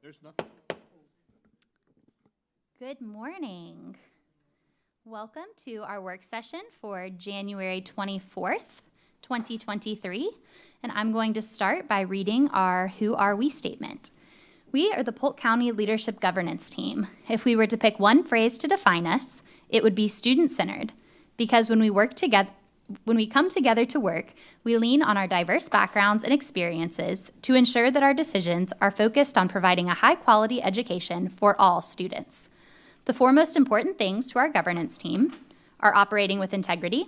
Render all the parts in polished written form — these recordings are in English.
There's nothing. Good morning. Welcome to our work session for January 24th, 2023. And I'm going to start by reading our Who Are We statement. We are the Polk County Leadership Governance Team. If we were to pick one phrase to define us, it would be student-centered, because when we come together to work, we lean on our diverse backgrounds and experiences to ensure that our decisions are focused on providing a high-quality education for all students. The four most important things to our governance team are operating with integrity,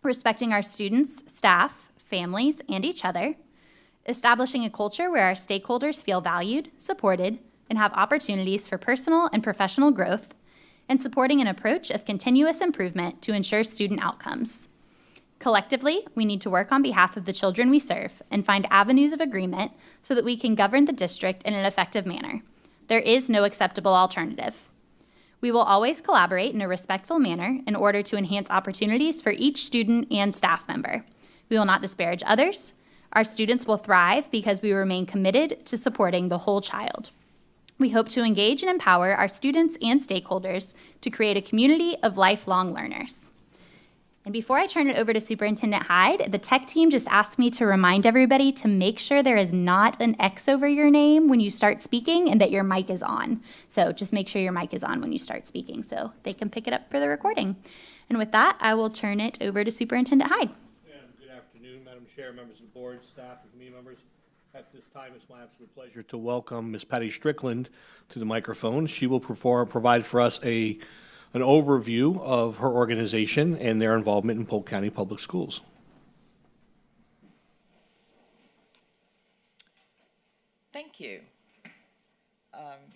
respecting our students, staff, families, and each other, establishing a culture where our stakeholders feel valued, supported, and have opportunities for personal and professional growth, and supporting an approach of continuous improvement to ensure student outcomes. Collectively, we need to work on behalf of the children we serve and find avenues of agreement so that we can govern the district in an effective manner. There is no acceptable alternative. We will always collaborate in a respectful manner in order to enhance opportunities for each student and staff member. We will not disparage others. Our students will thrive because we remain committed to supporting the whole child. We hope to engage and empower our students and stakeholders to create a community of lifelong learners. And before I turn it over to Superintendent Hyde, the tech team just asked me to remind everybody to make sure there is not an X over your name when you start speaking and that your mic is on. So just make sure your mic is on when you start speaking so they can pick it up for the recording. And with that, I will turn it over to Superintendent Hyde. Good afternoon, Madam Chair, members of the board, staff, and committee members. At this time, it's my absolute pleasure to welcome Ms. Patty Strickland to the microphone. She will provide for us an overview of her organization and their involvement in Polk County Public Schools. Thank you.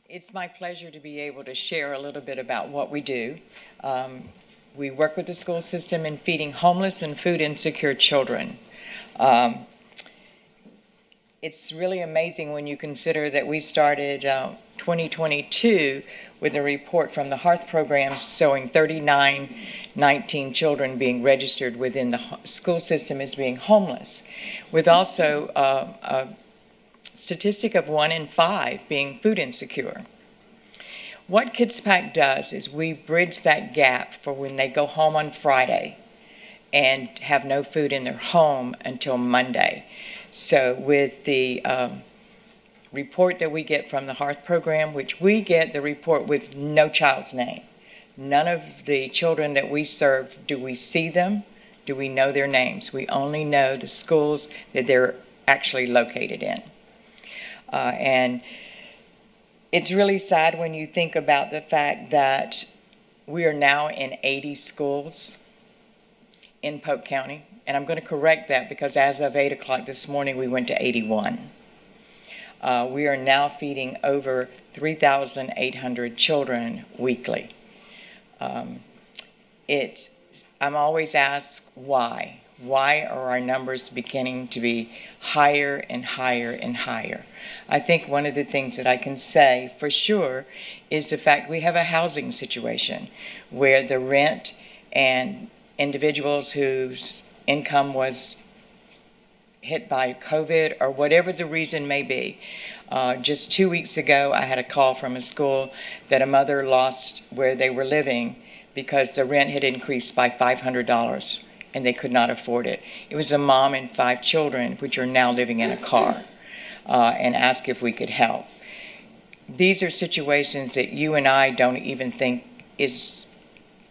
It's my pleasure to be able to share a little bit about what we do. We work with the school system in feeding homeless and food insecure children. It's really amazing when you consider that we started 2022 with a report from the Hearth program showing 3919 children being registered within the school system as being homeless, with also a statistic of 1 in 5 being food insecure. What KidsPack does is we bridge that gap for when they go home on Friday and have no food in their home until Monday. So with the report that we get from the Hearth program, which we get the report with no child's name. None of the children that we serve, do we see them? Do we know their names? We only know the schools that they're actually located in. And it's really sad when you think about the fact that we are now in 80 schools in Polk County. And I'm going to correct that because as of 8 o'clock this morning, we went to 81. We are now feeding over 3,800 children weekly. I'm always asked why. Why are our numbers beginning to be higher and higher and higher? I think one of the things that I can say for sure is the fact we have a housing situation where the rent and individuals whose income was hit by COVID or whatever the reason may be. Just 2 weeks ago, I had a call from a school that a mother lost where they were living because the rent had increased by $500 and they could not afford it. It was a mom and 5 children, which are now living in a car, and asked if we could help. These are situations that you and I don't even think is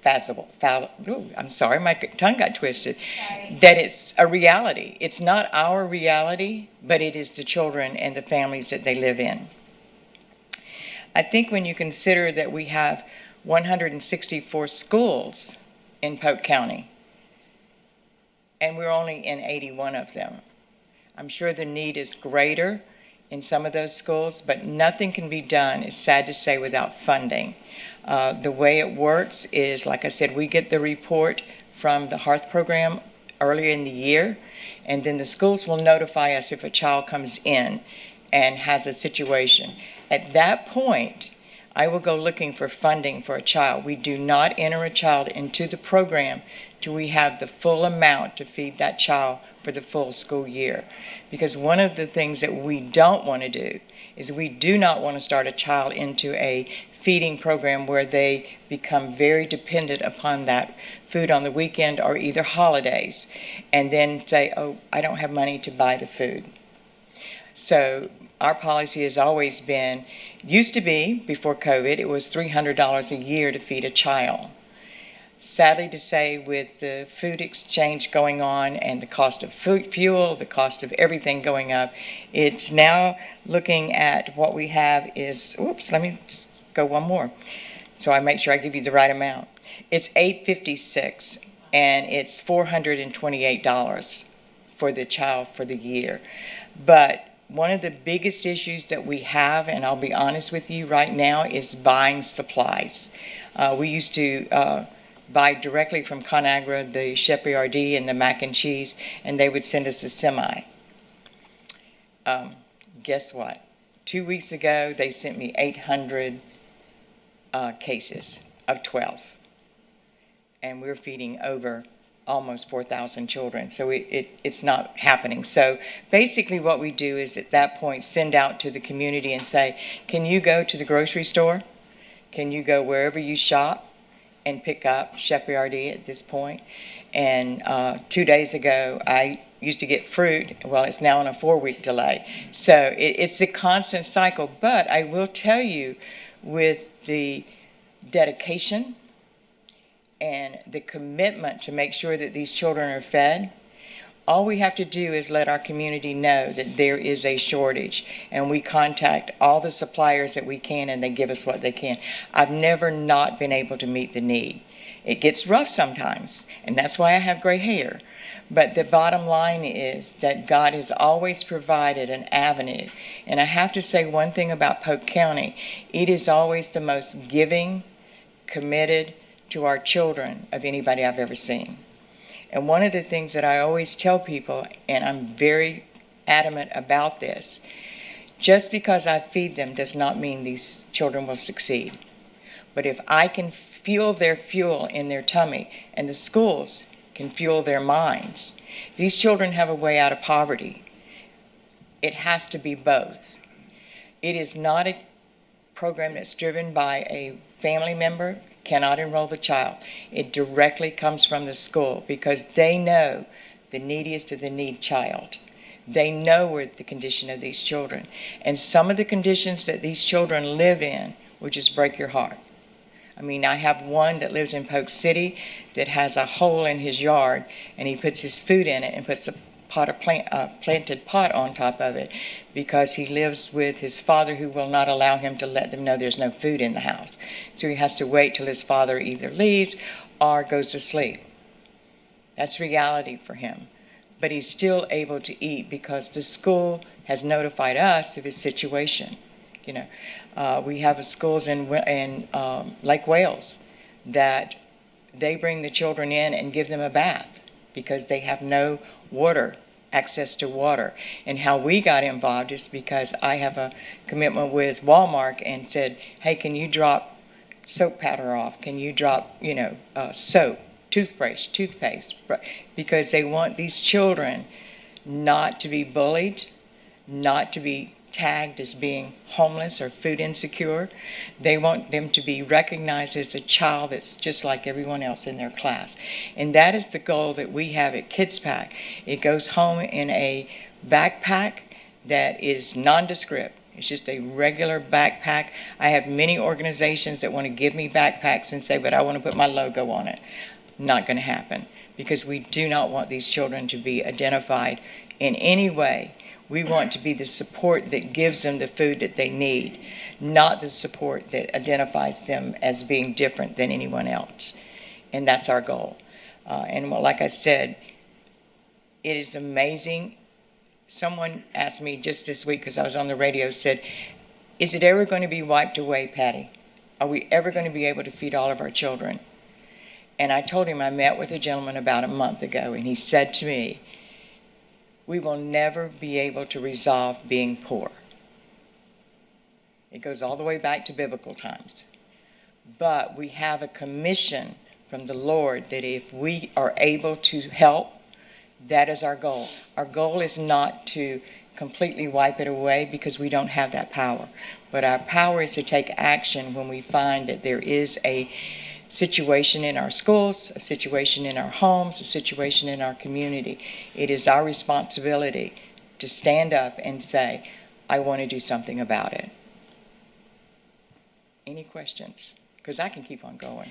I'm sorry, my tongue got twisted. Sorry. That it's a reality. It's not our reality, but it is the children and the families that they live in. I think when you consider that we have 164 schools in Polk County, and we're only in 81 of them, I'm sure the need is greater in some of those schools, but nothing can be done, it's sad to say, without funding. The way it works is, like I said, we get the report from the Hearth program earlier in the year, and then the schools will notify us if a child comes in and has a situation. At that point, I will go looking for funding for a child. We do not enter a child into the program till we have the full amount to feed that child for the full school year. Because one of the things that we don't want to do is we do not want to start a child into a feeding program where they become very dependent upon that food on the weekend or either holidays, and then say, oh, I don't have money to buy the food. So our policy has always been, used to be, before COVID, it was $300 a year to feed a child. Sadly to say, with the food exchange going on and the cost of food, fuel, the cost of everything going up, it's now looking at what we have is, let me go one more so I make sure I give you the right amount. It's $856 and it's $428 for the child for the year. But one of the biggest issues that we have, and I'll be honest with you right now, is buying supplies. We used to buy directly from ConAgra the Chef Boyardee and the mac and cheese, and they would send us a semi. Guess what? 2 weeks ago, they sent me 800 cases of 12, and we're feeding over almost 4,000 children. So it's not happening. So basically what we do is at that point send out to the community and say, can you go to the grocery store? Can you go wherever you shop and pick up Shepherdie at this point? And 2 days ago, I used to get fruit. Well, it's now on a 4-week delay. So it's a constant cycle. But I will tell you, with the dedication and the commitment to make sure that these children are fed, all we have to do is let our community know that there is a shortage, and we contact all the suppliers that we can, and they give us what they can. I've never not been able to meet the need. It gets rough sometimes, and that's why I have gray hair. But the bottom line is that God has always provided an avenue. And I have to say one thing about Polk County. It is always the most giving, committed to our children of anybody I've ever seen. And one of the things that I always tell people, and I'm very adamant about this, just because I feed them does not mean these children will succeed. But if I can fuel their fuel in their tummy, and the schools can fuel their minds, these children have a way out of poverty. It has to be both. It is not a program that's driven by a family member, cannot enroll the child. It directly comes from the school because they know the neediest of the need child. They know where the condition of these children. And some of the conditions that these children live in will just break your heart. I mean, I have one that lives in Polk City that has a hole in his yard, and he puts his food in it and puts a planted pot on top of it because he lives with his father, who will not allow him to let them know there's no food in the house. So he has to wait till his father either leaves or goes to sleep. That's reality for him. But he's still able to eat because the school has notified us of his situation. You know, we have schools in Lake Wales that they bring the children in and give them a bath because they have no access to water. And how we got involved is because I have a commitment with Walmart and said, hey, can you drop soap powder off? Can you drop, soap, toothpaste? Because they want these children not to be bullied, not to be tagged as being homeless or food insecure. They want them to be recognized as a child that's just like everyone else in their class. And that is the goal that we have at KidsPack. It goes home in a backpack that is nondescript. It's just a regular backpack. I have many organizations that want to give me backpacks and say, but I want to put my logo on it. Not going to happen, because we do not want these children to be identified in any way. We want to be the support that gives them the food that they need, not the support that identifies them as being different than anyone else. And that's our goal. And like I said, it is amazing. Someone asked me just this week, because I was on the radio, said, is it ever going to be wiped away, Patty? Are we ever going to be able to feed all of our children? And I told him I met with a gentleman about a month ago, and he said to me, we will never be able to resolve being poor. It goes all the way back to biblical times. But we have a commission from the Lord that if we are able to help, that is our goal. Our goal is not to completely wipe it away, because we don't have that power. But our power is to take action when we find that there is a situation in our schools, a situation in our homes, a situation in our community. It is our responsibility to stand up and say, I want to do something about it. Any questions? Because I can keep on going.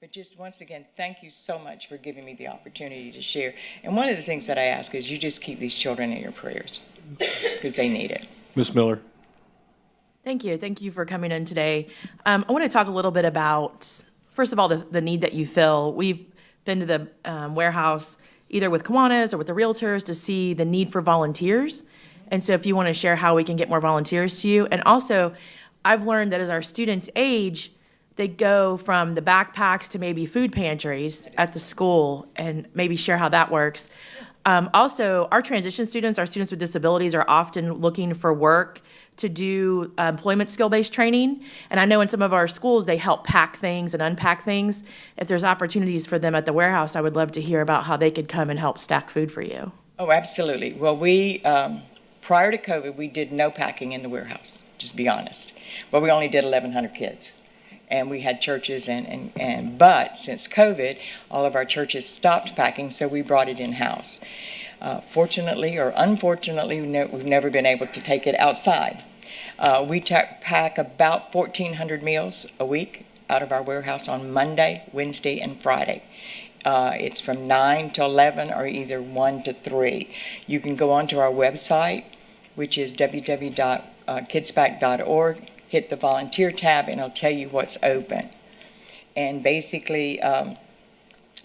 But just once again, thank you so much for giving me the opportunity to share. And one of the things that I ask is you just keep these children in your prayers, because they need it. Ms. Miller. Thank you. Thank you for coming in today. I want to talk a little bit about, first of all, the need that you fill. We've been to the warehouse either with Kiwanis or with the realtors to see the need for volunteers. And so if you want to share how we can get more volunteers to you. And also, I've learned that as our students age, they go from the backpacks to maybe food pantries at the school, and maybe share how that works. Also, our transition students, our students with disabilities, are often looking for work to do employment skill-based training. And I know in some of our schools, they help pack things and unpack things. If there's opportunities for them at the warehouse, I would love to hear about how they could come and help stack food for you. Oh, absolutely. Well, we, prior to COVID, we did no packing in the warehouse, just be honest. Well, we only did 1,100 kids. And we had churches, but since COVID, all of our churches stopped packing, so we brought it in-house. Fortunately or unfortunately, we've never been able to take it outside. We pack about 1,400 meals a week out of our warehouse on Monday, Wednesday, and Friday. It's from 9 to 11 or either 1 to 3. You can go onto our website, which is www.kidspack.org. Hit the volunteer tab and it'll tell you what's open. And basically,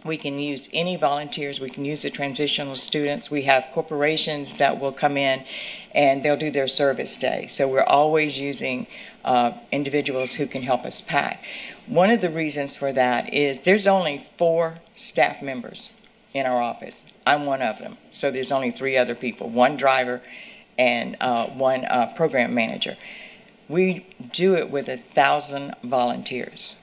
we can use any volunteers. We can use the transitional students. We have corporations that will come in and they'll do their service day. So we're always using individuals who can help us pack. One of the reasons for that is there's only 4 staff members in our office. I'm one of them. So there's only 3 other people, 1 driver and 1 program manager. We do it with 1,000 volunteers.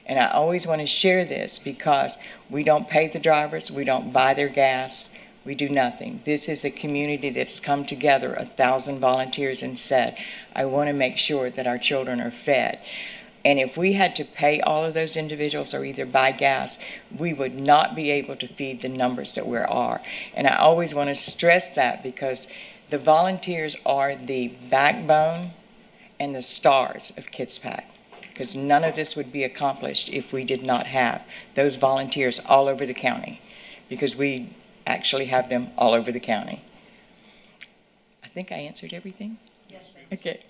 And I always want to share this because we don't pay the drivers, we don't buy their gas, we do nothing. This is a community that's come together, 1,000 volunteers, and said, I want to make sure that our children are fed. And if we had to pay all of those individuals or either buy gas, we would not be able to feed the numbers that we are. And I always want to stress that because the volunteers are the backbone and the stars of KidsPack, because none of this would be accomplished if we did not have those volunteers all over the county, because we actually have them all over the county. I think I answered everything? Yes, ma'am. Okay.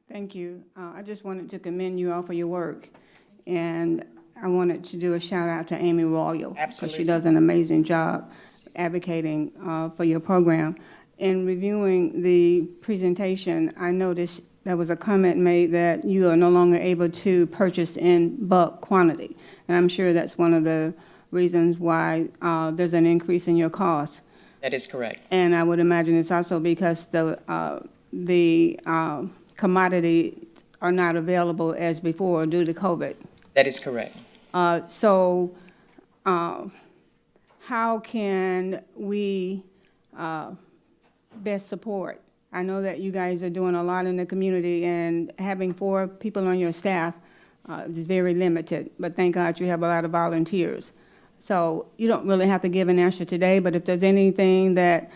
Thank you. I just wanted to commend you all for your work, and I wanted to do a shout out to Amy Royal. Absolutely. Because she does an amazing job advocating for your program. In reviewing the presentation, I noticed there was a comment made that you are no longer able to purchase in bulk quantity. And I'm sure that's one of the reasons why there's an increase in your costs. That is correct. And I would imagine it's also because the commodity are not available as before due to COVID. That is correct. So how can we best support? I know that you guys are doing a lot in the community, and having 4 people on your staff is very limited, but thank God you have a lot of volunteers. So you don't really have to give an answer today, but if there's anything that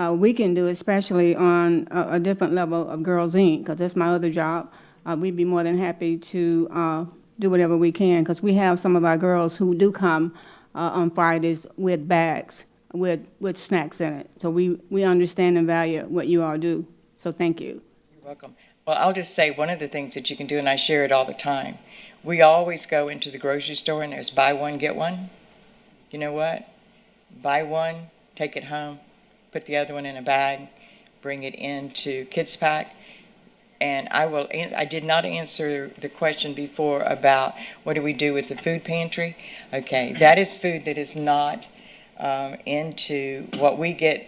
we can do, especially on a different level of Girls Inc., because that's my other job, we'd be more than happy to do whatever we can, because we have some of our girls who do come on Fridays with bags with snacks in it. So we understand and value what you all do. So thank you. You're welcome. Well, I'll just say one of the things that you can do, and I share it all the time, we always go into the grocery store and there's buy one, get one. You know what? Buy one, take it home, put the other one in a bag, bring it into KidsPack. And I did not answer the question before about what do we do with the food pantry. Okay, that is food that is not into what we get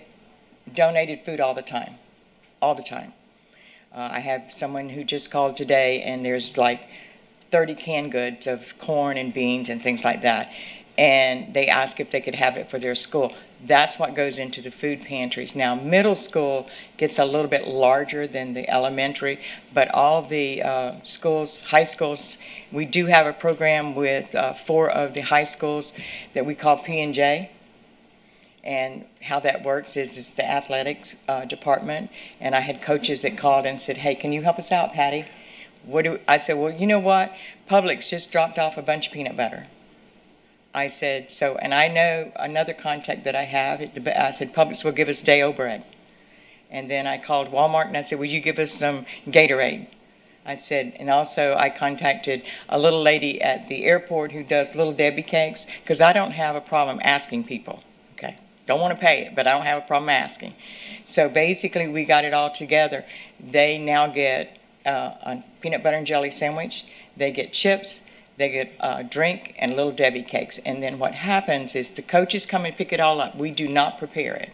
donated food all the time. I have someone who just called today, and there's like 30 canned goods of corn and beans and things like that. And they asked if they could have it for their school. That's what goes into the food pantries. Now, middle school gets a little bit larger than the elementary, but all the schools, high schools, we do have a program with 4 of the high schools that we call P&J. And how that works is it's the athletics department. And I had coaches that called and said, hey, can you help us out, Patty? I said, well, you know what? Publix just dropped off a bunch of peanut butter. I said, so, and I know another contact that I have. I said, Publix will give us day-o bread. And then I called Walmart and I said, will you give us some Gatorade? I said, and also I contacted a little lady at the airport who does Little Debbie cakes, because I don't have a problem asking people, okay? Don't want to pay it, but I don't have a problem asking. So basically we got it all together. They now get a peanut butter and jelly sandwich. They get chips. They get a drink and Little Debbie cakes. And then what happens is the coaches come and pick it all up. We do not prepare it.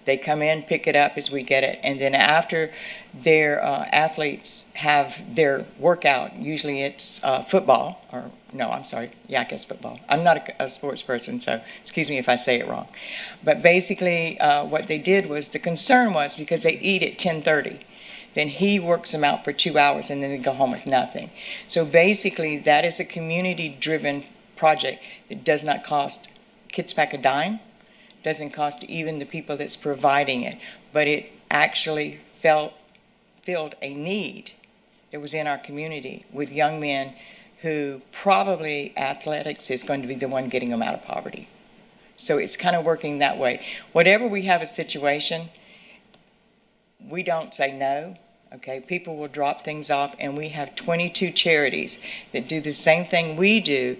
They come in, pick it up as we get it, and then after their athletes have their workout, usually it's football, or no, I'm sorry, yeah, I guess football. I'm not a sports person, so excuse me if I say it wrong. But basically what they did was, the concern was because they eat at 10:30, then he works them out for 2 hours and then they go home with nothing. So basically that is a community-driven project that does not cost KidsPack a dime. Doesn't cost even the people that's providing it, but it actually filled a need that was in our community with young men who probably athletics is going to be the one getting them out of poverty. So it's kind of working that way. Whatever we have a situation, we don't say no. Okay, people will drop things off, and we have 22 charities that do the same thing we do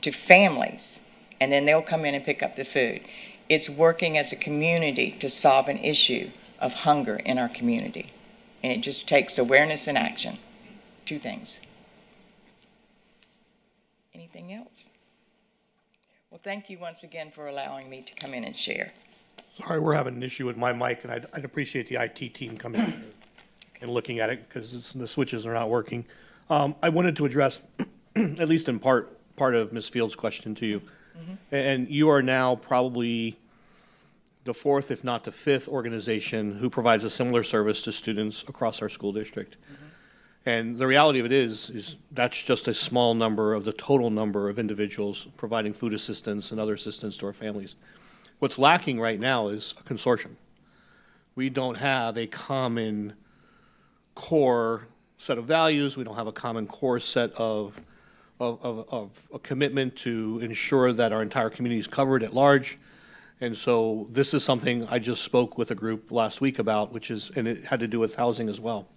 to families, and then they'll come in and pick up the food. It's working as a community to solve an issue of hunger in our community. And it just takes awareness and action. Two things. Anything else? Well, thank you once again for allowing me to come in and share. Sorry, we're having an issue with my mic, and I'd appreciate the IT team coming in and looking at it, because the switches are not working. I wanted to address, at least in part of Ms. Field's question to you. And you are now probably the fourth, if not the fifth, organization who provides a similar service to students across our school district. And the reality of it is that's just a small number of the total number of individuals providing food assistance and other assistance to our families. What's lacking right now is a consortium. We don't have a common core set of values. We don't have a common core set of a commitment to ensure that our entire community is covered at large. And so this is something I just spoke with a group last week about, and it had to do with housing as well.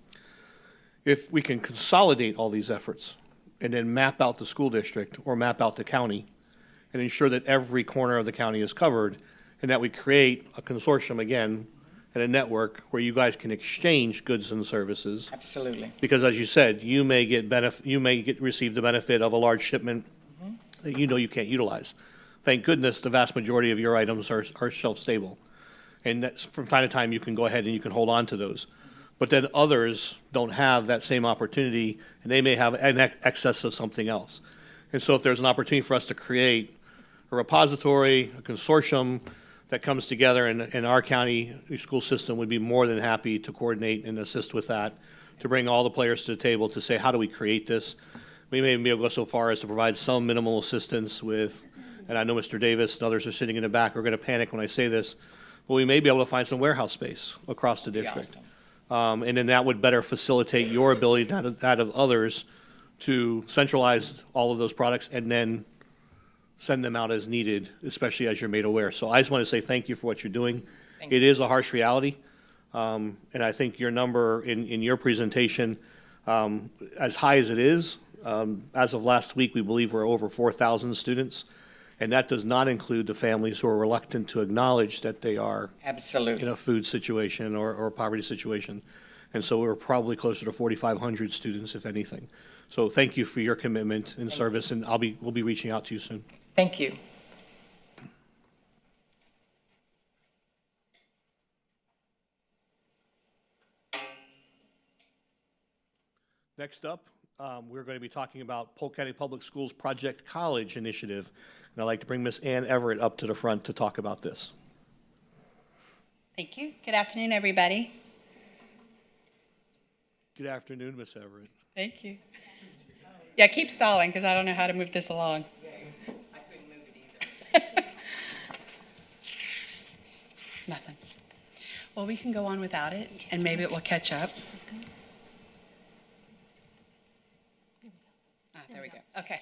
If we can consolidate all these efforts and then map out the school district or map out the county and ensure that every corner of the county is covered, and that we create a consortium again and a network where you guys can exchange goods and services. Absolutely. Because as you said, you may receive the benefit of a large shipment that you know you can't utilize. Thank goodness the vast majority of your items are shelf stable. And that's, from time to time, you can go ahead and you can hold on to those. But then others don't have that same opportunity, and they may have an excess of something else. And so if there's an opportunity for us to create a repository, a consortium that comes together, and our county school system would be more than happy to coordinate and assist with that, to bring all the players to the table to say, how do we create this? We may be able to go so far as to provide some minimal assistance with, and I know Mr. Davis and others are sitting in the back, are going to panic when I say this, but we may be able to find some warehouse space across the district. Awesome. And then that would better facilitate your ability, that of others, to centralize all of those products and then send them out as needed, especially as you're made aware. So I just want to say thank you for what you're doing. It is a harsh reality, and I think your number in your presentation, as high as it is, as of last week, we believe we're over 4,000 students, and that does not include the families who are reluctant to acknowledge that they are Absolutely. in a food situation or a poverty situation. And so we're probably closer to 4,500 students, if anything. So thank you for your commitment and service, and we'll be reaching out to you soon. Thank you. Next up, we're going to be talking about Polk County Public Schools Project College Initiative. And I'd like to bring Ms. Ann Everett up to the front to talk about this. Thank you. Good afternoon, everybody. Good afternoon, Ms. Everett. Thank you. Yeah, keep stalling because I don't know how to move this along. I couldn't move it either. Nothing. Well, we can go on without it, and maybe it will catch up. There we go. Okay.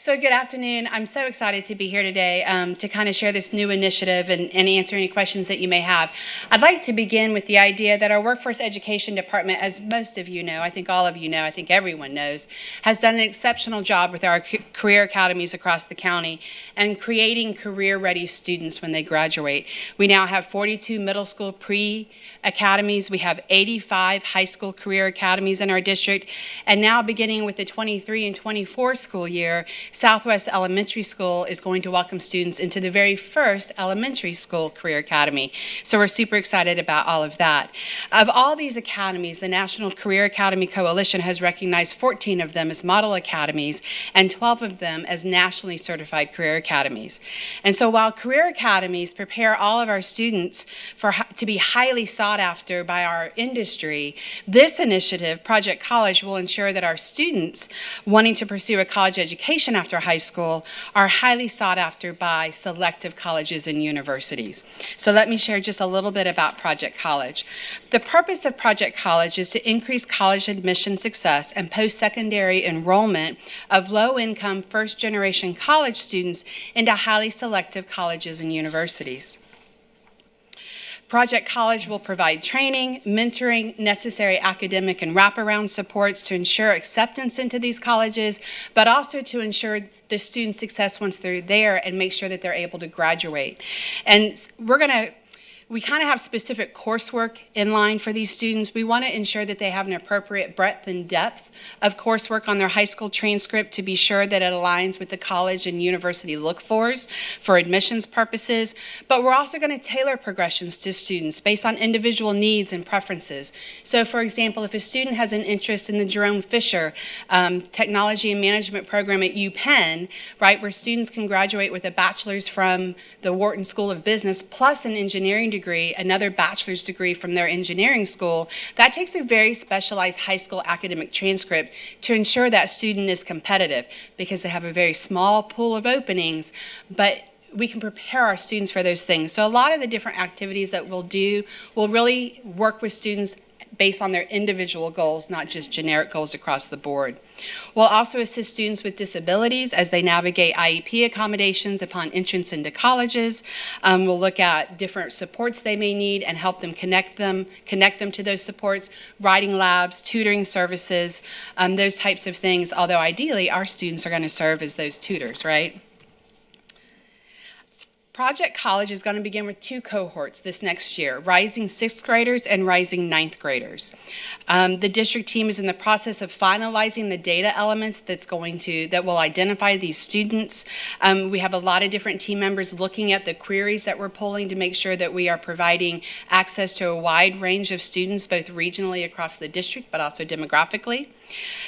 So good afternoon. I'm so excited to be here today to kind of share this new initiative and answer any questions that you may have. I'd like to begin with the idea that our Workforce Education Department, as most of you know, I think all of you know, I think everyone knows, has done an exceptional job with our career academies across the county and creating career-ready students when they graduate. We now have 42 middle school pre-academies. We have 85 high school career academies in our district. And now beginning with the 23 and 24 school year, Southwest Elementary School is going to welcome students into the very first elementary school career academy. So we're super excited about all of that. Of all these academies, the National Career Academy Coalition has recognized 14 of them as model academies and 12 of them as nationally certified career academies. And so while career academies prepare all of our students to be highly sought after by our industry, this initiative, Project College, will ensure that our students wanting to pursue a college education after high school are highly sought after by selective colleges and universities. So let me share just a little bit about Project College. The purpose of Project College is to increase college admission success and post-secondary enrollment of low-income first-generation college students into highly selective colleges and universities. Project College will provide training, mentoring, necessary academic and wraparound supports to ensure acceptance into these colleges, but also to ensure the student success once they're there and make sure that they're able to graduate. And we kind of have specific coursework in line for these students. We want to ensure that they have an appropriate breadth and depth of coursework on their high school transcript to be sure that it aligns with the college and university look-fors for admissions purposes. But we're also going to tailor progressions to students based on individual needs and preferences. So for example, if a student has an interest in the Jerome Fisher Technology and Management program at UPenn, right, where students can graduate with a bachelor's from the Wharton School of Business plus an engineering degree, another bachelor's degree from their engineering school, that takes a very specialized high school academic transcript to ensure that student is competitive because they have a very small pool of openings, but we can prepare our students for those things. So a lot of the different activities that we'll do will really work with students based on their individual goals, not just generic goals across the board. We'll also assist students with disabilities as they navigate IEP accommodations upon entrance into colleges. We'll look at different supports they may need and help them connect them to those supports, writing labs, tutoring services, those types of things, although ideally our students are going to serve as those tutors, right? Project College is going to begin with 2 cohorts this next year, rising 6th graders and rising 9th graders. The district team is in the process of finalizing the data elements that will identify these students. We have a lot of different team members looking at the queries that we're pulling to make sure that we are providing access to a wide range of students, both regionally across the district, but also demographically.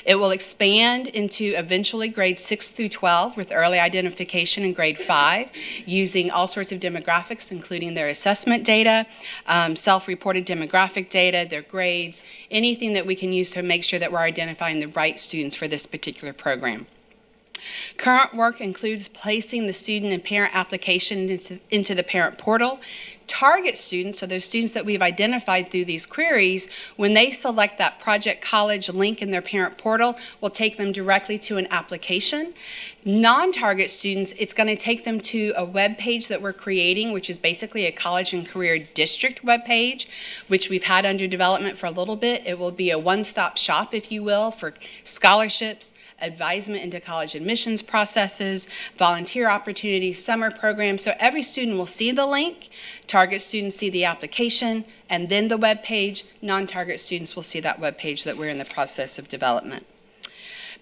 It will expand into eventually grades 6 through 12 with early identification in grade 5 using all sorts of demographics, including their assessment data, self-reported demographic data, their grades, anything that we can use to make sure that we're identifying the right students for this particular program. Current work includes placing the student and parent application into the parent portal. Target students, so those students that we've identified through these queries, when they select that Project College link in their parent portal, will take them directly to an application. Non-target students, it's going to take them to a web page that we're creating, which is basically a college and career district web page, which we've had under development for a little bit. It will be a one-stop shop, if you will, for scholarships, advisement into college admissions processes, volunteer opportunities, summer programs. So every student will see the link. Target students see the application and then the web page. Non-target students will see that web page that we're in the process of development.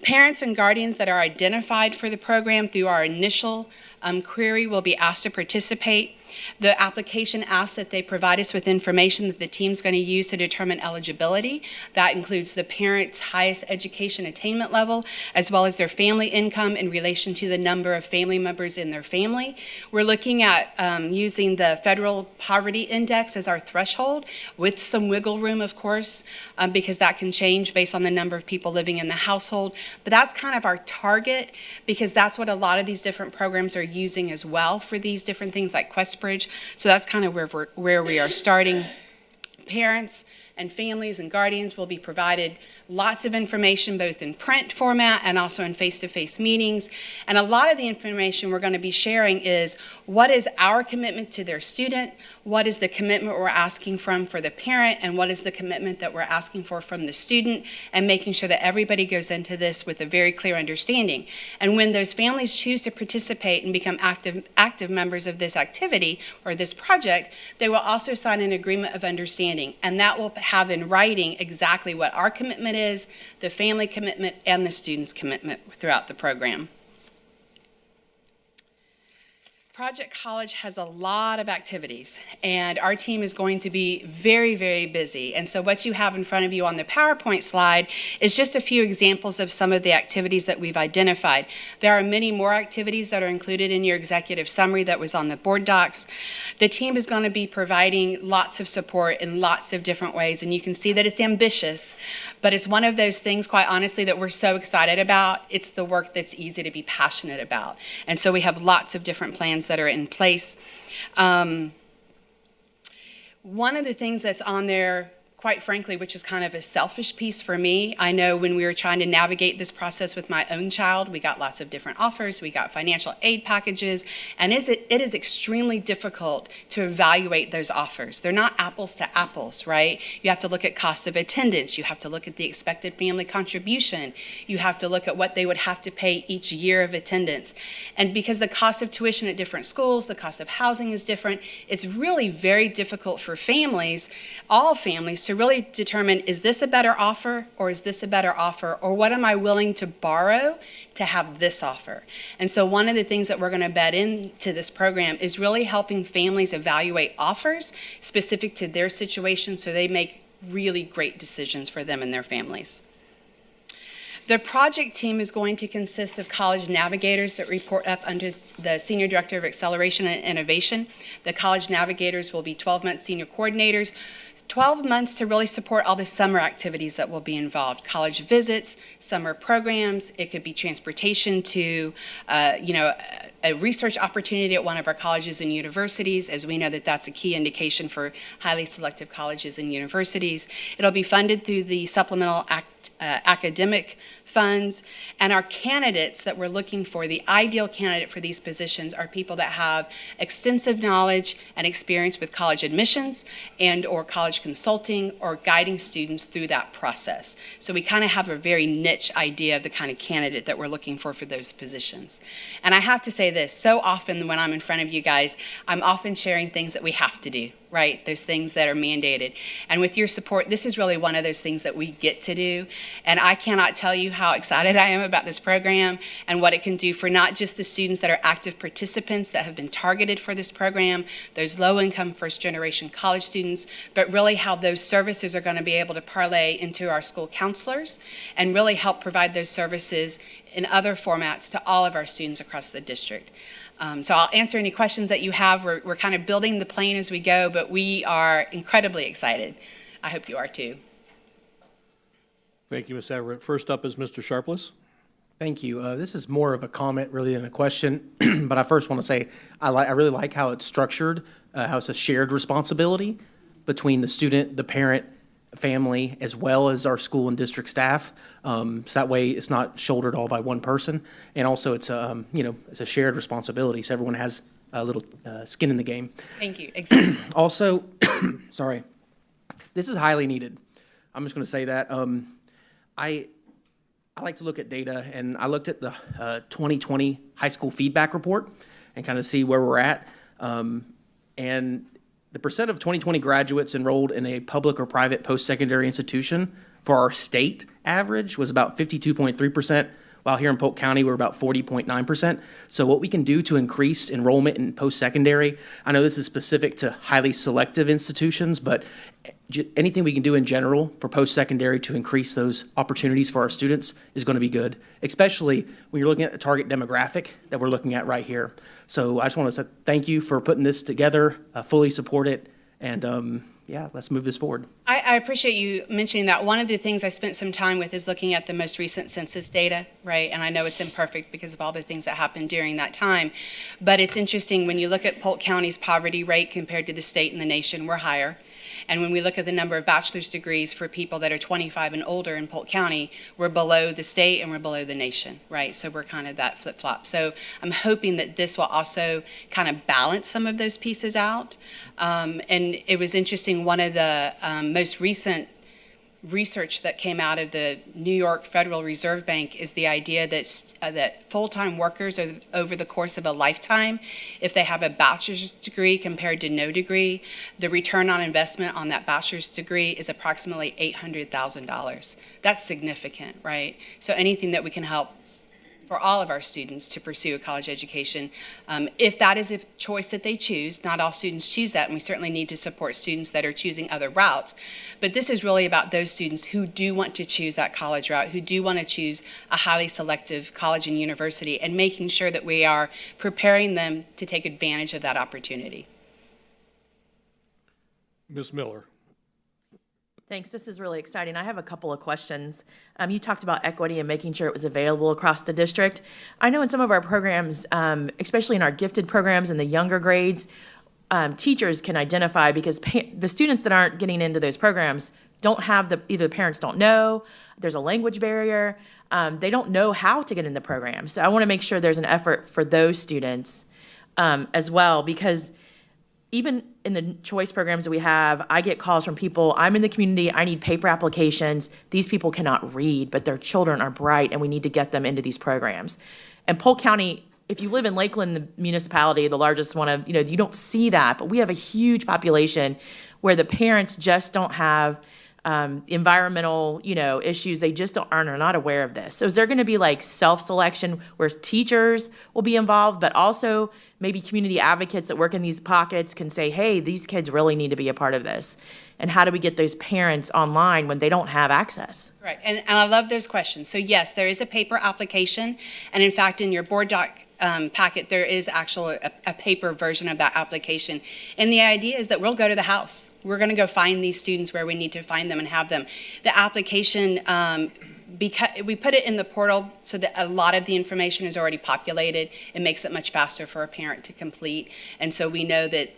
Parents and guardians that are identified for the program through our initial query will be asked to participate. The application asks that they provide us with information that the team's going to use to determine eligibility. That includes the parent's highest education attainment level, as well as their family income in relation to the number of family members in their family. We're looking at using the Federal Poverty Index as our threshold, with some wiggle room, of course, because that can change based on the number of people living in the household. But that's kind of our target, because that's what a lot of these different programs are using as well for these different things like QuestBridge. So that's kind of where we are starting. Parents, and families and guardians will be provided lots of information, both in print format and also in face-to-face meetings. And a lot of the information we're going to be sharing is what is our commitment to their student, what is the commitment we're asking for the parent, and what is the commitment that we're asking for from the student, and making sure that everybody goes into this with a very clear understanding. And when those families choose to participate and become active members of this activity or this project, they will also sign an agreement of understanding, and that will have in writing exactly what our commitment is, the family commitment, and the student's commitment throughout the program. Project College has a lot of activities, and our team is going to be very, very busy. And so what you have in front of you on the PowerPoint slide is just a few examples of some of the activities that we've identified. There are many more activities that are included in your executive summary that was on the board docs. The team is going to be providing lots of support in lots of different ways, and you can see that it's ambitious, but it's one of those things, quite honestly, that we're so excited about. It's the work that's easy to be passionate about. And so we have lots of different plans that are in place. One of the things that's on there, quite frankly, which is kind of a selfish piece for me, I know when we were trying to navigate this process with my own child, we got lots of different offers, we got financial aid packages, and it is extremely difficult to evaluate those offers. They're not apples to apples, right? You have to look at cost of attendance, you have to look at the expected family contribution, you have to look at what they would have to pay each year of attendance. And because the cost of tuition at different schools, the cost of housing is different, it's really very difficult for families, all families, to really determine, is this a better offer, or is this a better offer, or what am I willing to borrow to have this offer? And so one of the things that we're going to bed into this program is really helping families evaluate offers specific to their situation so they make really great decisions for them and their families. The project team is going to consist of college navigators that report up under the Senior Director of Acceleration and Innovation. The college navigators will be 12-month senior coordinators, 12 months to really support all the summer activities that will be involved. College visits, summer programs, it could be transportation to, a research opportunity at one of our colleges and universities, as we know that that's a key indication for highly selective colleges and universities. It'll be funded through the supplemental academic funds, and our candidates that we're looking for, the ideal candidate for these positions are people that have extensive knowledge and experience with college admissions and or college consulting or guiding students through that process. So we kind of have a very niche idea of the kind of candidate that we're looking for those positions. And I have to say this, so often when I'm in front of you guys, I'm often sharing things that we have to do. Right? There's things that are mandated. And with your support, this is really one of those things that we get to do. And I cannot tell you how excited I am about this program and what it can do for not just the students that are active participants that have been targeted for this program, those low-income first-generation college students, but really how those services are going to be able to parlay into our school counselors and really help provide those services in other formats to all of our students across the district. So I'll answer any questions that you have. We're kind of building the plane as we go, but we are incredibly excited. I hope you are too. Thank you, Ms. Everett. First up is Mr. Sharpless. Thank you. This is more of a comment really than a question, but I first want to say I really like how it's structured, how it's a shared responsibility between the student, the parent, family, as well as our school and district staff. So that way it's not shouldered all by one person. And also it's it's a shared responsibility. So everyone has a little skin in the game. Thank you. Exactly. Also, sorry, this is highly needed. I'm just going to say that. I like to look at data, and I looked at the 2020 high school feedback report and kind of see where we're at. And the percent of 2020 graduates enrolled in a public or private post-secondary institution for our state average was about 52.3%, while here in Polk County we're about 40.9%. So what we can do to increase enrollment in post-secondary, I know this is specific to highly selective institutions, but anything we can do in general for post-secondary to increase those opportunities for our students is going to be good, especially when you're looking at the target demographic that we're looking at right here. So I just want to say thank you for putting this together, fully support it, and yeah, let's move this forward. I appreciate you mentioning that. One of the things I spent some time with is looking at the most recent census data, right? And I know it's imperfect because of all the things that happened during that time. But it's interesting when you look at Polk County's poverty rate compared to the state and the nation, we're higher. And when we look at the number of bachelor's degrees for people that are 25 and older in Polk County, we're below the state and we're below the nation, right? So we're kind of that flip-flop. So I'm hoping that this will also kind of balance some of those pieces out. And it was interesting, one of the most recent research that came out of the New York Federal Reserve Bank is the idea that full-time workers are, over the course of a lifetime, if they have a bachelor's degree compared to no degree, the return on investment on that bachelor's degree is approximately $800,000. That's significant, right? So anything that we can help for all of our students to pursue a college education. If that is a choice that they choose, not all students choose that, and we certainly need to support students that are choosing other routes. But this is really about those students who do want to choose that college route, who do want to choose a highly selective college and university, and making sure that we are preparing them to take advantage of that opportunity. Ms. Miller. Thanks. This is really exciting. I have a couple of questions. You talked about equity and making sure it was available across the district. I know in some of our programs, especially in our gifted programs in the younger grades, teachers can identify because the students that aren't getting into those programs don't have either the parents don't know, there's a language barrier, they don't know how to get in the program. So I want to make sure there's an effort for those students as well, because even in the choice programs that we have, I get calls from people, I'm in the community, I need paper applications. These people cannot read, but their children are bright and we need to get them into these programs. And Polk County, if you live in Lakeland, the municipality, the largest one of, you don't see that, but we have a huge population where the parents just don't have environmental, issues. They just are not aware of this. So is there going to be like self-selection where teachers will be involved, but also maybe community advocates that work in these pockets can say, hey, these kids really need to be a part of this? And how do we get those parents online when they don't have access? Right, and I love those questions. So yes, there is a paper application, and in fact, in your board doc packet, there is actually a paper version of that application. And the idea is that we'll go to the house. We're going to go find these students where we need to find them and have them. The application, because we put it in the portal so that a lot of the information is already populated, it makes it much faster for a parent to complete. And so we know that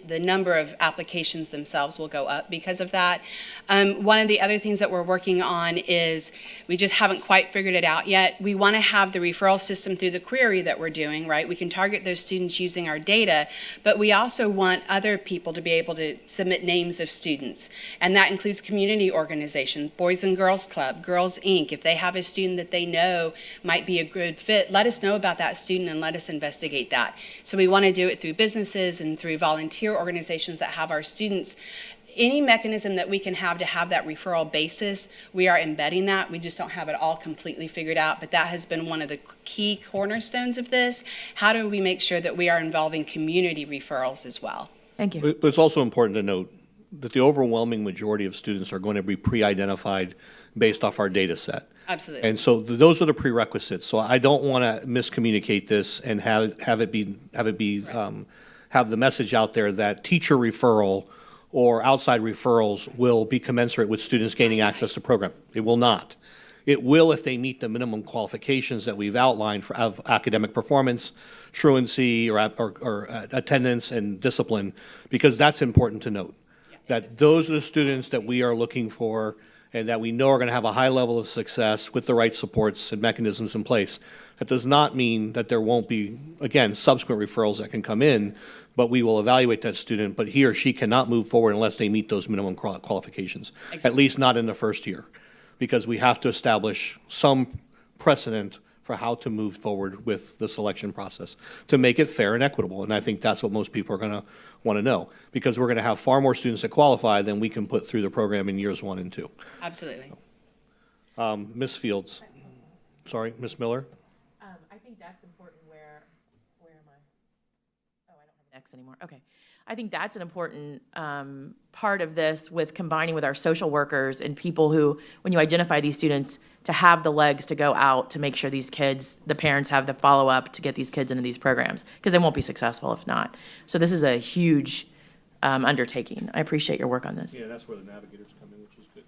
the number of applications themselves will go up because of that. One of the other things that we're working on is we just haven't quite figured it out yet. We want to have the referral system through the query that we're doing, right? We can target those students using our data, but we also want other people to be able to submit names of students. And that includes community organizations, Boys and Girls Club, Girls Inc. If they have a student that they know might be a good fit, let us know about that student and let us investigate that. So we want to do it through businesses and through volunteer organizations that have our students. Any mechanism that we can have to have that referral basis, we are embedding that. We just don't have it all completely figured out, but that has been one of the key cornerstones of this. How do we make sure that we are involving community referrals as well? Thank you. But it's also important to note that the overwhelming majority of students are going to be pre-identified based off our data set. Absolutely. And so those are the prerequisites. So I don't want to miscommunicate this and have the message out there that teacher referral or outside referrals will be commensurate with students gaining access to program. It will not. It will if they meet the minimum qualifications that we've outlined for of academic performance, truancy, or attendance and discipline, because that's important to note. That those are the students that we are looking for and that we know are going to have a high level of success with the right supports and mechanisms in place. That does not mean that there won't be, again, subsequent referrals that can come in, but we will evaluate that student, but he or she cannot move forward unless they meet those minimum qualifications, at least not in the first year, because we have to establish some precedent for how to move forward with the selection process to make it fair and equitable. And I think that's what most people are going to want to know, because we're going to have far more students that qualify than we can put through the program in years 1 and 2. Absolutely. Ms. Fields, sorry, Ms. Miller? I think that's important where am I? Oh, I don't have an X anymore. Okay. I think that's an important part of this with combining with our social workers and people who, when you identify these students, to have the legs to go out to make sure these kids, the parents have the follow-up to get these kids into these programs, because they won't be successful if not. So this is a huge undertaking. I appreciate your work on this. Yeah, that's where the navigators come in, which is good.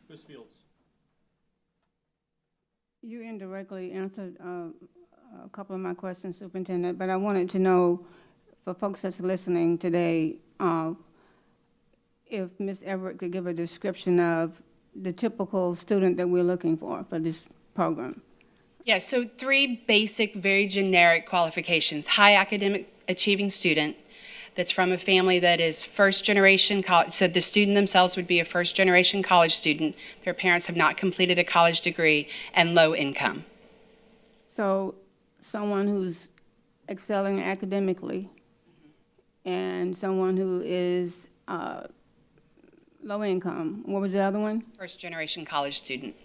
Ms. Fields? You indirectly answered a couple of my questions, Superintendent, but I wanted to know, for folks that's listening today, if Ms. Everett could give a description of the typical student that we're looking for this program. Yeah, so 3 basic, very generic qualifications. High academic achieving student that's from a family that is first generation college. So the student themselves would be a first generation college student. Their parents have not completed a college degree, and low income. So someone who's excelling academically and someone who is low income. What was the other one? First generation college student.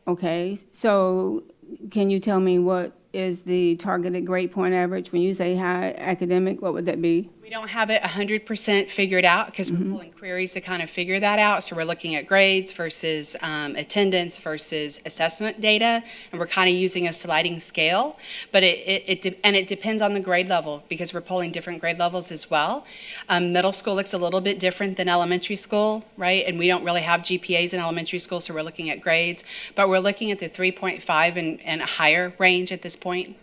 Okay, so can you tell me what is the targeted grade point average? When you say high academic, what would that be? We don't have it 100% figured out because we're pulling queries to kind of figure that out. So we're looking at grades versus attendance versus assessment data, and we're kind of using a sliding scale. But it depends on the grade level because we're pulling different grade levels as well. Middle school looks a little bit different than elementary school, right? And we don't really have GPAs in elementary school, so we're looking at grades. But we're looking at the 3.5 and higher range at this point.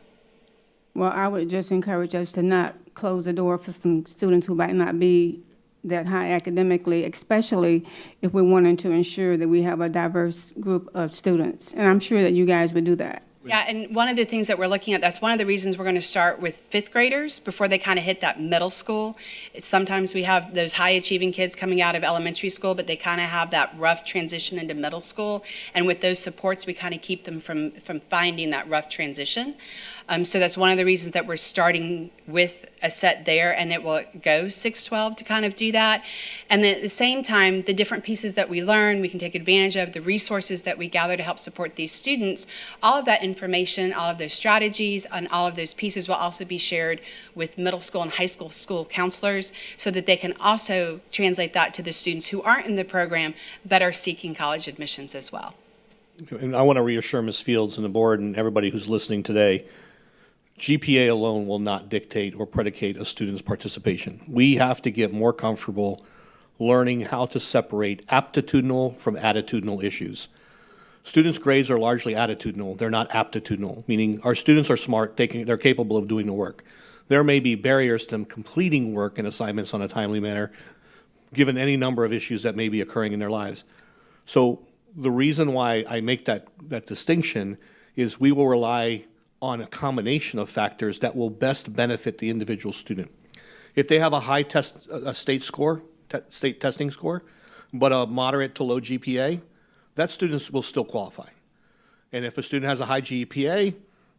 Well, I would just encourage us to not close the door for some students who might not be that high academically, especially if we're wanting to ensure that we have a diverse group of students. And I'm sure that you guys would do that. Yeah, and one of the things that we're looking at, that's one of the reasons we're going to start with 5th graders before they kind of hit that middle school. Sometimes we have those high achieving kids coming out of elementary school, but they kind of have that rough transition into middle school. And with those supports, we kind of keep them from finding that rough transition. So that's one of the reasons that we're starting with a set there, and it will go 6-12 to kind of do that. And then at the same time, the different pieces that we learn, we can take advantage of, the resources that we gather to help support these students, all of that information, all of those strategies, and all of those pieces will also be shared with middle school and high school counselors so that they can also translate that to the students who aren't in the program but are seeking college admissions as well. And I want to reassure Ms. Fields and the board and everybody who's listening today, GPA alone will not dictate or predicate a student's participation. We have to get more comfortable learning how to separate aptitudinal from attitudinal issues. Students' grades are largely attitudinal. They're not aptitudinal, meaning our students are smart, they're capable of doing the work. There may be barriers to them completing work and assignments on a timely manner, given any number of issues that may be occurring in their lives. So the reason why I make that distinction is we will rely on a combination of factors that will best benefit the individual student. If they have a high state testing score, but a moderate to low GPA, that student will still qualify. And if a student has a high GPA,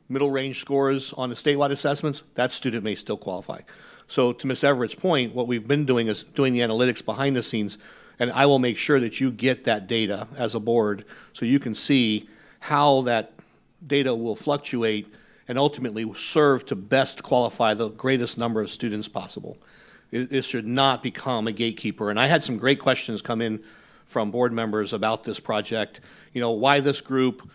middle range scores on the statewide assessments, that student may still qualify. So to Ms. Everett's point, what we've been doing is doing the analytics behind the scenes, and I will make sure that you get that data as a board so you can see how that data will fluctuate and ultimately serve to best qualify the greatest number of students possible. It should not become a gatekeeper. And I had some great questions come in from board members about this project. You know, why this group?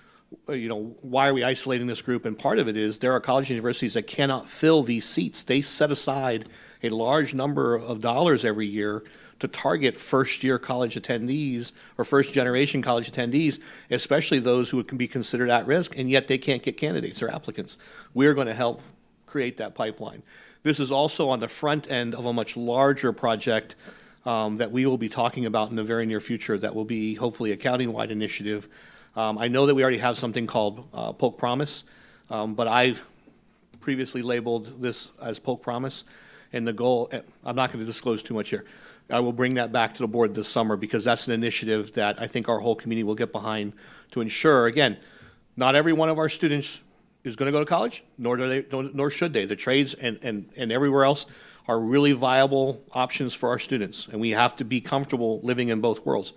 You know, why are we isolating this group? And part of it is there are colleges and universities that cannot fill these seats. They set aside a large number of dollars every year to target first-year college attendees or first-generation college attendees, especially those who can be considered at risk, and yet they can't get candidates or applicants. We're going to help create that pipeline. This is also on the front end of a much larger project that we will be talking about in the very near future that will be hopefully a county-wide initiative. I know that we already have something called Polk Promise, but I've previously labeled this as Polk Promise, and the goal, I'm not going to disclose too much here. I will bring that back to the board this summer because that's an initiative that I think our whole community will get behind to ensure, again, not every one of our students is going to go to college, nor should they. The trades and everywhere else are really viable options for our students, and we have to be comfortable living in both worlds.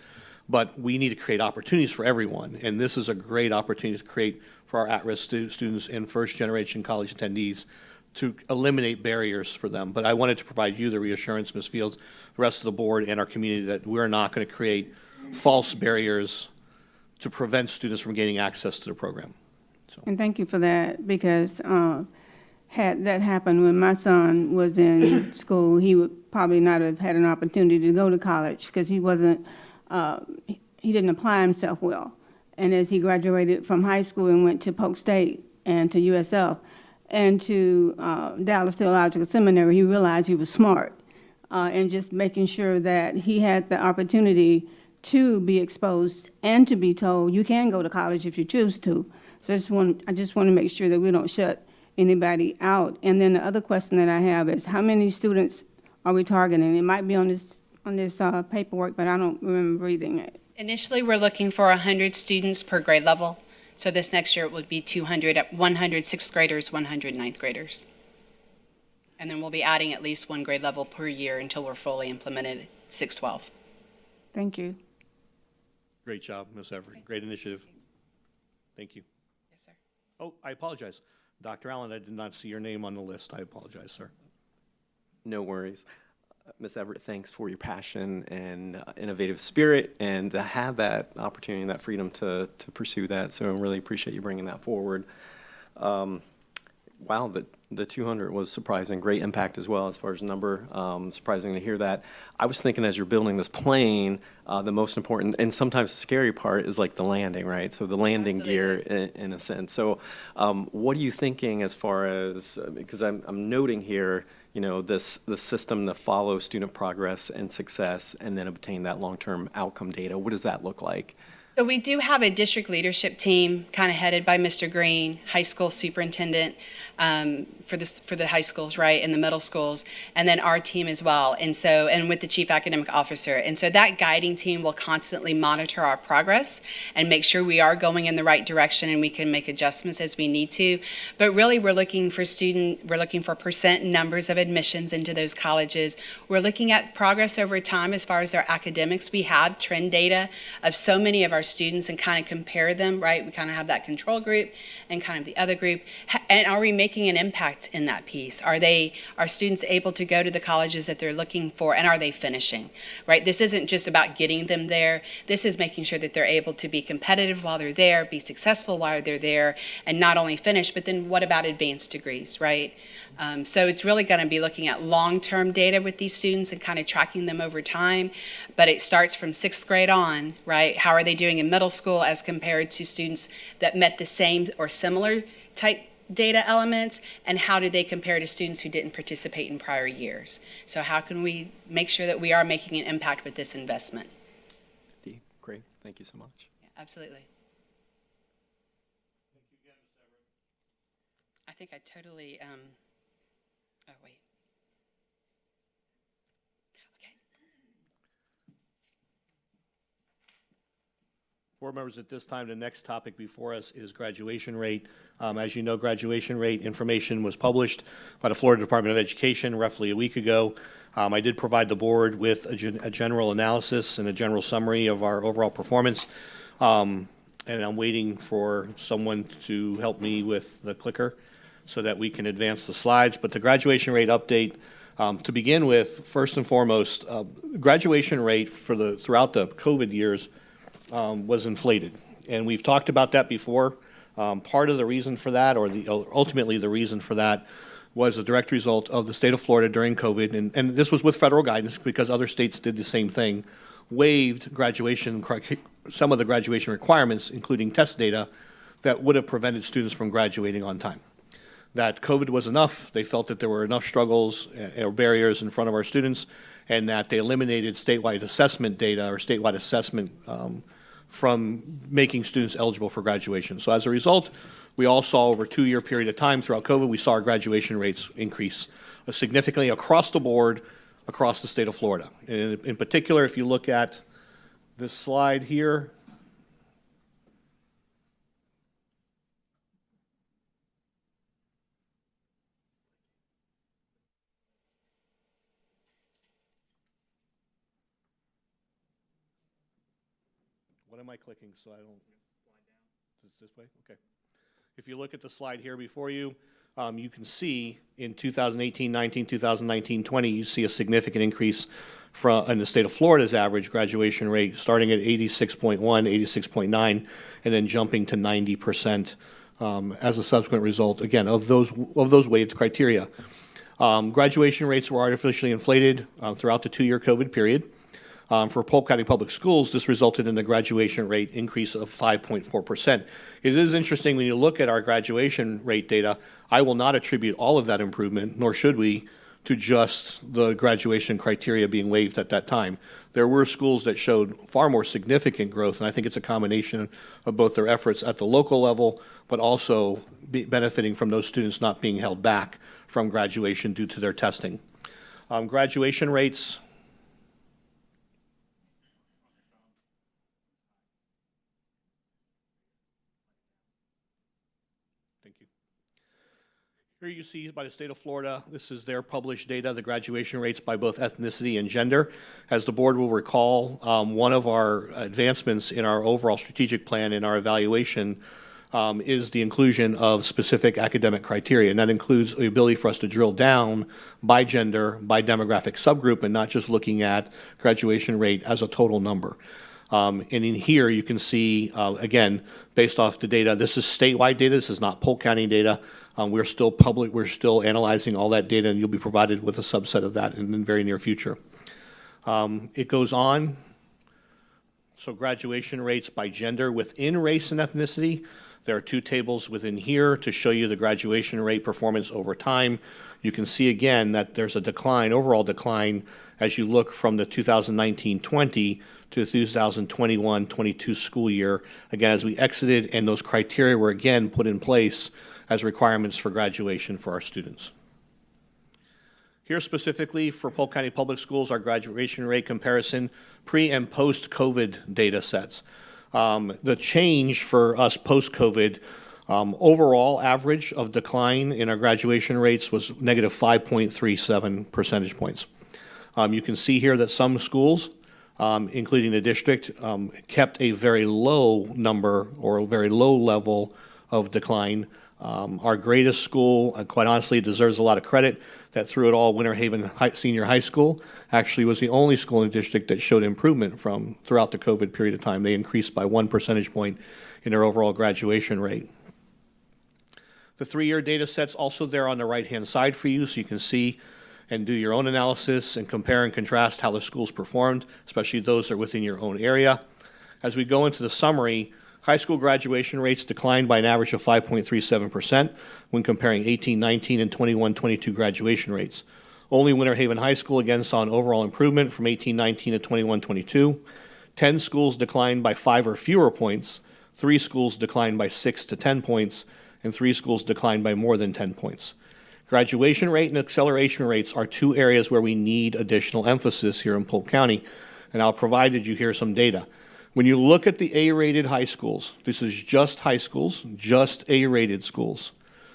But we need to create opportunities for everyone, and this is a great opportunity to create for our at-risk students and first-generation college attendees to eliminate barriers for them. But I wanted to provide you the reassurance, Ms. Fields, the rest of the board, and our community that we're not going to create false barriers to prevent students from gaining access to the program. And thank you for that, because had that happened when my son was in school, he would probably not have had an opportunity to go to college because he wasn't, he didn't apply himself well. And as he graduated from high school and went to Polk State and to USF and to Dallas Theological Seminary, he realized he was smart. And just making sure that he had the opportunity to be exposed and to be told, you can go to college if you choose to. So I just want to make sure that we don't shut anybody out. And then the other question that I have is, how many students are we targeting? It might be on this paperwork, but I don't remember reading it. Initially, we're looking for 100 students per grade level. So this next year it would be 200, 100 sixth graders, 100 ninth graders. And then we'll be adding at least one grade level per year until we're fully implemented 6-12. Thank you. Great job, Ms. Everett. Great initiative. Thank you. Yes, sir. Oh, I apologize. Dr. Allen, I did not see your name on the list. I apologize, sir. No worries. Ms. Everett, thanks for your passion and innovative spirit, and to have that opportunity and that freedom to pursue that. So I really appreciate you bringing that forward. Wow, the 200 was surprising. Great impact as well as far as number. Surprising to hear that. I was thinking as you're building this plane, the most important and sometimes the scary part is like the landing, right? So the landing gear in a sense. So what are you thinking as far as, because I'm noting here, you know, the system that follows student progress and success and then obtain that long-term outcome data. What does that look like? So we do have a district leadership team kind of headed by Mr. Green, high school superintendent for the high schools, right, and the middle schools, and then our team as well, and with the chief academic officer. And so that guiding team will constantly monitor our progress and make sure we are going in the right direction and we can make adjustments as we need to. But really we're looking for percent numbers of admissions into those colleges. We're looking at progress over time as far as their academics. We have trend data of so many of our students and kind of compare them, right? We kind of have that control group and kind of the other group. And are we making an impact in that piece? Are students able to go to the colleges that they're looking for, and are they finishing, right? This isn't just about getting them there. This is making sure that they're able to be competitive while they're there, be successful while they're there, and not only finish, but then what about advanced degrees, right? So it's really going to be looking at long-term data with these students and kind of tracking them over time. But it starts from 6th grade on, right? How are they doing in middle school as compared to students that met the same or similar type data elements, and how do they compare to students who didn't participate in prior years? So how can we make sure that we are making an impact with this investment? Great. Thank you so much. Yeah, absolutely. I think I totally, oh wait. Okay. Board members, at this time, the next topic before us is graduation rate. As you know, graduation rate information was published by the Florida Department of Education roughly a week ago. I did provide the board with a general analysis and a general summary of our overall performance. And I'm waiting for someone to help me with the clicker so that we can advance the slides. But the graduation rate update, to begin with, first and foremost, graduation rate throughout the COVID years was inflated. And we've talked about that before. Part of the reason for that, or ultimately the reason for that, was a direct result of the state of Florida during COVID, and this was with federal guidance because other states did the same thing, waived some of the graduation requirements, including test data, that would have prevented students from graduating on time. That COVID was enough, they felt that there were enough struggles or barriers in front of our students, and that they eliminated statewide assessment data or statewide assessment from making students eligible for graduation. So as a result, we all saw over a 2-year period of time throughout COVID, we saw our graduation rates increase significantly across the board, across the state of Florida. And in particular, if you look at this slide here, what am I clicking so I don't, this way? Okay. If you look at the slide here before you, you can see in 2018-19, 2019-20, you see a significant increase in the state of Florida's average graduation rate, starting at 86.1, 86.9, and then jumping to 90% as a subsequent result, again, of those waived criteria. Graduation rates were artificially inflated throughout the 2-year COVID period. For Polk County Public Schools, this resulted in a graduation rate increase of 5.4%. It is interesting when you look at our graduation rate data, I will not attribute all of that improvement, nor should we, to just the graduation criteria being waived at that time. There were schools that showed far more significant growth, and I think it's a combination of both their efforts at the local level, but also benefiting from those students not being held back from graduation due to their testing. Graduation rates. Thank you. Here you see by the state of Florida, this is their published data, the graduation rates by both ethnicity and gender. As the board will recall, one of our advancements in our overall strategic plan in our evaluation is the inclusion of specific academic criteria. And that includes the ability for us to drill down by gender, by demographic subgroup, and not just looking at graduation rate as a total number. And in here, you can see, again, based off the data, this is statewide data, this is not Polk County data. We're still analyzing all that data, and you'll be provided with a subset of that in the very near future. It goes on. So graduation rates by gender within race and ethnicity. There are 2 tables within here to show you the graduation rate performance over time. You can see again that there's a decline, overall decline, as you look from the 2019-20 to the 2021-22 school year, again, as we exited and those criteria were again put in place as requirements for graduation for our students. Here specifically for Polk County Public Schools, our graduation rate comparison, pre and post-COVID data sets. The change for us post-COVID, overall average of decline in our graduation rates was negative 5.37 percentage points. You can see here that some schools, including the district, kept a very low number or a very low level of decline. Our greatest school, quite honestly, deserves a lot of credit that through it all, Winter Haven Senior High School actually was the only school in the district that showed improvement throughout the COVID period of time. They increased by 1 percentage point in their overall graduation rate. The 3-year data set's also there on the right-hand side for you, so you can see and do your own analysis and compare and contrast how the schools performed, especially those that are within your own area. As we go into the summary, high school graduation rates declined by an average of 5.37% when comparing 18-19 and 21-22 graduation rates. Only Winter Haven High School again saw an overall improvement from 18-19 to 21-22. 10 schools declined by 5 or fewer points, 3 schools declined by 6 to 10 points, and 3 schools declined by more than 10 points. Graduation rate and acceleration rates are 2 areas where we need additional emphasis here in Polk County, and I'll provide you here some data. When you look at the A-rated high schools, this is just high schools, just A-rated schools.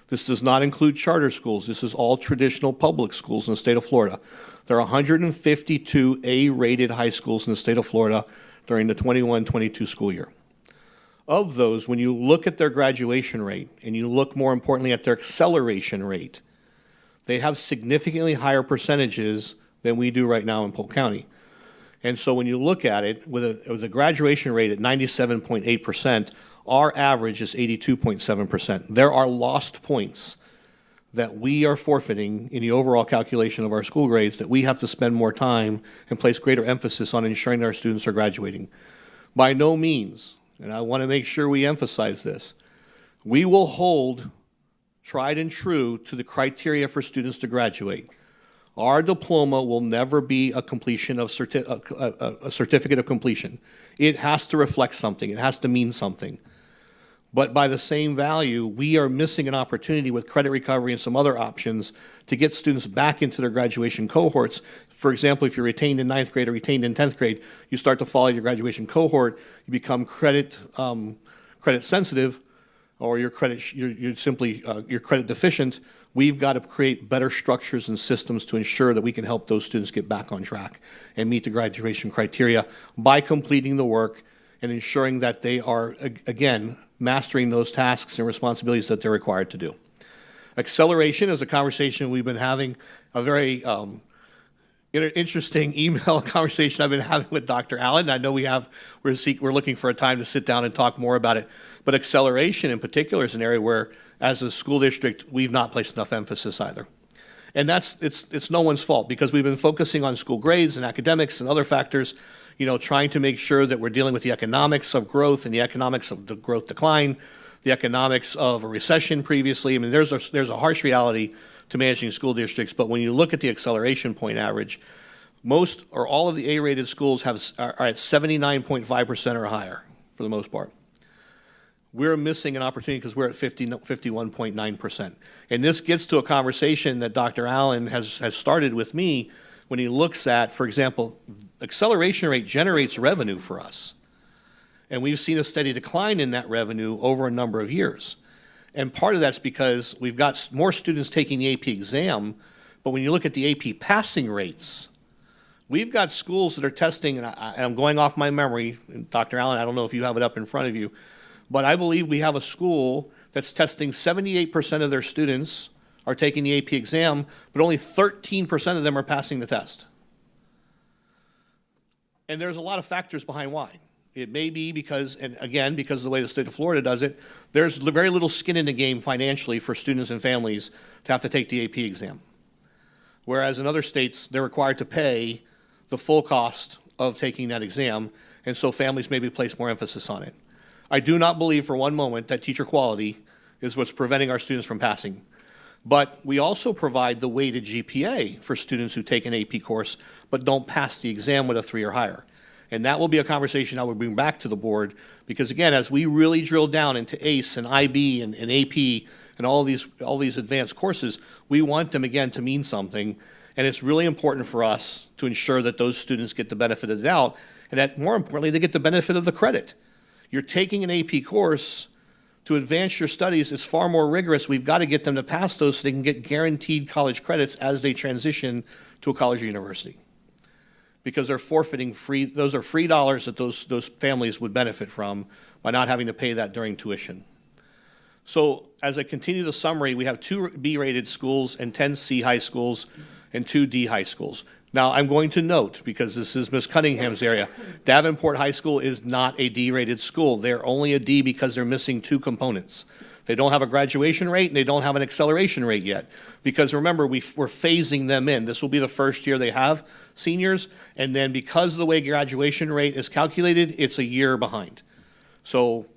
This does not include charter schools. This is all traditional public schools in the state of Florida. There are 152 A-rated high schools in the state of Florida during the 21-22 school year. Of those, when you look at their graduation rate, and you look more importantly at their acceleration rate, they have significantly higher percentages than we do right now in Polk County. And so when you look at it, with a graduation rate at 97.8%, our average is 82.7%. There are lost points that we are forfeiting in the overall calculation of our school grades that we have to spend more time and place greater emphasis on ensuring that our students are graduating. By no means, and I want to make sure we emphasize this, we will hold tried and true to the criteria for students to graduate. Our diploma will never be a completion of a certificate of completion. It has to reflect something. It has to mean something. But by the same value, we are missing an opportunity with credit recovery and some other options to get students back into their graduation cohorts. For example, if you're retained in 9th grade or retained in 10th grade, you start to follow your graduation cohort, you become credit sensitive, or you're credit deficient. We've got to create better structures and systems to ensure that we can help those students get back on track and meet the graduation criteria by completing the work and ensuring that they are, again, mastering those tasks and responsibilities that they're required to do. Acceleration is a conversation we've been having, a very in an interesting email conversation I've been having with Dr. Allen. I know we're looking for a time to sit down and talk more about it. But acceleration in particular is an area where, as a school district, we've not placed enough emphasis either. And it's no one's fault, because we've been focusing on school grades and academics and other factors, trying to make sure that we're dealing with the economics of growth and the economics of the growth decline, the economics of a recession previously. I mean, there's a harsh reality to managing school districts, but when you look at the acceleration point average, most or all of the A-rated schools are at 79.5% or higher for the most part. We're missing an opportunity because we're at 51.9%. And this gets to a conversation that Dr. Allen has started with me when he looks at, for example, acceleration rate generates revenue for us. And we've seen a steady decline in that revenue over a number of years. And part of that's because we've got more students taking the AP exam, but when you look at the AP passing rates, we've got schools that are testing, and I'm going off my memory, and Dr. Allen, I don't know if you have it up in front of you, but I believe we have a school that's testing 78% of their students are taking the AP exam, but only 13% of them are passing the test. And there's a lot of factors behind why. It may be because, and again, because of the way the state of Florida does it, there's very little skin in the game financially for students and families to have to take the AP exam. Whereas in other states, they're required to pay the full cost of taking that exam, and so families maybe place more emphasis on it. I do not believe for one moment that teacher quality is what's preventing our students from passing. But we also provide the weighted GPA for students who take an AP course but don't pass the exam with a 3 or higher. And that will be a conversation I will bring back to the board, because again, as we really drill down into ACE and IB and AP and all these advanced courses, we want them again to mean something. And it's really important for us to ensure that those students get the benefit of the doubt, and that more importantly, they get the benefit of the credit. You're taking an AP course to advance your studies. It's far more rigorous. We've got to get them to pass those so they can get guaranteed college credits as they transition to a college or university, because they're forfeiting those are free dollars that those families would benefit from by not having to pay that during tuition. So as I continue the summary, we have 2 B-rated schools and 10 C high schools and 2 D high schools. Now, I'm going to note, because this is Ms. Cunningham's area, Davenport High School is not a D-rated school. They're only a D because they're missing 2 components. They don't have a graduation rate, and they don't have an acceleration rate yet. Because remember, we're phasing them in. This will be the first year they have seniors, and then because of the way graduation rate is calculated, it's a year behind. So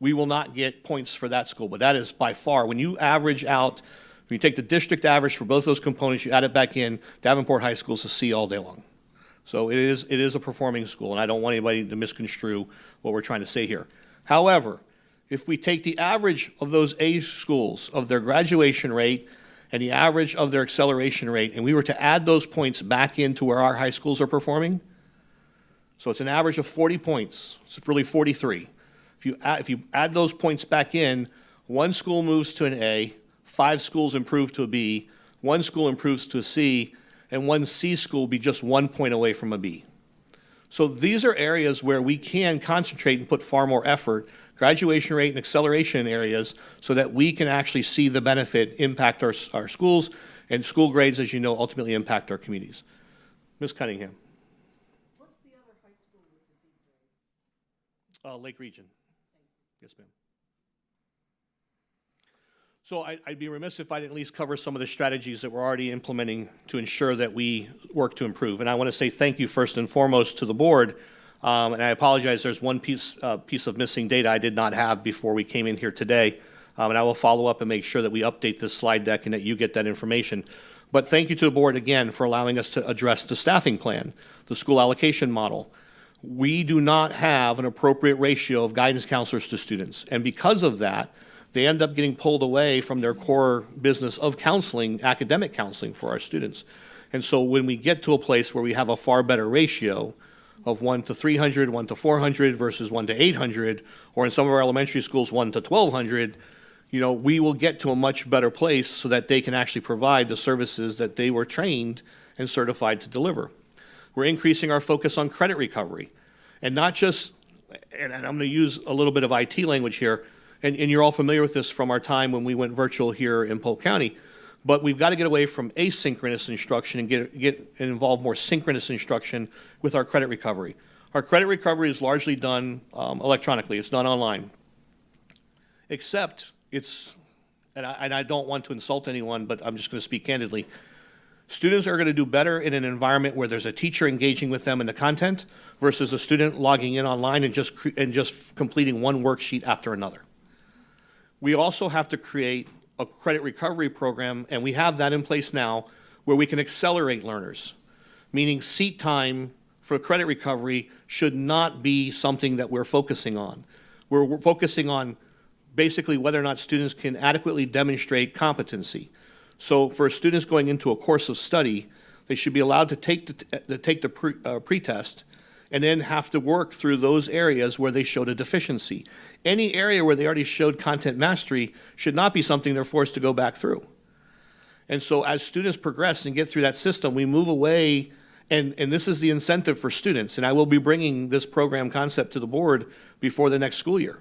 we will not get points for that school, but that is by far, when you average out, when you take the district average for both those components, you add it back in, Davenport High School is a C all day long. So it is a performing school, and I don't want anybody to misconstrue what we're trying to say here. However, if we take the average of those A schools, of their graduation rate and the average of their acceleration rate, and we were to add those points back into where our high schools are performing, so it's an average of 40 points. It's really 43. If you add those points back in, 1 school moves to an A, 5 schools improve to a B, 1 school improves to a C, and 1 C school will be just 1 point away from a B. So these are areas where we can concentrate and put far more effort, graduation rate and acceleration areas, so that we can actually see the benefit impact our schools, and school grades, as you know, ultimately impact our communities. Ms. Cunningham. What's the other high school with the D grade? Lake Region. Yes, ma'am. So I'd be remiss if I didn't at least cover some of the strategies that we're already implementing to ensure that we work to improve. And I want to say thank you first and foremost to the board. And I apologize, there's one piece of missing data I did not have before we came in here today. And I will follow up and make sure that we update this slide deck and that you get that information. But thank you to the board again for allowing us to address the staffing plan, the school allocation model. We do not have an appropriate ratio of guidance counselors to students. And because of that, they end up getting pulled away from their core business of counseling, academic counseling for our students. And so when we get to a place where we have a far better ratio of 1 to 300, 1 to 400 versus 1 to 800, or in some of our elementary schools, 1 to 1,200, we will get to a much better place so that they can actually provide the services that they were trained and certified to deliver. We're increasing our focus on credit recovery, and not just, and I'm going to use a little bit of IT language here, and you're all familiar with this from our time when we went virtual here in Polk County, But we've got to get away from asynchronous instruction and get and involve more synchronous instruction with our credit recovery. Our credit recovery is largely done electronically. It's done online. Except it's, and I don't want to insult anyone, but I'm just going to speak candidly. Students are going to do better in an environment where there's a teacher engaging with them in the content versus a student logging in online and just completing one worksheet after another. We also have to create a credit recovery program, and we have that in place now, where we can accelerate learners, meaning seat time for credit recovery should not be something that we're focusing on. We're focusing on basically whether or not students can adequately demonstrate competency. So for students going into a course of study, they should be allowed to take the pretest and then have to work through those areas where they showed a deficiency. Any area where they already showed content mastery should not be something they're forced to go back through. And so as students progress and get through that system, we move away, and this is the incentive for students, and I will be bringing this program concept to the board before the next school year.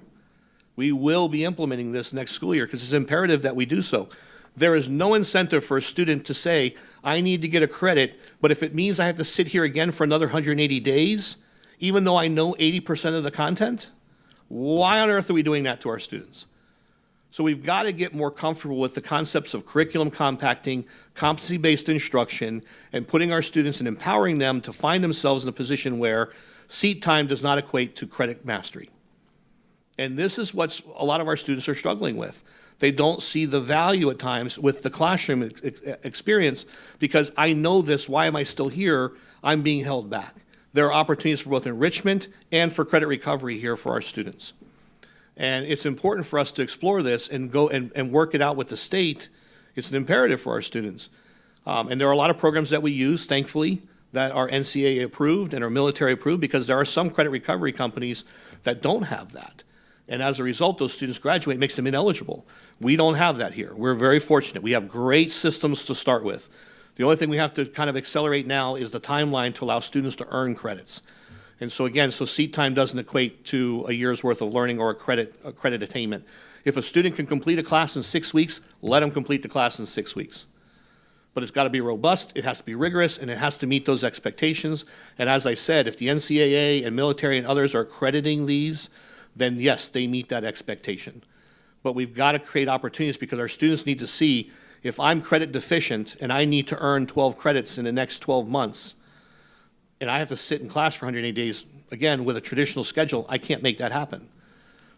We will be implementing this next school year because it's imperative that we do so. There is no incentive for a student to say, I need to get a credit, but if it means I have to sit here again for another 180 days, even though I know 80% of the content, why on earth are we doing that to our students? So we've got to get more comfortable with the concepts of curriculum compacting, competency-based instruction, and putting our students and empowering them to find themselves in a position where seat time does not equate to credit mastery. And this is what a lot of our students are struggling with. They don't see the value at times with the classroom experience because I know this, why am I still here? I'm being held back. There are opportunities for both enrichment and for credit recovery here for our students. And it's important for us to explore this and go and work it out with the state. It's an imperative for our students. And there are a lot of programs that we use, thankfully, that are NCAA approved and are military approved because there are some credit recovery companies that don't have that. And as a result, those students graduate, makes them ineligible. We don't have that here. We're very fortunate. We have great systems to start with. The only thing we have to kind of accelerate now is the timeline to allow students to earn credits. And so again, so seat time doesn't equate to a year's worth of learning or a credit attainment. If a student can complete a class in 6 weeks, let them complete the class in 6 weeks. But it's got to be robust, it has to be rigorous, and it has to meet those expectations. And as I said, if the NCAA and military and others are accrediting these, then yes, they meet that expectation. But we've got to create opportunities because our students need to see if I'm credit deficient and I need to earn 12 credits in the next 12 months, and I have to sit in class for 180 days, again, with a traditional schedule, I can't make that happen.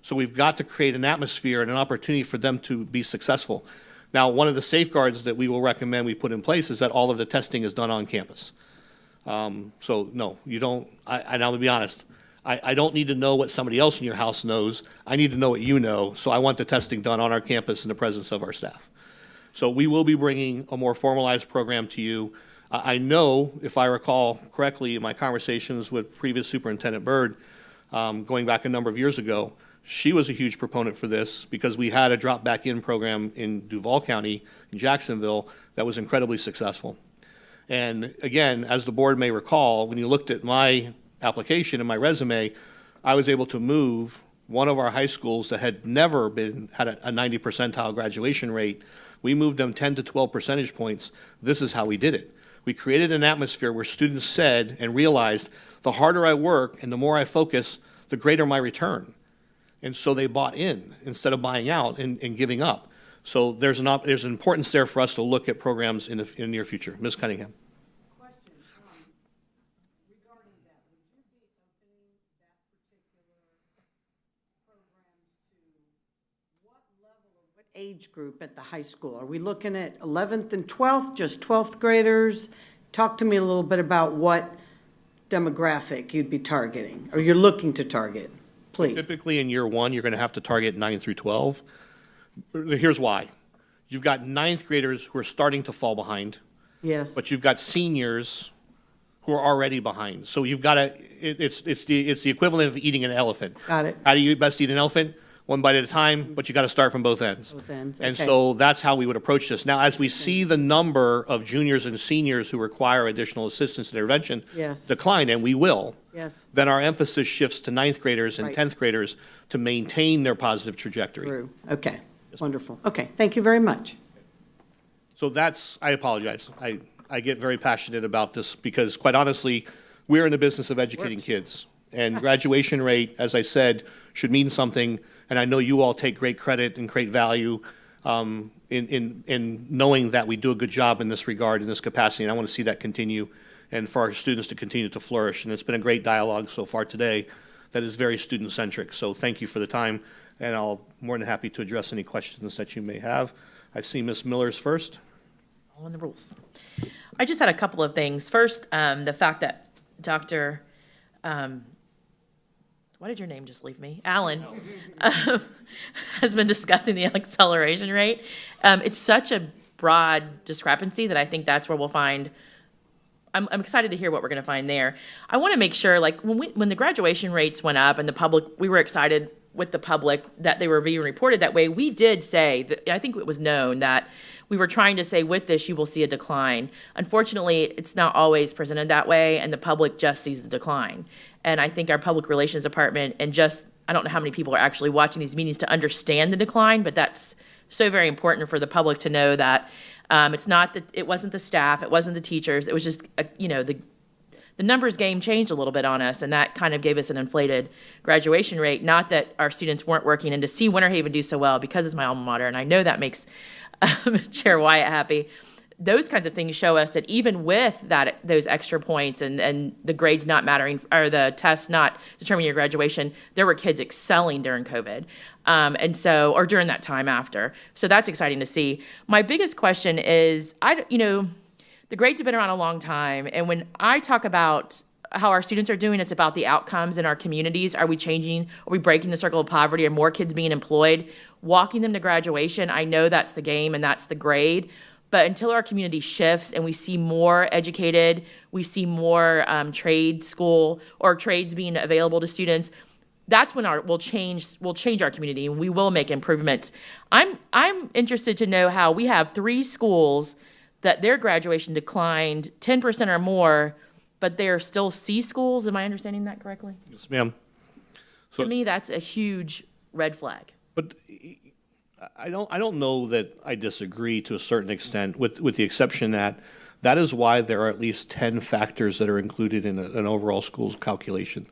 So we've got to create an atmosphere and an opportunity for them to be successful. Now, one of the safeguards that we will recommend we put in place is that all of the testing is done on campus. So no, you don't, and I'll be honest, I don't need to know what somebody else in your house knows. I need to know what you know, so I want the testing done on our campus in the presence of our staff. So we will be bringing a more formalized program to you. I know, if I recall correctly, in my conversations with previous Superintendent Byrd, going back a number of years ago, she was a huge proponent for this because we had a drop back in program in Duval County, in Jacksonville, that was incredibly successful. And again, as the board may recall, when you looked at my application and my resume, I was able to move one of our high schools that had never had a 90 percentile graduation rate. We moved them 10 to 12 percentage points. This is how we did it. We created an atmosphere where students said and realized the harder I work and the more I focus, the greater my return. And so they bought in instead of buying out and giving up. So there's an importance there for us to look at programs in the near future. Ms. Cunningham. Age group at the high school? Are we looking at 11th and 12th, just 12th graders? Talk to me a little bit about what demographic you'd be targeting, or you're looking to target, please. Typically in year one, you're going to have to target 9 through 12. Here's why. You've got ninth graders who are starting to fall behind, Yes, but you've got seniors who are already behind. So you've got to, it's the equivalent of eating an elephant. got it. How do you best eat an elephant? One bite at a time, but you got to start from both ends. Both ends, And okay. so that's how we would approach this. Now, as we see the number of juniors and seniors who require additional assistance and intervention Yes. decline, and we will, Yes, then our emphasis shifts to ninth graders and Right. 10th graders to maintain their positive trajectory. through. Okay, wonderful. Okay, thank you very much. So I apologize. I get very passionate about this because quite honestly, we're in the business of educating kids. And graduation rate, as I said, should mean something. And I know you all take great credit and great value in knowing that we do a good job in this regard, in this capacity. And I want to see that continue and for our students to continue to flourish. And it's been a great dialogue so far today that is very student-centric. So thank you for the time. And I'll more than happy to address any questions that you may have. I see Ms. Miller's first. All in the rules. I just had a couple of things. First, the fact that Dr. Why did your name just leave me? Allen has been discussing the acceleration rate. It's such a broad discrepancy that I think that's where we'll find. I'm excited to hear what we're going to find there. I want to make sure, like when the graduation rates went up and the public, we were excited with the public that they were being reported that way. We did say that, I think it was known that we were trying to say with this you will see a decline. Unfortunately, it's not always presented that way, and the public just sees the decline. And I think our public relations department and just, I don't know how many people are actually watching these meetings to understand the decline, but that's so very important for the public to know that it's not that it wasn't the staff, it wasn't the teachers, it was just the numbers game changed a little bit on us, and that kind of gave us an inflated graduation rate. Not that our students weren't working, and to see Winter Haven do so well, because it's my alma mater, and I know that makes Chair Wyatt happy. Those kinds of things show us that even with those extra points and the grades not mattering, or the tests not determining your graduation, there were kids excelling during COVID, or during that time after. So that's exciting to see. My biggest question is, the grades have been around a long time, and when I talk about how our students are doing, it's about the outcomes in our communities. Are we changing? Are we breaking the circle of poverty? Are more kids being employed? Walking them to graduation, I know that's the game and that's the grade, but until our community shifts and we see more educated, we see more trade school or trades being available to students, that's when we'll change our community, and we will make improvements. I'm interested to know how we have 3 schools that their graduation declined 10% or more, but they're still C schools. Am I understanding that correctly? Yes, ma'am. To me, that's a huge red flag. But I don't know that I disagree to a certain extent, with the exception that is why there are at least 10 factors that are included in an overall school's calculation.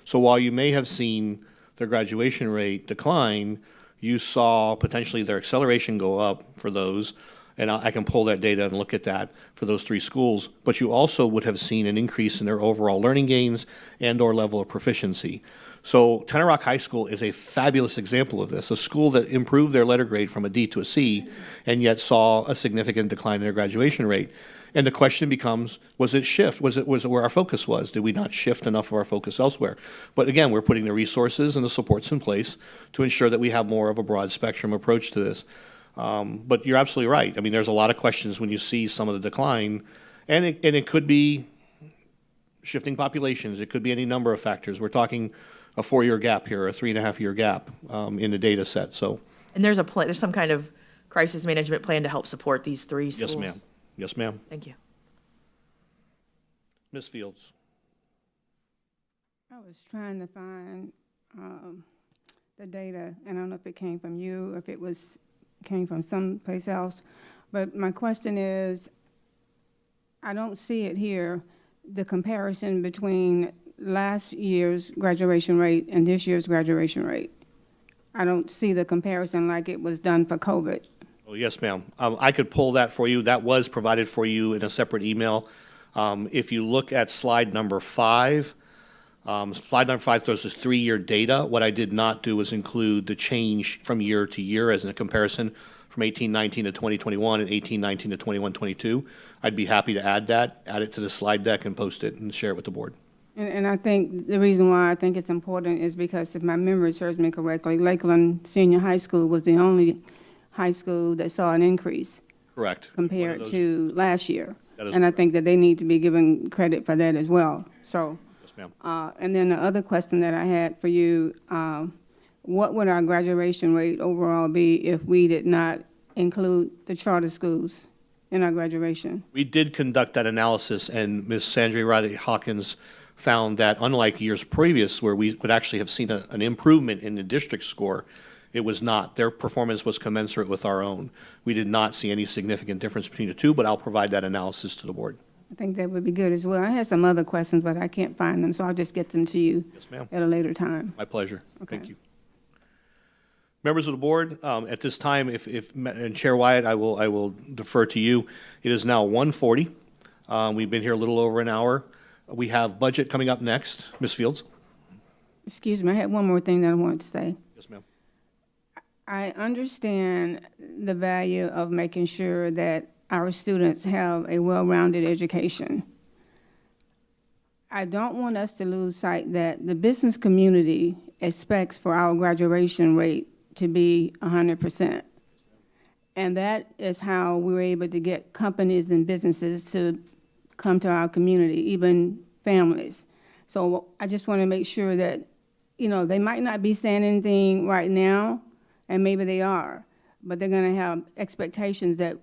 So while you may have seen their graduation rate decline, you saw potentially their acceleration go up for those, and I can pull that data and look at that for those 3 schools, but you also would have seen an increase in their overall learning gains and/or level of proficiency. So Tenor Rock High School is a fabulous example of this, a school that improved their letter grade from a D to a C and yet saw a significant decline in their graduation rate. And the question becomes, was it shift? Was it where our focus was? Did we not shift enough of our focus elsewhere? But again, we're putting the resources and the supports in place to ensure that we have more of a broad spectrum approach to this. But you're absolutely right. I mean, there's a lot of questions when you see some of the decline, and it could be shifting populations. It could be any number of factors. We're talking a 4-year gap here, a 3.5-year gap in the data set. So, And there's some kind of crisis management plan to help support these 3 schools. yes, ma'am. Yes, ma'am. Thank you. Ms. Fields. I was trying to find the data, and I don't know if it came from you, or if it came from someplace else. But my question is, I don't see it here, the comparison between last year's graduation rate and this year's graduation rate. I don't see the comparison like it was done for COVID. Oh, yes, ma'am. I could pull that for you. That was provided for you in a separate email. If you look at slide number 5, slide number 5 throws us 3-year data. What I did not do was include the change from year to year as in a comparison from 18-19 to 2021 and 18-19 to 21-22. I'd be happy to add it to the slide deck and post it and share it with the board. And I think the reason why I think it's important is because if my memory serves me correctly, Lakeland Senior High School was the only high school that saw an increase Correct. compared to last year. That is And I think that they need to be given credit for that as well. So, Yes, ma'am. and then the other question that I had for you, what would our graduation rate overall be if we did not include the charter schools in our graduation? We did conduct that analysis, and Ms. Sandra Riley Hawkins found that unlike years previous where we would actually have seen an improvement in the district score, It was not. Their performance was commensurate with our own. We did not see any significant difference between the two, but I'll provide that analysis to the board. I think that would be good as well. I had some other questions, but I can't find them, so I'll just get them to you Yes, ma'am. at a later time. My pleasure. Thank Okay. you. Members of the board, at this time, and Chair Wyatt, I will defer to you. It is now 1:40. We've been here a little over an hour. We have budget coming up next. Ms. Fields? Excuse me, I had one more thing that I wanted to say. Yes, ma'am. I understand the value of making sure that our students have a well-rounded education. I don't want us to lose sight that the business community expects for our graduation rate to be 100%. And that is how we were able to get companies and businesses to come to our community, even families. So I just want to make sure that, they might not be saying anything right now, and maybe they are, but they're going to have expectations that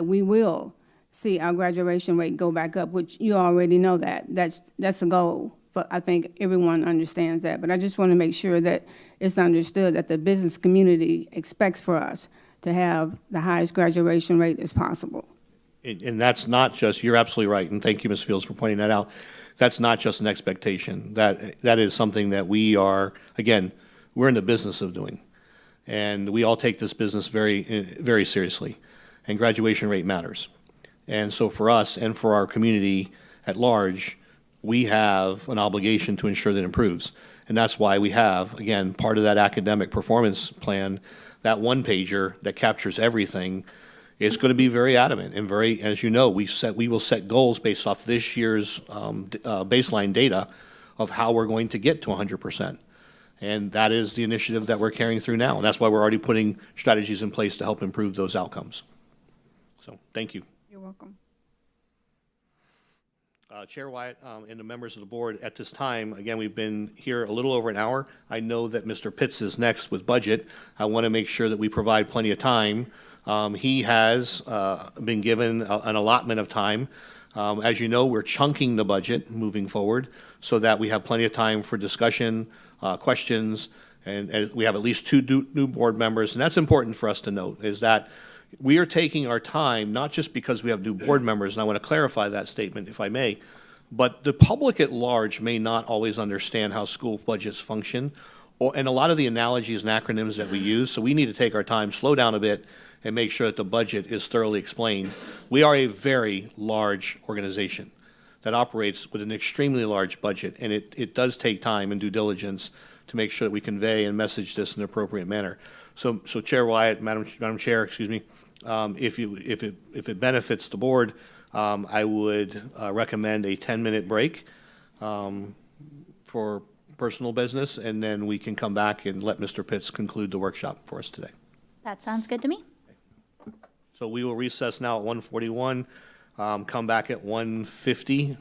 we will see our graduation rate go back up, which you already know that. That's the goal, but I think everyone understands that. But I just want to make sure that it's understood that the business community expects for us to have the highest graduation rate as possible. And that's not just, you're absolutely right, and thank you, Ms. Fields, for pointing that out. That's not just an expectation. That is something that we are, again, we're in the business of doing. And we all take this business very, very seriously. And graduation rate matters. And so for us and for our community at large, we have an obligation to ensure that it improves. And that's why we have, again, part of that academic performance plan, that one-pager that captures everything. It's going to be very adamant and very, as you know, we will set goals based off this year's baseline data of how we're going to get to 100%. And that is the initiative that we're carrying through now. And that's why we're already putting strategies in place to help improve those outcomes. So, thank you. You're welcome. Chair Wyatt and the members of the board, at this time, again, we've been here a little over an hour. I know that Mr. Pitts is next with budget. I want to make sure that we provide plenty of time. He has been given an allotment of time. As you know, we're chunking the budget moving forward so that we have plenty of time for discussion, questions, and we have at least two new board members. And that's important for us to note, is that we are taking our time, not just because we have new board members, and I want to clarify that statement, if I may, but the public at large may not always understand how school budgets function, and a lot of the analogies and acronyms that we use, so we need to take our time, slow down a bit, and make sure that the budget is thoroughly explained. We are a very large organization that operates with an extremely large budget, and it does take time and due diligence to make sure that we convey and message this in an appropriate manner. So Chair Wyatt, Madam Chair, excuse me, if it benefits the board, I would recommend a 10-minute break for personal business, and then we can come back and let Mr. Pitts conclude the workshop for us today. That sounds good to me. So we will recess now at 1:41, come back at 1:51.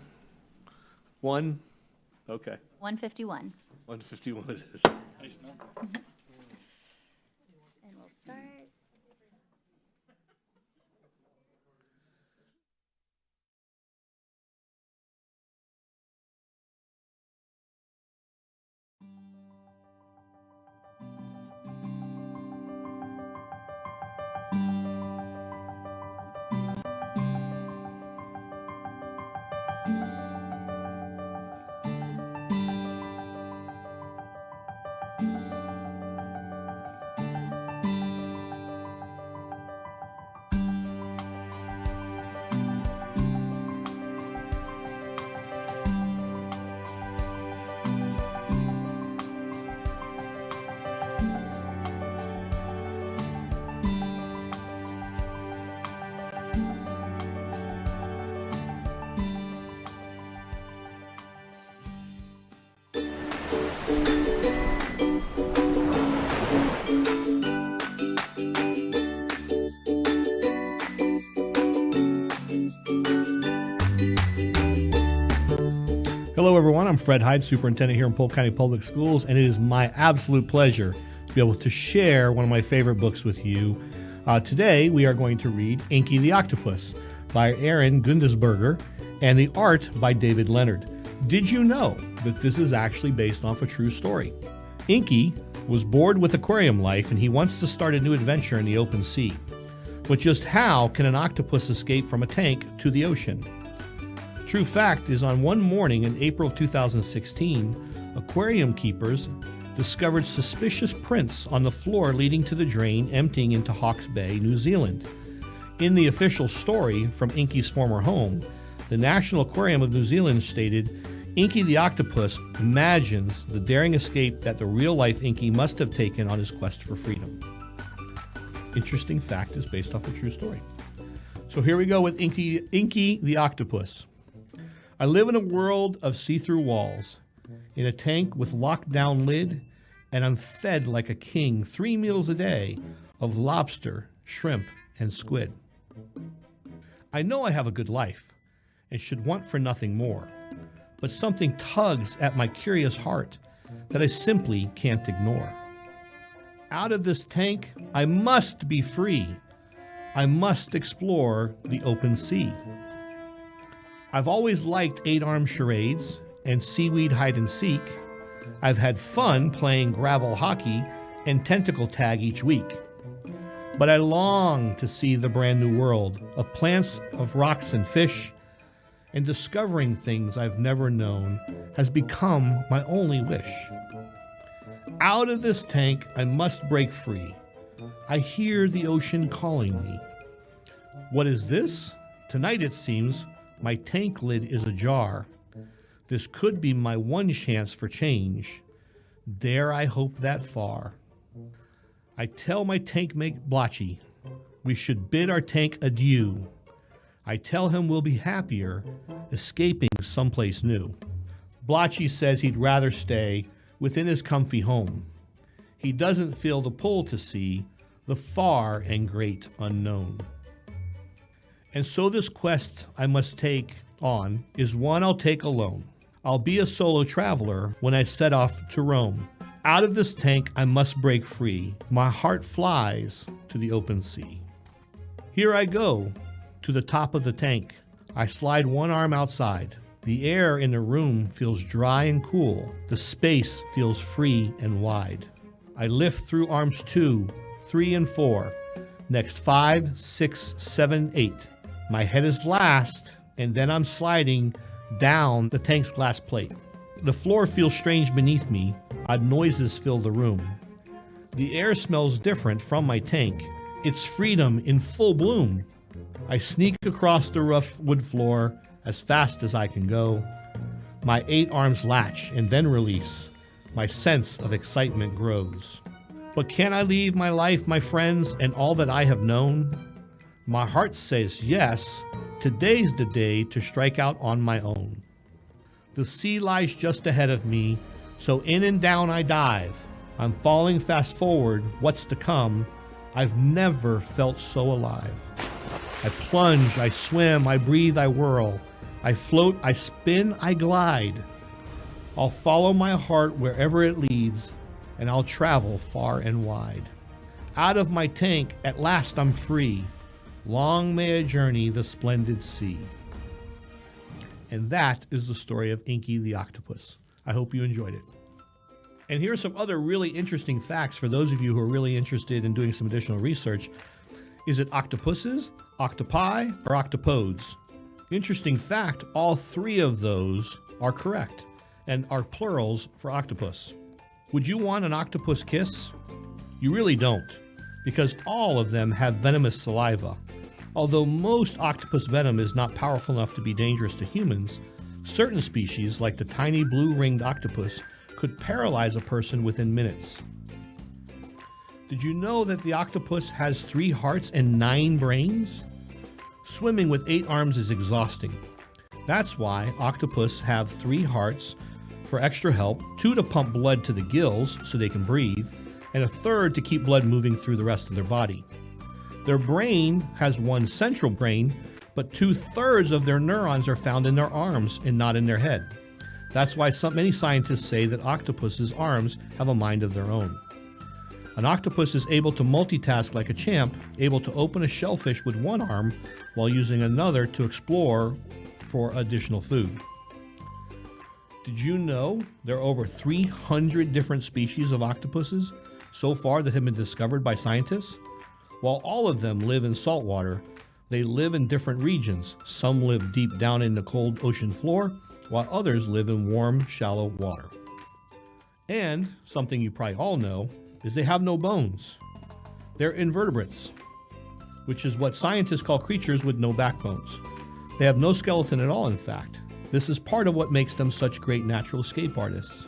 Okay, 1:51. 1:51 it is. And we'll start. Hello, everyone. I'm Fred Hyde, Superintendent here in Polk County Public Schools, and it is my absolute pleasure to be able to share one of my favorite books with you. Today, we are going to read Inky the Octopus by Aaron Gundesberger and the art by David Leonard. Did you know that this is actually based off a true story? Inky was bored with aquarium life and he wants to start a new adventure in the open sea. But just how can an octopus escape from a tank to the ocean? True fact is, on one morning in April of 2016, aquarium keepers discovered suspicious prints on the floor leading to the drain emptying into Hawke's Bay, New Zealand. In the official story from Inky's former home, the National Aquarium of New Zealand stated, Inky the octopus imagines the daring escape that the real-life Inky must have taken on his quest for freedom. Interesting fact is based off a true story. So here we go with Inky the octopus. I live in a world of see-through walls, in a tank with locked-down lid, and I'm fed like a king 3 meals a day of lobster, shrimp, and squid. I know I have a good life and should want for nothing more, but something tugs at my curious heart that I simply can't ignore. Out of this tank, I must be free. I must explore the open sea. I've always liked 8-arm charades and seaweed hide and seek. I've had fun playing gravel hockey and tentacle tag each week. But I long to see the brand new world of plants, of rocks and fish, and discovering things I've never known has become my only wish. Out of this tank, I must break free. I hear the ocean calling me. What is this? Tonight, it seems, my tank lid is ajar. This could be my one chance for change. Dare I hope that far? I tell my tank mate Blotchy, we should bid our tank adieu. I tell him we'll be happier escaping someplace new. Blotchy says he'd rather stay within his comfy home. He doesn't feel the pull to see the far and great unknown. And so this quest I must take on is one I'll take alone. I'll be a solo traveler when I set off to roam. Out of this tank I must break free. My heart flies to the open sea. Here I go to the top of the tank. I slide one arm outside. The air in the room feels dry and cool. The space feels free and wide. I lift through arms 2, 3, and 4. Next 5, 6, 7, 8. My head is last, and then I'm sliding down the tank's glass plate. The floor feels strange beneath me. Odd noises fill the room. The air smells different from my tank. It's freedom in full bloom. I sneak across the rough wood floor as fast as I can go. My 8 arms latch and then release. My sense of excitement grows. But can I leave my life, my friends, and all that I have known? My heart says yes. Today's the day to strike out on my own. The sea lies just ahead of me, so in and down I dive. I'm falling fast forward, what's to come? I've never felt so alive. I plunge, I swim, I breathe, I whirl. I float, I spin, I glide. I'll follow my heart wherever it leads, and I'll travel far and wide. Out of my tank, at last I'm free. Long may I journey the splendid sea. And that is the story of Inky the octopus. I hope you enjoyed it. And here are some other really interesting facts for those of you who are really interested in doing some additional research. Is it octopuses, octopi, or octopodes? Interesting fact, all 3 of those are correct and are plurals for octopus. Would you want an octopus kiss? You really don't, because all of them have venomous saliva. Although most octopus venom is not powerful enough to be dangerous to humans, certain species, like the tiny blue-ringed octopus, could paralyze a person within minutes. Did you know that the octopus has 3 hearts and 9 brains? Swimming with 8 arms is exhausting. That's why octopus have 3 hearts for extra help, 2 to pump blood to the gills so they can breathe, and a 3rd to keep blood moving through the rest of their body. Their brain has 1 central brain, but 2/3 of their neurons are found in their arms and not in their head. That's why many scientists say that octopus's arms have a mind of their own. An octopus is able to multitask like a champ, able to open a shellfish with 1 arm while using another to explore for additional food. Did you know there are over 300 different species of octopuses so far that have been discovered by scientists? While all of them live in saltwater, they live in different regions. Some live deep down in the cold ocean floor, while others live in warm, shallow water. And something you probably all know is they have no bones. They're invertebrates, which is what scientists call creatures with no backbones. They have no skeleton at all, in fact. This is part of what makes them such great natural escape artists.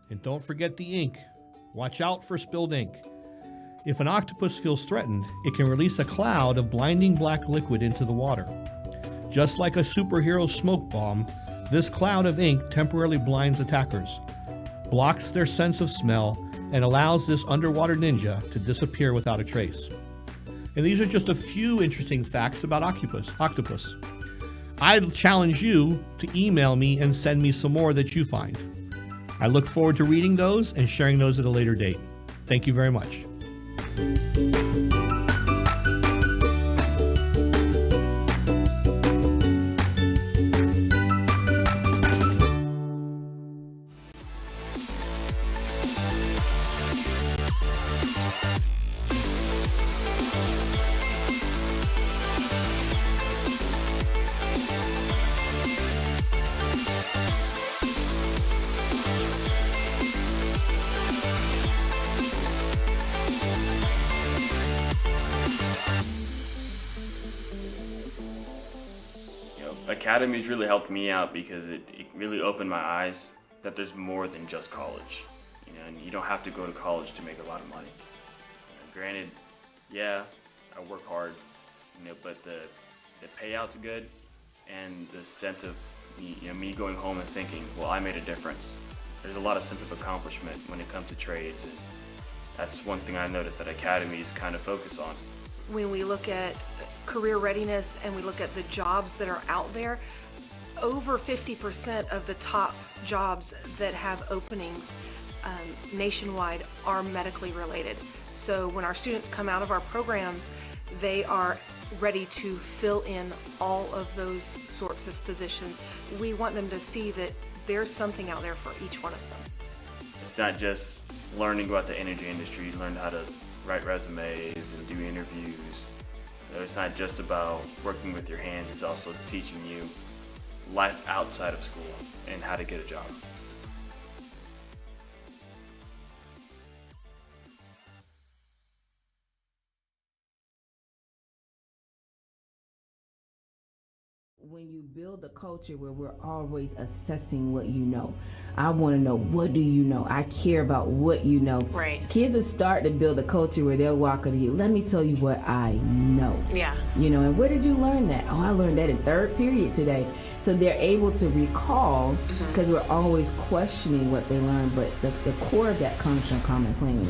And don't forget the ink. Watch out for spilled ink. If an octopus feels threatened, it can release a cloud of blinding black liquid into the water. Just like a superhero's smoke bomb, this cloud of ink temporarily blinds attackers, blocks their sense of smell, and allows this underwater ninja to disappear without a trace. And these are just a few interesting facts about octopus. I challenge you to email me and send me some more that you find. I look forward to reading those and sharing those at a later date. Thank you very much. Academy's really helped me out because it really opened my eyes that there's more than just college, and you don't have to go to college to make a lot of money. Granted, yeah, I work hard, but the payout's good, and the sense of me going home and thinking, well, I made a difference. There's a lot of sense of accomplishment when it comes to trades, and that's one thing I noticed that academies kind of focus on. When we look at career readiness and we look at the jobs that are out there, over 50% of the top jobs that have openings nationwide are medically related. So when our students come out of our programs, they are ready to fill in all of those sorts of positions. We want them to see that there's something out there for each one of them. It's not just learning about the energy industry, you learn how to write resumes and do interviews. So it's not just about working with your hands, it's also teaching you life outside of school and how to get a job. When you build a culture where we're always assessing what you know, I want to know, what do you know? I care about what you know. Right. Kids are starting to build a culture where they'll walk up to you, let me tell you what I know. Yeah. And where did you learn that? Oh, I learned that in third period today. So they're able to recall because we're always questioning what they learned, but the core of that comes from common planning.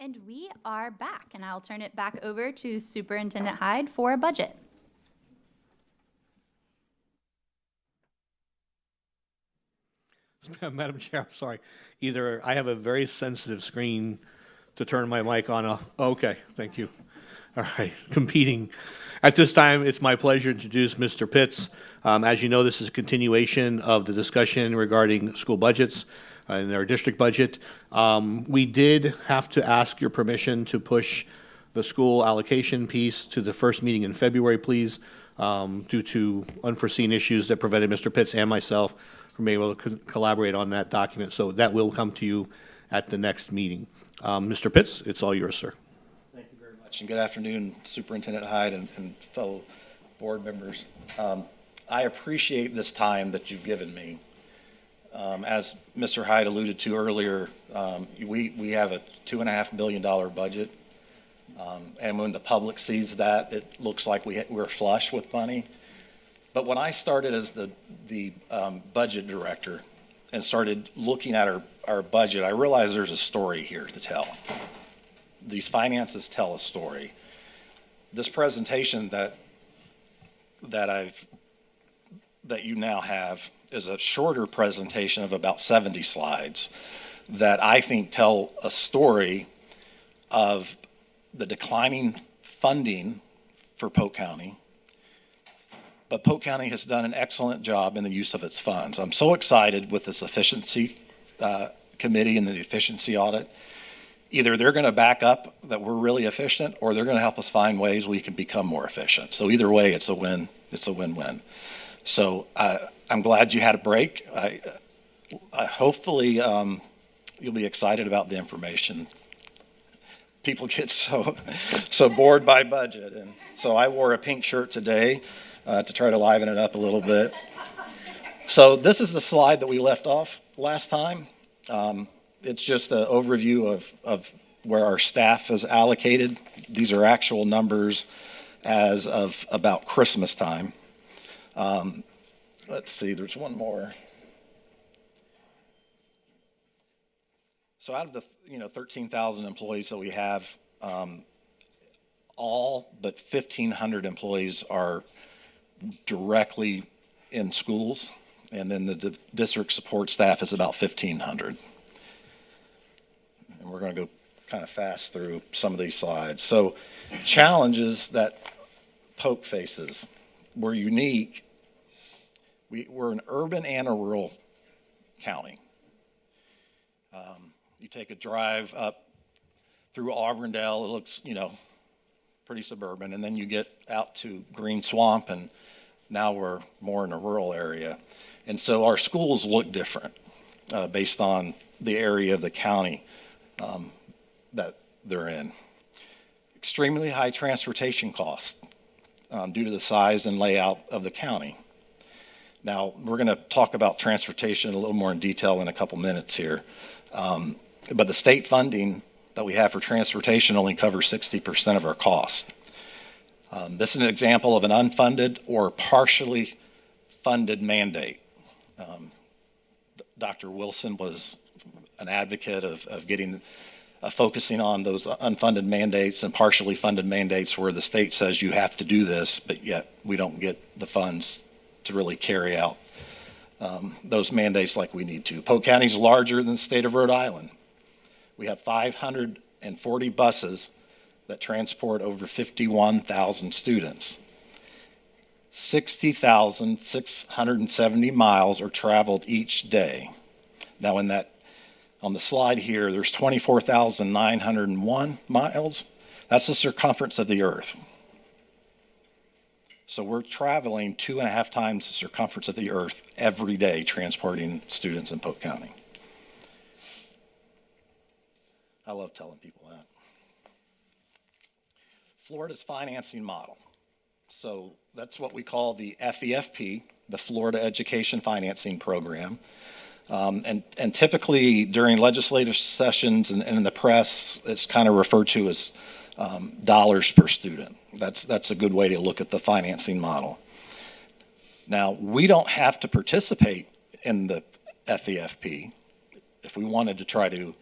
And we are back, and I'll turn it back over to Superintendent Hyde for a budget. Madam Chair, I'm sorry. Either I have a very sensitive screen to turn my mic on off. Okay, thank you. All right, competing. At this time, it's my pleasure to introduce Mr. Pitts. As you know, this is a continuation of the discussion regarding school budgets and our district budget. We did have to ask your permission to push the school allocation piece to the first meeting in February, please, due to unforeseen issues that prevented Mr. Pitts and myself from being able to collaborate on that document. So that will come to you at the next meeting. Mr. Pitts, it's all yours, sir. Thank you very much, and good afternoon, Superintendent Hyde and fellow board members. I appreciate this time that you've given me. As Mr. Hyde alluded to earlier, we have a $2.5 billion budget, and when the public sees that, it looks like we're flush with money. But when I started as the budget director and started looking at our budget, I realized there's a story here to tell. These finances tell a story. This presentation that you now have is a shorter presentation of about 70 slides that I think tell a story of the declining funding for Polk County. But Polk County has done an excellent job in the use of its funds. I'm so excited with this efficiency committee and the efficiency audit. Either they're going to back up that we're really efficient, or they're going to help us find ways we can become more efficient. So either way, it's a win. It's a win-win. So I'm glad you had a break. I hopefully you'll be excited about the information. People get so bored by budget, and so I wore a pink shirt today to try to liven it up a little bit. So this is the slide that we left off last time. It's just an overview of where our staff is allocated. These are actual numbers as of about Christmas time. Let's see, there's one more. So out of the 13,000 employees that we have, all but 1,500 employees are directly in schools, and then the district support staff is about 1,500. And we're going to go kind of fast through some of these slides. So challenges that Polk faces. We're unique. We're an urban and a rural county. You take a drive up through Auburndale, it looks, pretty suburban, and then you get out to Green Swamp, and now we're more in a rural area. And so our schools look different based on the area of the county that they're in. Extremely high transportation costs due to the size and layout of the county. Now, we're going to talk about transportation a little more in detail in a couple minutes here. But the state funding that we have for transportation only covers 60% of our costs. This is an example of an unfunded or partially funded mandate. Dr. Wilson was an advocate of getting focusing on those unfunded mandates and partially funded mandates where the state says you have to do this, but yet we don't get the funds to really carry out those mandates like we need to. Polk County is larger than the state of Rhode Island. We have 540 buses that transport over 51,000 students. 60,670 miles are traveled each day. Now on the slide here, there's 24,901 miles. That's the circumference of the earth. So we're traveling 2.5 times the circumference of the earth every day transporting students in Polk County. I love telling people that. Florida's financing model. So that's what we call the FEFP, the Florida Education Financing Program. And typically during legislative sessions and in the press, it's kind of referred to as dollars per student. That's a good way to look at the financing model. Now, we don't have to participate in the FEFP if we wanted to try to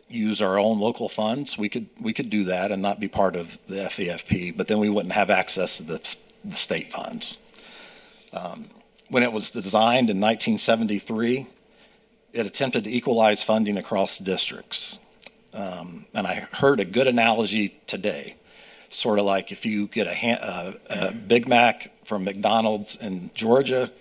use our own local funds, we could do that and not be part of the FEFP, but then we wouldn't have access to the state funds. When it was designed in 1973, it attempted to equalize funding across districts. And I heard a good analogy today, sort of like if you get a Big Mac from McDonald's in Georgia,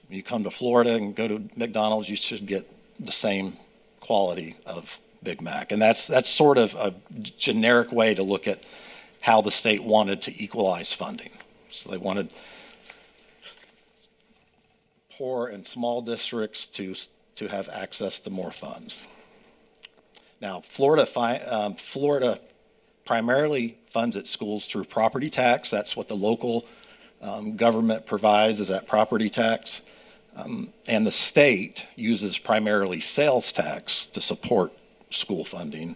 you come to Florida and go to McDonald's, you should get the same quality of Big Mac. And that's sort of a generic way to look at how the state wanted to equalize funding. So they wanted poor and small districts to have access to more funds. Now, Florida primarily funds its schools through property tax. That's what the local government provides, is that property tax. And the state uses primarily sales tax to support school funding.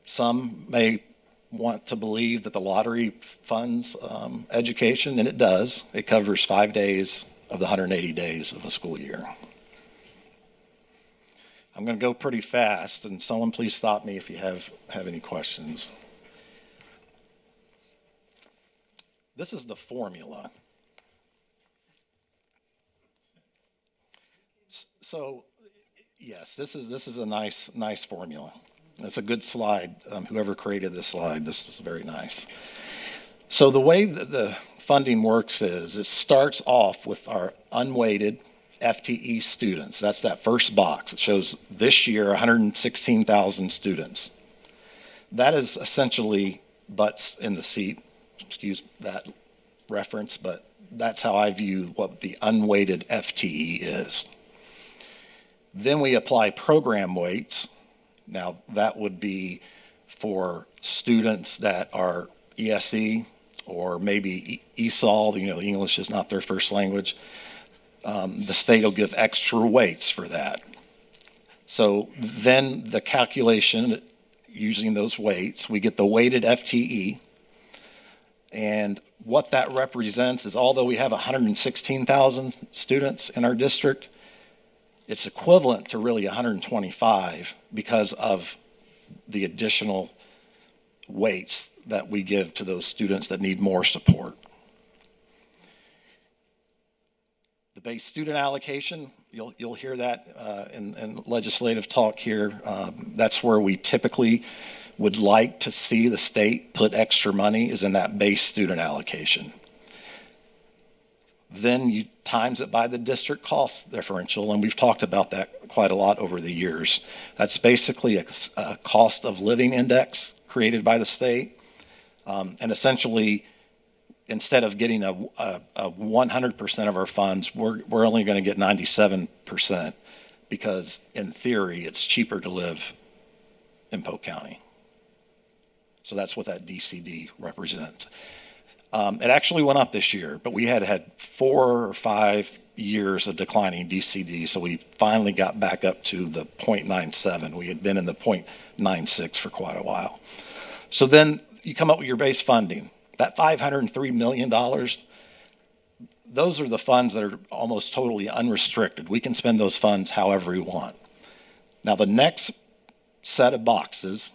Some may want to believe that the lottery funds education, and it does. It covers 5 days of the 180 days of a school year. I'm going to go pretty fast, and someone please stop me if you have any questions. This is the formula. So, yes, this is a nice formula. It's a good slide. Whoever created this slide, this was very nice. So the way that the funding works is it starts off with our unweighted FTE students. That's that first box. It shows this year 116,000 students. That is essentially butts in the seat. Excuse that reference, but that's how I view what the unweighted FTE is. Then we apply program weights. Now, that would be for students that are ESE or maybe ESOL, English is not their first language. The state will give extra weights for that. So then the calculation, using those weights, we get the weighted FTE. And what that represents is, although we have 116,000 students in our district, it's equivalent to really 125 because of the additional weights that we give to those students that need more support. The base student allocation, you'll hear that in legislative talk here. That's where we typically would like to see the state put extra money, is in that base student allocation. Then you times it by the district cost differential, and we've talked about that quite a lot over the years. That's basically a cost of living index created by the state, and essentially, instead of getting a 100% of our funds, we're only going to get 97% because, in theory, it's cheaper to live in Polk County. So that's what that DCD represents. It actually went up this year, but we had 4 or 5 years of declining DCD, so we finally got back up to the 0.97. We had been in the 0.96 for quite a while. So then you come up with your base funding. That $503 million, those are the funds that are almost totally unrestricted. We can spend those funds however we want. Now, the next set of boxes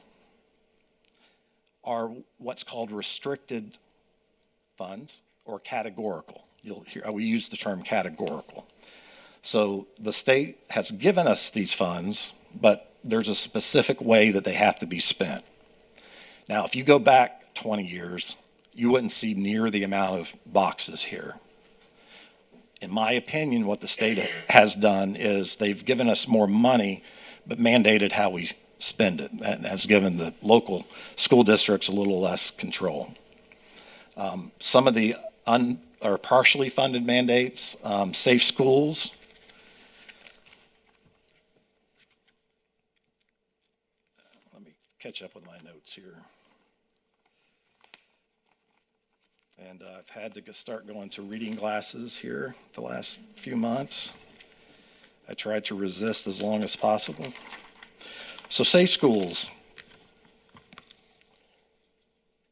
are what's called restricted funds or categorical. You'll hear we use the term categorical. So the state has given us these funds, but there's a specific way that they have to be spent. Now, if you go back 20 years, you wouldn't see near the amount of boxes here. In my opinion, what the state has done is they've given us more money, but mandated how we spend it, and has given the local school districts a little less control. Some of the or partially funded mandates, safe schools. Let me catch up with my notes here. And I've had to start going to reading glasses here the last few months. I tried to resist as long as possible. So safe schools.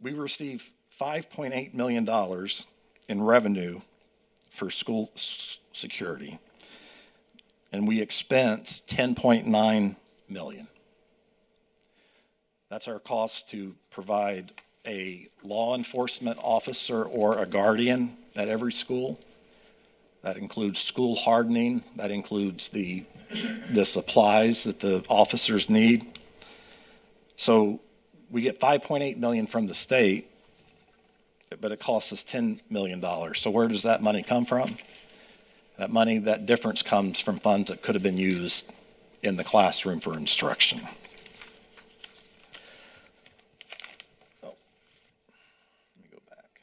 We receive $5.8 million in revenue for school security. And we expense $10.9 million. That's our cost to provide a law enforcement officer or a guardian at every school. That includes school hardening. That includes the supplies that the officers need. So we get $5.8 million from the state, but it costs us $10 million. So where does that money come from? That money, that difference comes from funds that could have been used in the classroom for instruction. Oh, let me go back.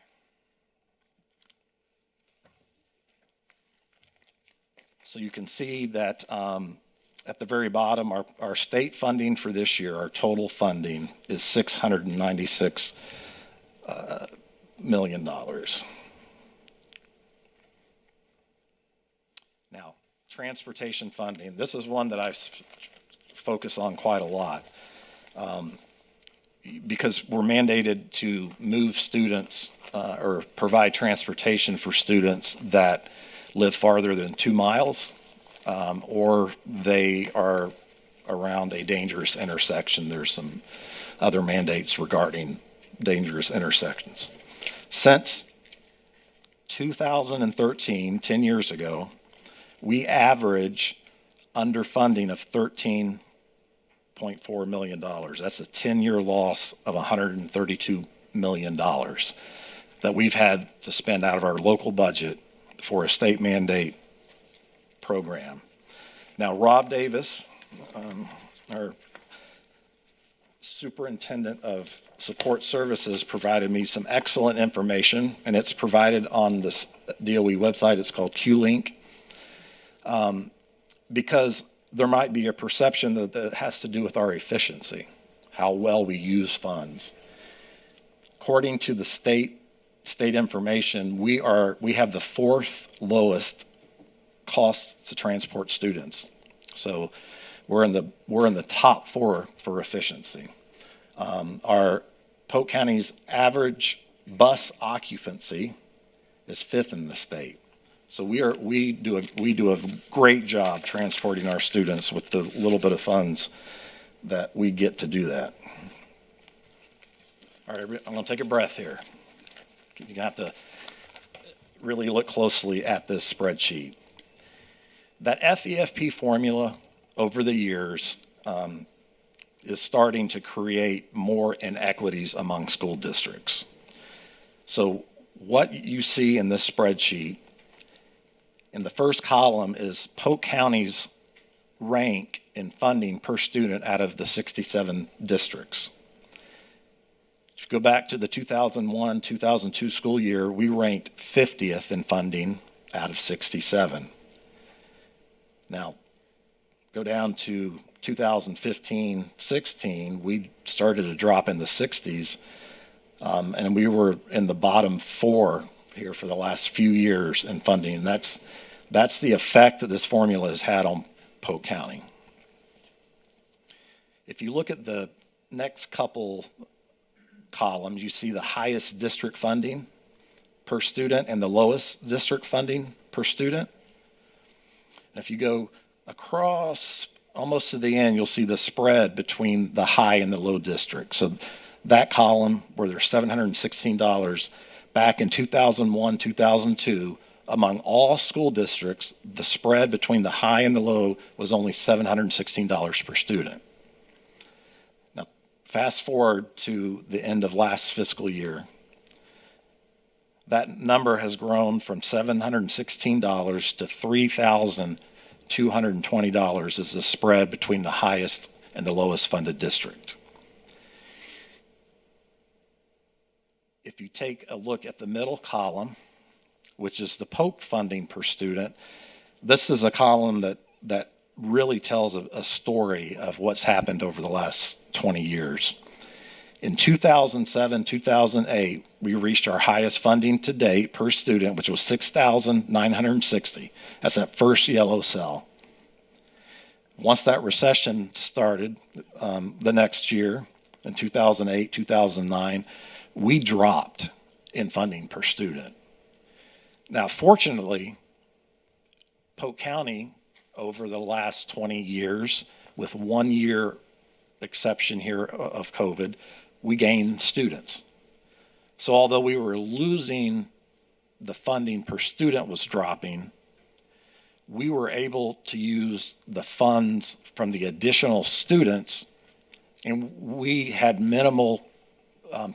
So you can see that at the very bottom, our state funding for this year, our total funding is $696 million. Now, transportation funding, this is one that I focus on quite a lot because we're mandated to move students or provide transportation for students that live farther than 2 miles or they are around a dangerous intersection. There's some other mandates regarding dangerous intersections. Since 2013, 10 years ago, we average underfunding of $13.4 million. That's a 10-year loss of $132 million that we've had to spend out of our local budget for a state mandate program. Now, Rob Davis, our superintendent of support services, provided me some excellent information, and it's provided on this DOE website. It's called QLink. Because there might be a perception that it has to do with our efficiency, how well we use funds. According to the state information, we have the 4th lowest cost to transport students. So we're in the top 4 for efficiency. Our Polk County's average bus occupancy is 5th in the state. So we do a great job transporting our students with the little bit of funds that we get to do that. All right, I'm going to take a breath here. You have to really look closely at this spreadsheet. That FEFP formula over the years is starting to create more inequities among school districts. So what you see in this spreadsheet, in the first column is Polk County's rank in funding per student out of the 67 districts. If you go back to the 2001-2002 school year, we ranked 50th in funding out of 67. Now, go down to 2015-16, we started to drop in the 60s, and we were in the bottom 4 here for the last few years in funding, and that's the effect that this formula has had on Polk County. If you look at the next couple columns, you see the highest district funding per student and the lowest district funding per student. And if you go across almost to the end, you'll see the spread between the high and the low district. So that column where there's $716 back in 2001, 2002, among all school districts, the spread between the high and the low was only $716 per student. Now, fast forward to the end of last fiscal year. That number has grown from $716 to $3,220 is the spread between the highest and the lowest funded district. If you take a look at the middle column, which is the Polk funding per student, this is a column that really tells a story of what's happened over the last 20 years. In 2007, 2008, we reached our highest funding to date per student, which was $6,960. That's that first yellow cell. Once that recession started the next year, in 2008, 2009, we dropped in funding per student. Now, fortunately, Polk County, over the last 20 years, with 1 year exception here of COVID, we gained students. So although we were losing, the funding per student was dropping, we were able to use the funds from the additional students, and we had minimal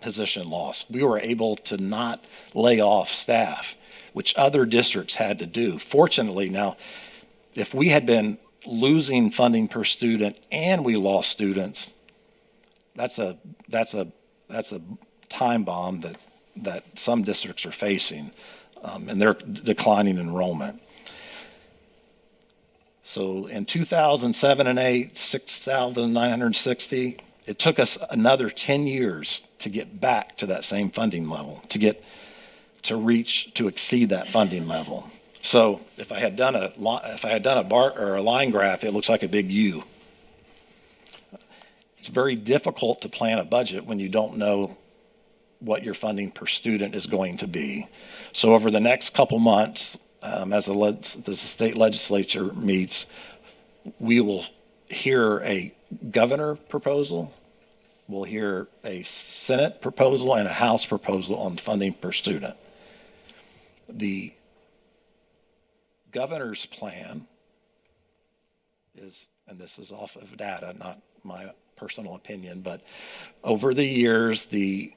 position loss. We were able to not lay off staff, which other districts had to do. Fortunately, now, if we had been losing funding per student and we lost students, that's a time bomb that some districts are facing, and they're declining enrollment. So in 2007 and 8, 6,960. It took us another 10 years to get back to that same funding level, to exceed that funding level. So if I had done a bar or a line graph, it looks like a big U. It's very difficult to plan a budget when you don't know what your funding per student is going to be. So over the next couple months, as the state legislature meets, we will hear a governor proposal, we'll hear a Senate proposal, and a House proposal on funding per student. The governor's plan is, and this is off of data, not my personal opinion, but over the years, the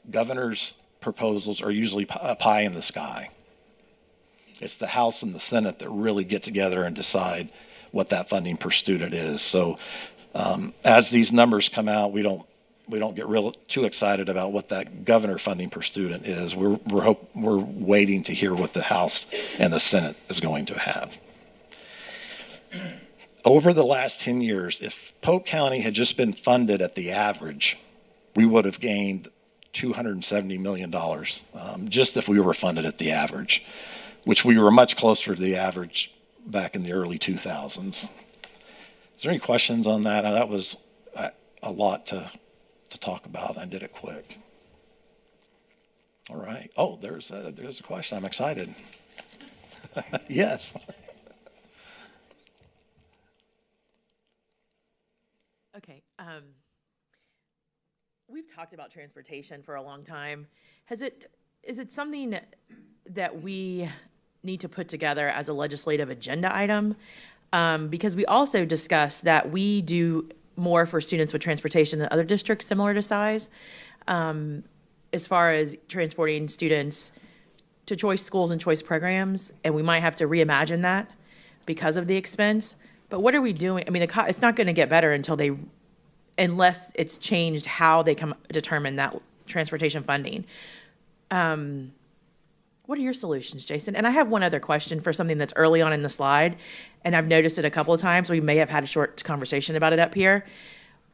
governor's proposals are usually a pie in the sky. It's the House and the Senate that really get together and decide what that funding per student is. So as these numbers come out, we don't get too excited about what that governor funding per student is. We're waiting to hear what the House and the Senate is going to have. Over the last 10 years, if Polk County had just been funded at the average, we would have gained $270 million, just if we were funded at the average, which we were much closer to the average back in the early 2000s. Is there any questions on that? That was a lot to talk about. I did it quick. All right. Oh, there's a question. I'm excited. Yes. Okay. We've talked about transportation for a long time. Is it something that we need to put together as a legislative agenda item? Because we also discussed that we do more for students with transportation than other districts similar to size, as far as transporting students to choice schools and choice programs, and we might have to reimagine that because of the expense. But what are we doing? I mean, it's not going to get better unless it's changed how they determine that transportation funding. What are your solutions, Jason? And I have one other question for something that's early on in the slide, and I've noticed it a couple of times. We may have had a short conversation about it up here.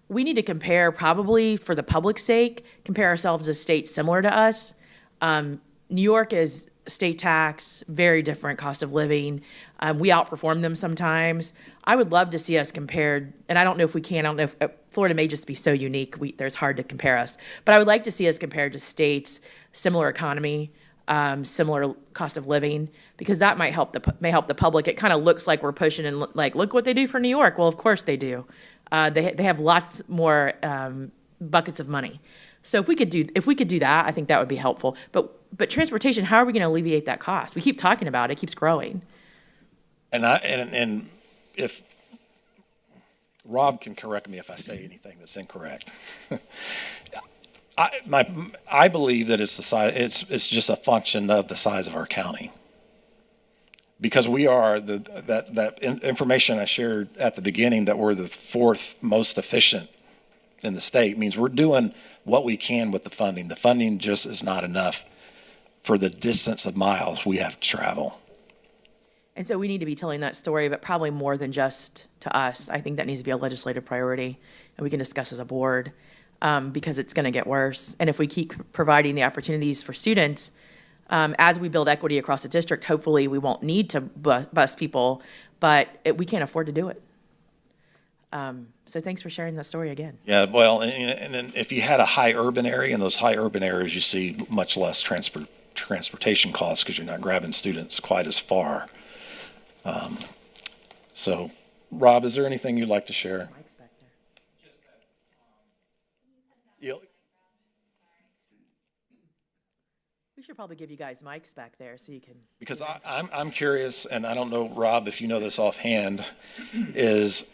We need to compare, probably for the public's sake, compare ourselves to states similar to us. New York is state tax, very different cost of living. We outperform them sometimes. I would love to see us compared, and I don't know if we can. I don't know if Florida may just be so unique. There's hard to compare us, but I would like to see us compared to states, similar economy, similar cost of living, because that may help the public. It kind of looks like we're pushing and like, look what they do for New York. Well, of course they do. They have lots more buckets of money. So if we could do that, I think that would be helpful. But transportation, how are we going to alleviate that cost? We keep talking about it, it keeps growing. And if Rob can correct me if I say anything that's incorrect. I believe that it's the size. It's just a function of the size of our county, because we are that information I shared at the beginning, that we're the fourth most efficient in the state, means we're doing what we can with the funding. The funding just is not enough for the distance of miles we have to travel. And so we need to be telling that story, but probably more than just to us. I think that needs to be a legislative priority, and we can discuss as a board. Because it's going to get worse. And if we keep providing the opportunities for students, as we build equity across the district, hopefully we won't need to bus people, but we can't afford to do it. So thanks for sharing that story again. Yeah, well, and then if you had a high urban area, in those high urban areas, you see much less transportation costs because you're not grabbing students quite as far. So Rob, is there anything you'd like to share? Mike's back there. You- We should probably give you guys mics back there so you can. Because I'm curious, and I don't know, Rob, if you know this offhand, is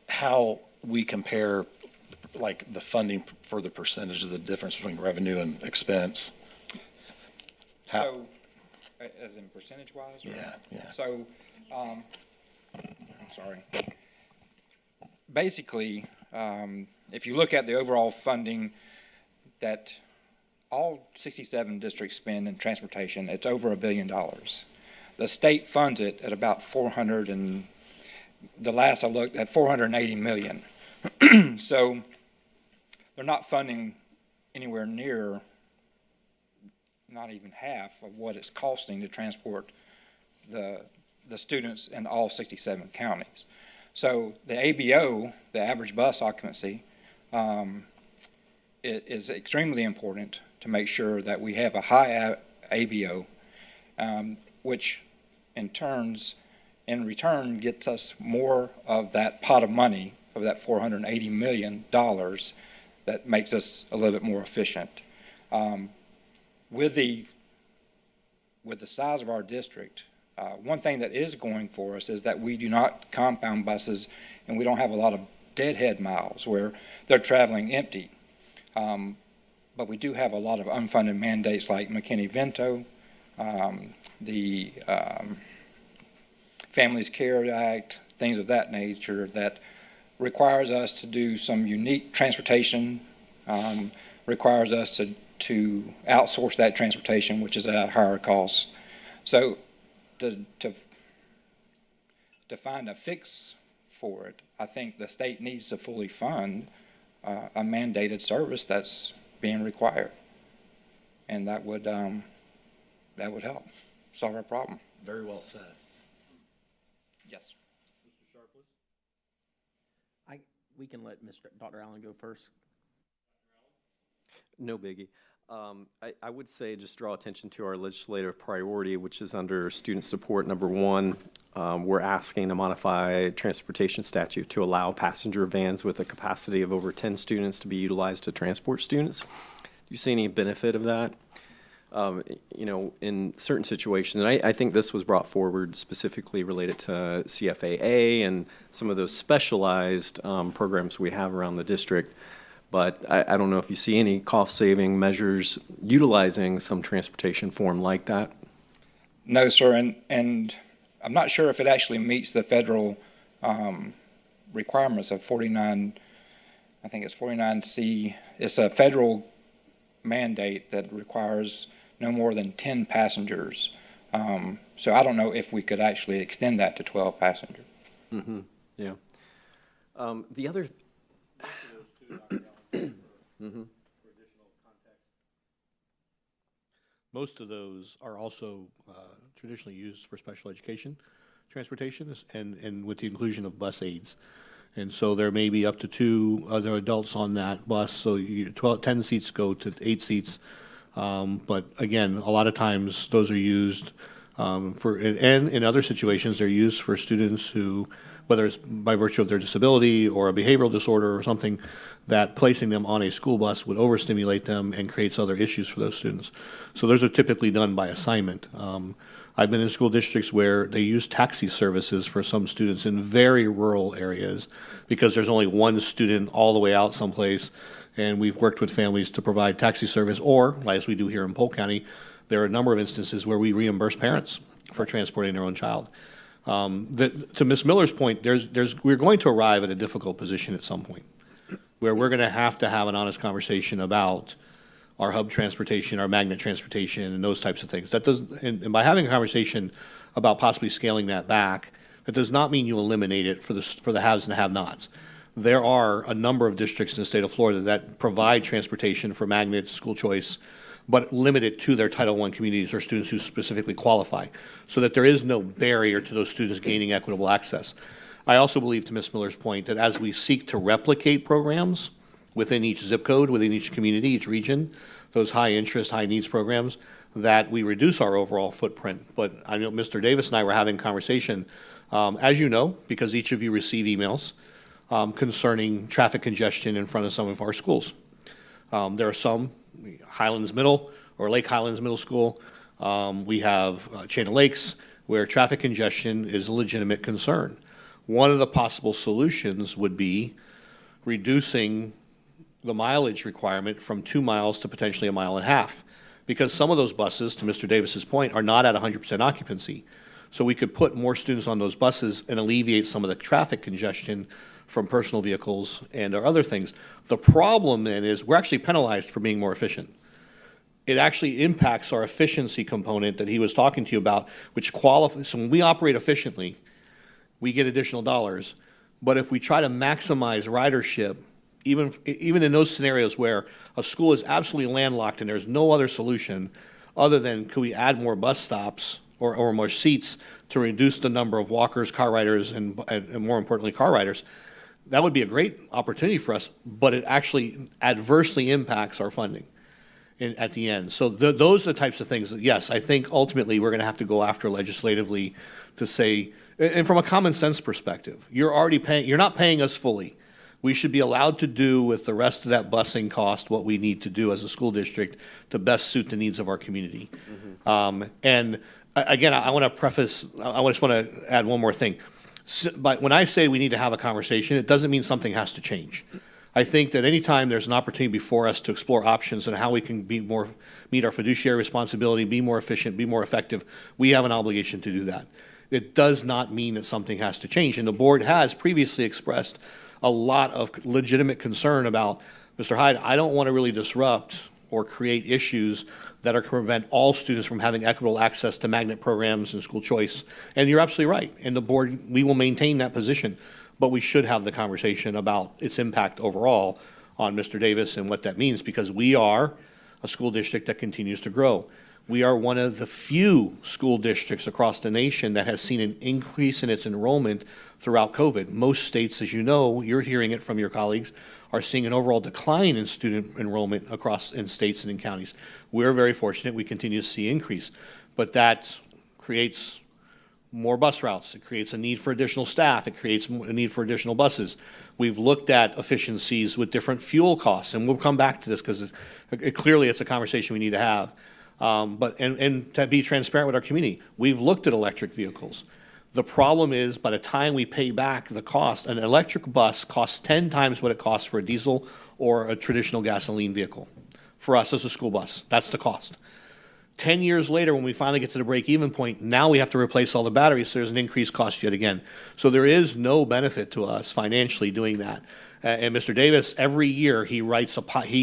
how we compare like the funding for the percentage of the difference between revenue and expense. So, as in percentage wise? Yeah, yeah. So, I'm sorry. Basically, if you look at the overall funding that all 67 districts spend in transportation, it's over $1 billion. The state funds it at about the last I looked at 480 million. So they're not funding anywhere near, not even half of what it's costing to transport the students in all 67 counties. So the ABO, the average bus occupancy, it is extremely important to make sure that we have a high ABO, which in return gets us more of that pot of money, of that $480 million, that makes us a little bit more efficient. With the size of our district, one thing that is going for us is that we do not compound buses, and we don't have a lot of deadhead miles where they're traveling empty. But we do have a lot of unfunded mandates like McKinney-Vento, the Families Care Act, things of that nature that requires us to do some unique transportation, requires us to outsource that transportation, which is at higher costs. So to find a fix for it, I think the state needs to fully fund a mandated service that's being required, and that would help solve our problem. Very well said. Yes. We can let Dr. Allen go first. No biggie. I would say just draw attention to our legislative priority, which is under student support. Number one, we're asking to modify transportation statute to allow passenger vans with a capacity of over 10 students to be utilized to transport students. Do you see any benefit of that? In certain situations, and I think this was brought forward specifically related to CFAA and some of those specialized programs we have around the district. But I don't know if you see any cost-saving measures utilizing some transportation form like that. No, sir, and I'm not sure if it actually meets the federal requirements of 49, I think it's 49C. It's a federal mandate that requires no more than 10 passengers. So I don't know if we could actually extend that to 12 passengers. Mm-hmm. Yeah. The other... Mm-hmm. Most of those are also traditionally used for special education transportation and with the inclusion of bus aids. And so there may be up to 2 other adults on that bus, so 10 seats go to 8 seats. But again, a lot of times those are used and in other situations, they're used for students who, whether it's by virtue of their disability or a behavioral disorder or something, that placing them on a school bus would overstimulate them and creates other issues for those students. So those are typically done by assignment. I've been in school districts where they use taxi services for some students in very rural areas because there's only one student all the way out someplace, and we've worked with families to provide taxi service, or, as we do here in Polk County, there are a number of instances where we reimburse parents for transporting their own child. To Ms. Miller's point, we're going to arrive at a difficult position at some point where we're going to have an honest conversation about our hub transportation, our magnet transportation, and those types of things. And by having a conversation about possibly scaling that back, that does not mean you eliminate it for the haves and the have-nots. There are a number of districts in the state of Florida that provide transportation for magnet, school choice, but limit it to their Title I communities or students who specifically qualify, so that there is no barrier to those students gaining equitable access. I also believe, to Ms. Miller's point, that as we seek to replicate programs within each zip code, within each community, each region, those high interest, high needs programs, that we reduce our overall footprint. But I know Mr. Davis and I were having a conversation As you know, because each of you receive emails concerning traffic congestion in front of some of our schools. There are some, Highlands Middle or Lake Highlands Middle School. We have Chain of Lakes, where traffic congestion is a legitimate concern. One of the possible solutions would be reducing the mileage requirement from 2 miles to potentially 1.5 miles, because some of those buses, to Mr. Davis's point, are not at 100% occupancy. So we could put more students on those buses and alleviate some of the traffic congestion from personal vehicles and or other things. The problem then is we're actually penalized for being more efficient. It actually impacts our efficiency component that he was talking to you about, which qualifies. So when we operate efficiently, we get additional dollars. But if we try to maximize ridership, even in those scenarios where a school is absolutely landlocked and there's no other solution other than could we add more bus stops or more seats to reduce the number of walkers, car riders, and more importantly, car riders, that would be a great opportunity for us, but it actually adversely impacts our funding at the end. So those are the types of things that, yes, I think ultimately we're going to have to go after legislatively to say, and from a common sense perspective, you're not paying us fully. We should be allowed to do with the rest of that busing cost what we need to do as a school district to best suit the needs of our community. And again, I want to preface, I just want to add one more thing. But when I say we need to have a conversation, it doesn't mean something has to change. I think that anytime there's an opportunity before us to explore options and how we can meet our fiduciary responsibility, be more efficient, be more effective, we have an obligation to do that. It does not mean that something has to change. And the board has previously expressed a lot of legitimate concern about, Mr. Hyde, I don't want to really disrupt or create issues that are to prevent all students from having equitable access to magnet programs and school choice. And you're absolutely right. And the board, we will maintain that position. But we should have the conversation about its impact overall on Mr. Davis and what that means, because we are a school district that continues to grow. We are one of the few school districts across the nation that has seen an increase in its enrollment throughout COVID. Most states, as you know, you're hearing it from your colleagues, are seeing an overall decline in student enrollment in states and in counties. We're very fortunate. We continue to see increase. But that creates more bus routes. It creates a need for additional staff. It creates a need for additional buses. We've looked at efficiencies with different fuel costs, and we'll come back to this because clearly it's a conversation we need to have. And to be transparent with our community, we've looked at electric vehicles. The problem is, by the time we pay back the cost, an electric bus costs 10 times what it costs for a diesel or a traditional gasoline vehicle. For us as a school bus, that's the cost. 10 years later, when we finally get to the break-even point, now we have to replace all the batteries, so there's an increased cost yet again. So there is no benefit to us financially doing that. And Mr. Davis, every year, he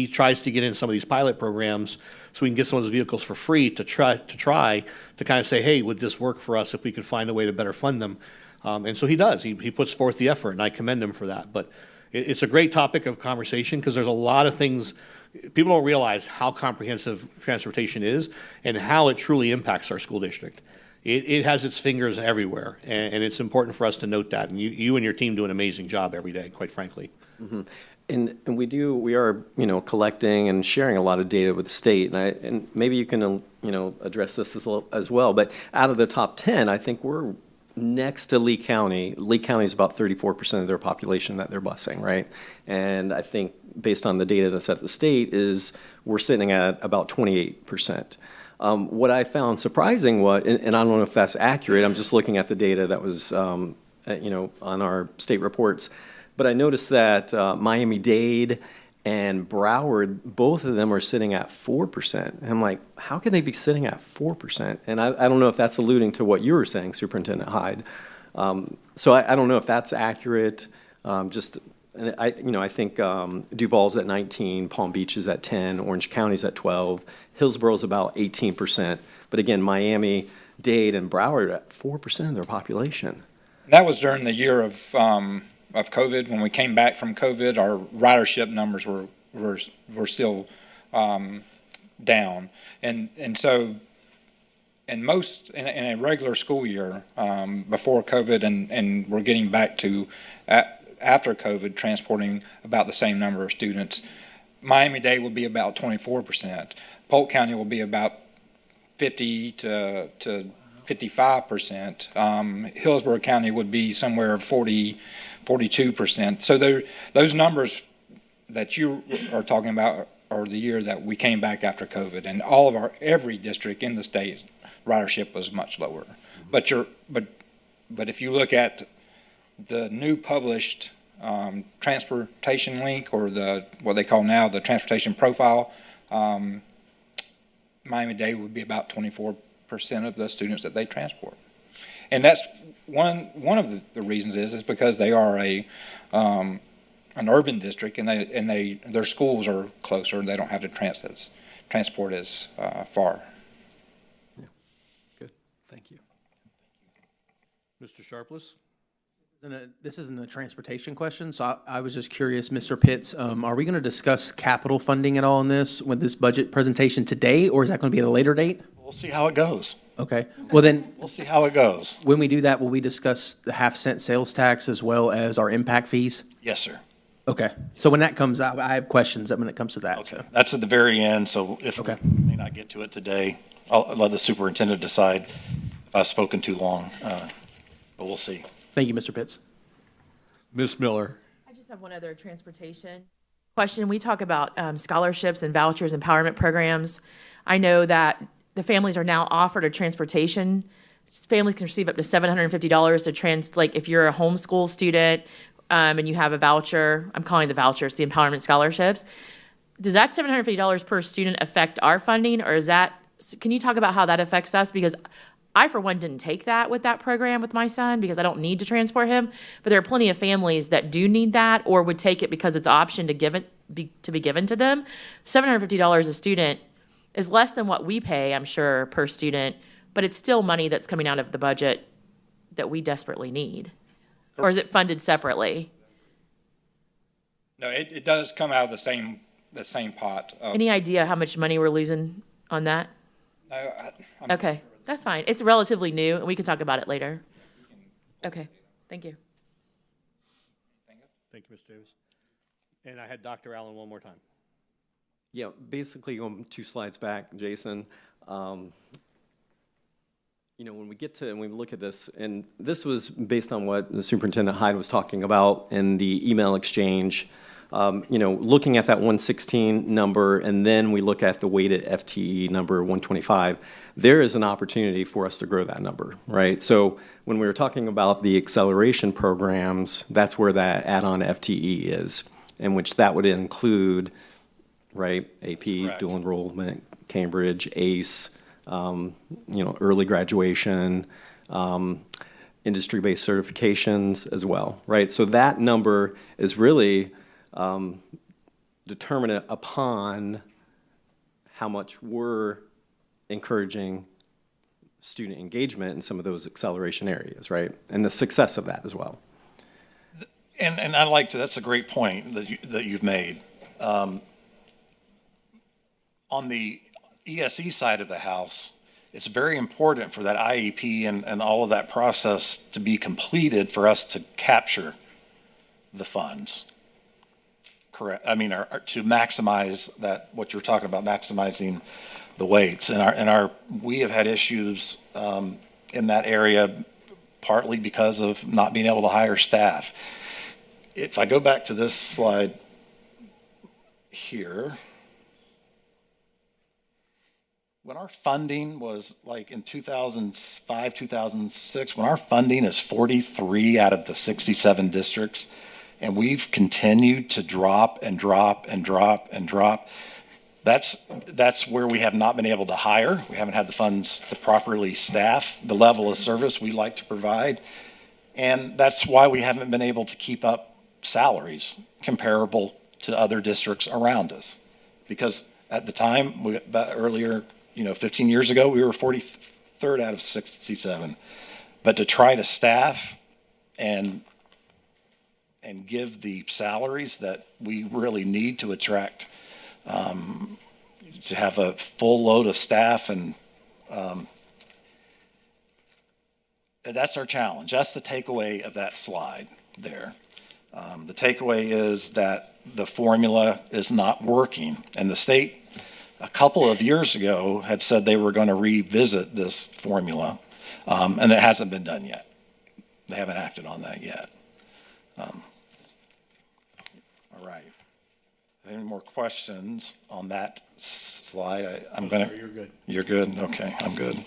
tries to get in some of these pilot programs so we can get some of those vehicles for free to try to kind of say, hey, would this work for us if we could find a way to better fund them? And so he does. He puts forth the effort, and I commend him for that. But it's a great topic of conversation because there's a lot of things. People don't realize how comprehensive transportation is and how it truly impacts our school district. It has its fingers everywhere, and it's important for us to note that. And you and your team do an amazing job every day, quite frankly. Mm-hmm. And we are collecting and sharing a lot of data with the state, and maybe you can address this as well. But out of the top 10, I think we're next to Lee County. Lee County is about 34% of their population that they're busing, right? And I think based on the data that's at the state is we're sitting at about 28%. What I found surprising was, and I don't know if that's accurate, I'm just looking at the data that was on our state reports, but I noticed that Miami-Dade and Broward, both of them are sitting at 4%. And I'm like, how can they be sitting at 4%? And I don't know if that's alluding to what you were saying, Superintendent Hyde. So I don't know if that's accurate. I think Duval's at 19, Palm Beach is at 10, Orange County's at 12, Hillsboro's about 18%. But again, Miami, Dade, and Broward are at 4% of their population. That was during the year of COVID. When we came back from COVID, our ridership numbers were still down, and so in a regular school year before COVID, and we're getting back to after COVID transporting about the same number of students. Miami-Dade will be about 24%. Polk County will be about 50 to 55%. Hillsborough County would be somewhere 42%. So those numbers that you are talking about are the year that we came back after COVID, and every district in the state ridership was much lower. But if you look at the new published transportation link, or what they call now the transportation profile, Miami-Dade would be about 24% of the students that they transport. And that's one of the reasons is because they are an urban district, and their schools are closer, and they don't have to transport as far. Yeah. Good. Thank you. Mr. Sharpless? This isn't a transportation question, so I was just curious, Mr. Pitts, are we going to discuss capital funding at all in this with this budget presentation today, or is that going to be at a later date? We'll see how it goes. Okay, well then, We'll see how it goes. when we do that, will we discuss the half-cent sales tax as well as our impact fees? Yes, sir. Okay, so when that comes out, I have questions when it comes to that, so. That's at the very end, so if we Okay. may not get to it today, I'll let the superintendent decide if I've spoken too long, but we'll see. Thank you, Mr. Pitts. Ms. Miller? I just have one other transportation question. We talk about scholarships and vouchers, empowerment programs. I know that the families are now offered a transportation. Families can receive up to $750 to like if you're a homeschool student and you have a voucher, I'm calling the vouchers the empowerment scholarships. Does that $750 per student affect our funding, or can you talk about how that affects us? Because I, for one, didn't take that with that program with my son because I don't need to transport him. But there are plenty of families that do need that or would take it because it's an option to be given to them. $750 a student is less than what we pay, I'm sure, per student, but it's still money that's coming out of the budget that we desperately need. Or is it funded separately? No, it does come out of the same pot. Any idea how much money we're losing on that? No, I'm Okay, that's fine. It's relatively new, and we can talk about it later. Okay, thank you. Thank you, Mr. Davis. And I had Dr. Allen one more time. Yeah, basically going 2 slides back, Jason, when we look at this, and this was based on what the Superintendent Hyde was talking about in the email exchange, looking at that 116 number, and then we look at the weighted FTE number 125, there is an opportunity for us to grow that number, right? So when we were talking about the acceleration programs, that's where that add-on FTE is, in which that would include, right, AP, Correct. dual enrollment, Cambridge, ACE, early graduation, industry-based certifications as well, right? So that number is really determinant upon how much we're encouraging student engagement in some of those acceleration areas, right? And the success of that as well. And I like to, that's a great point that you've made. On the ESE side of the house, it's very important for that IEP and all of that process to be completed for us to capture the funds. Correct. I mean, to maximize that, what you're talking about, maximizing the weights. And we have had issues in that area, partly because of not being able to hire staff. If I go back to this slide here, when our funding was like in 2005, 2006, when our funding is 43 out of the 67 districts, and we've continued to drop and drop and drop and drop, that's where we have not been able to hire. We haven't had the funds to properly staff the level of service we like to provide. And that's why we haven't been able to keep up salaries comparable to other districts around us. Because at the time, earlier, 15 years ago, we were 43rd out of 67. But to try to staff and give the salaries that we really need to attract, to have a full load of staff, and that's our challenge. That's the takeaway of that slide there. The takeaway is that the formula is not working, and the state a couple of years ago had said they were going to revisit this formula, And it hasn't been done yet. They haven't acted on that yet. All right. Any more questions on that slide? I'm going to. Sir, you're good. You're good? Okay, I'm good.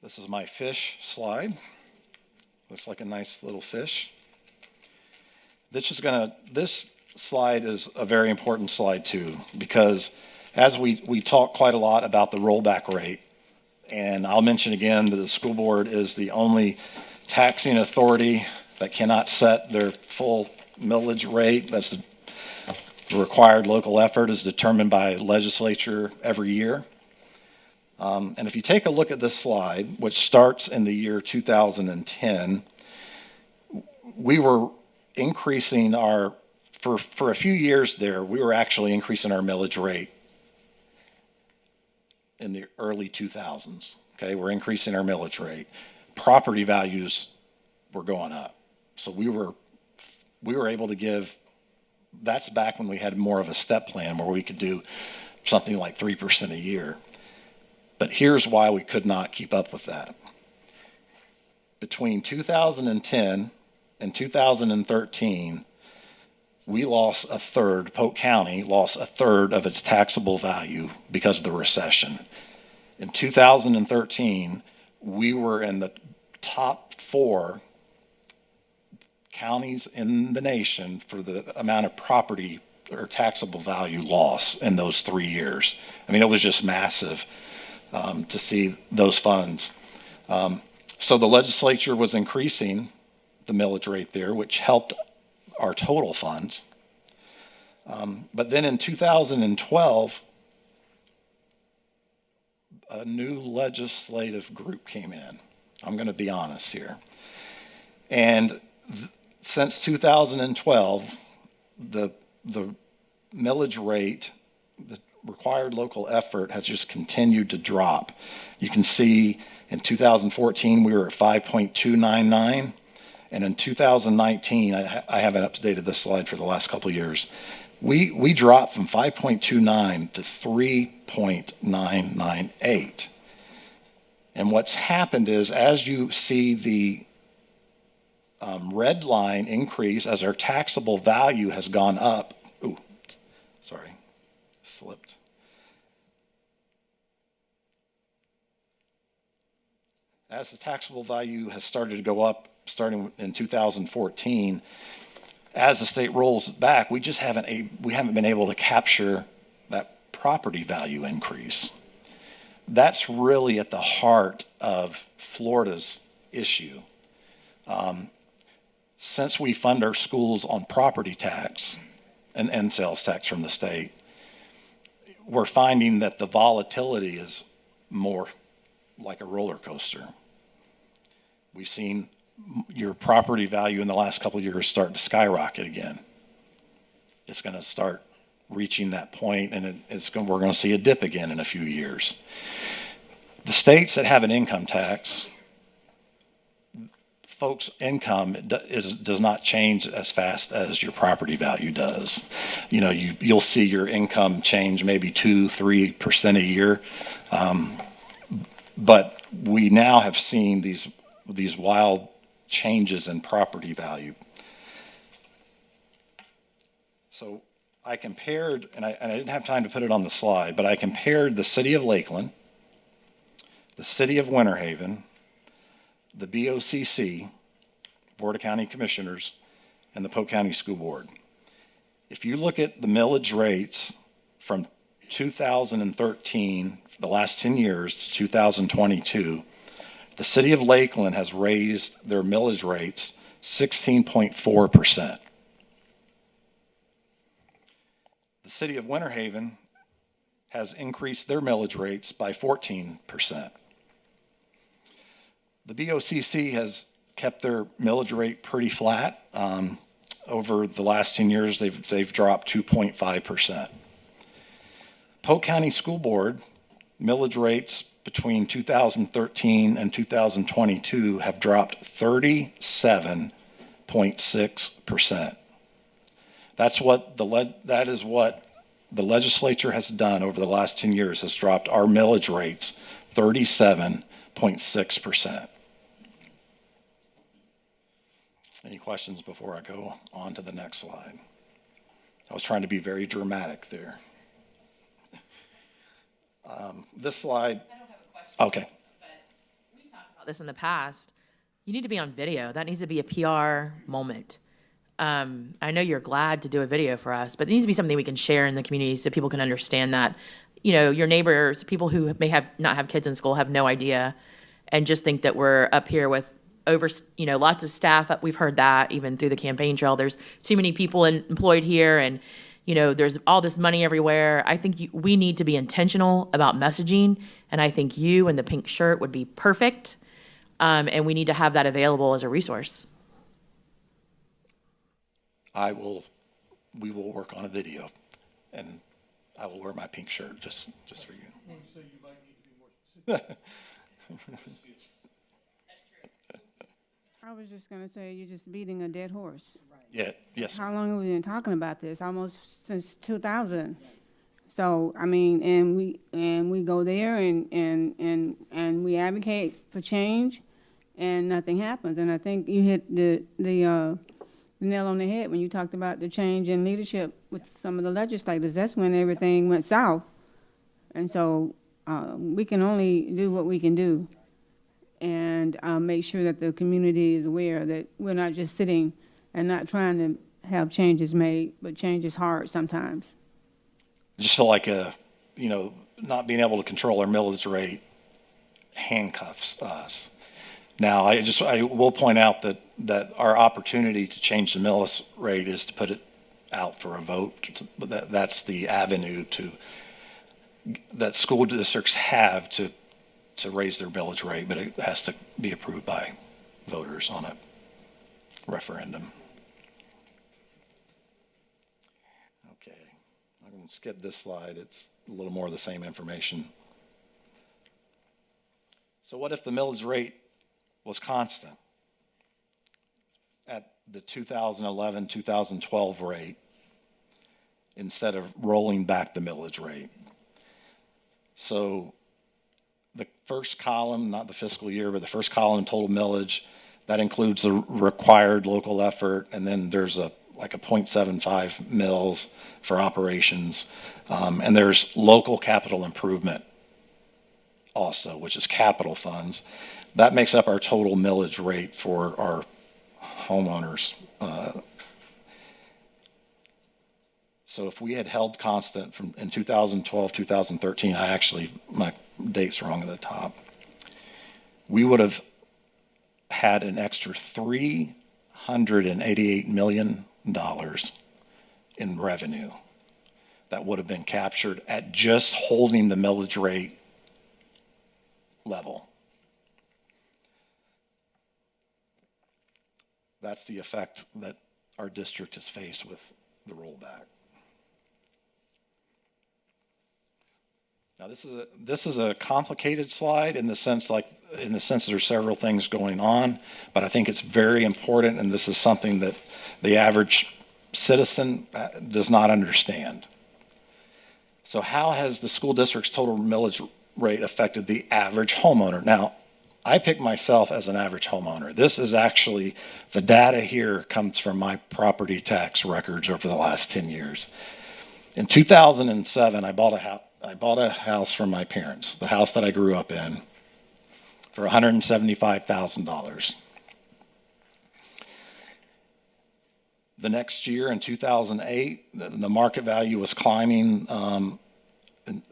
This is my fish slide. Looks like a nice little fish. This slide is a very important slide too, because as we talk quite a lot about the rollback rate, and I'll mention again that the school board is the only taxing authority that cannot set their full millage rate. That's the required local effort is determined by legislature every year. And if you take a look at this slide, which starts in the year 2010, we were increasing for a few years there, we were actually increasing our millage rate in the early 2000s. Okay, we're increasing our millage rate. Property values were going up. So we were able to give, that's back when we had more of a step plan where we could do something like 3% a year. But here's why we could not keep up with that. Between 2010 and 2013, we lost a third, Polk County lost a third of its taxable value because of the recession. In 2013, we were in the top 4 counties in the nation for the amount of property or taxable value loss in those 3 years. I mean, it was just massive. To see those funds. So the legislature was increasing the millage rate there, which helped our total funds. But then in 2012, a new legislative group came in. I'm going to be honest here. And since 2012, the millage rate, the required local effort has just continued to drop. You can see in 2014 we were at 5.299, and in 2019, I haven't updated this slide for the last couple of years, we dropped from 5.29 to 3.998. And what's happened is, as you see the red line increase, as our taxable value has gone up, slipped. As the taxable value has started to go up starting in 2014, as the state rolls back, we haven't been able to capture that property value increase. That's really at the heart of Florida's issue. Since we fund our schools on property tax and sales tax from the state, we're finding that the volatility is more like a roller coaster. We've seen your property value in the last couple of years start to skyrocket again. It's going to start reaching that point, and we're going to see a dip again in a few years. The states that have an income tax, folks' income does not change as fast as your property value does. You know, you'll see your income change maybe 2-3% a year, but we now have seen these wild changes in property value. So I compared, and I didn't have time to put it on the slide, but I compared the city of Lakeland, the city of Winter Haven, the BOCC, Board of County Commissioners, and the Polk County School Board. If you look at the millage rates from 2013, the last 10 years, to 2022, the city of Lakeland has raised their millage rates 16.4%. The city of Winter Haven has increased their millage rates by 14%. The BOCC has kept their millage rate pretty flat. Over the last 10 years, they've dropped 2.5%. Polk County School Board millage rates between 2013 and 2022 have dropped 37.8%. 37.6%. That is what the legislature has done over the last 10 years, has dropped our millage rates 37.6%. Any questions before I go on to the next slide? I was trying to be very dramatic there. This slide. I don't have a question. Okay. But we've talked about this in the past. You need to be on video. That needs to be a PR moment. I know you're glad to do a video for us, but it needs to be something we can share in the community so people can understand that, you know, your neighbors, people who may not have kids in school have no idea and just think that we're up here with lots of staff. We've heard that even through the campaign trail. There's too many people employed here and, you know, there's all this money everywhere. I think we need to be intentional about messaging, and I think you and the pink shirt would be perfect, and we need to have that available as a resource. We will work on a video, and I will wear my pink shirt just for you. So you might need to be more specific. I was just gonna say, you're just beating a dead horse. Yeah, yes. How long have we been talking about this? Almost since 2000. So, I mean, and we go there and we advocate for change, and nothing happens. And I think you hit the nail on the head when you talked about the change in leadership with some of the legislators. That's when everything went south. And so we can only do what we can do and make sure that the community is aware that we're not just sitting and not trying to have changes made, but change is hard sometimes. I just feel like, not being able to control our millage rate handcuffs us. Now, I will point out that our opportunity to change the millage rate is to put it out for a vote. But that's the avenue that school districts have to raise their millage rate, but it has to be approved by voters on a referendum. Okay, I'm going to skip this slide. It's a little more of the same information. So what if the millage rate was constant at the 2011-2012 rate instead of rolling back the millage rate? So the first column, not the fiscal year, but the first column, total millage, that includes the required local effort, and then there's a 0.75 mils for operations, and there's local capital improvement also, which is capital funds. That makes up our total millage rate for our homeowners. So if we had held constant in 2012, 2013, my date's wrong at the top, we would have had an extra $388 million in revenue that would have been captured at just holding the millage rate level. That's the effect that our district has faced with the rollback. Now this is a complicated slide in the sense there's several things going on, but I think it's very important, and this is something that the average citizen does not understand. So how has the school district's total millage rate affected the average homeowner? Now, I pick myself as an average homeowner. This is actually, the data here comes from my property tax records over the last 10 years. In 2007, I bought a house from my parents, the house that I grew up in, for $175,000. The next year, in 2008, the market value was climbing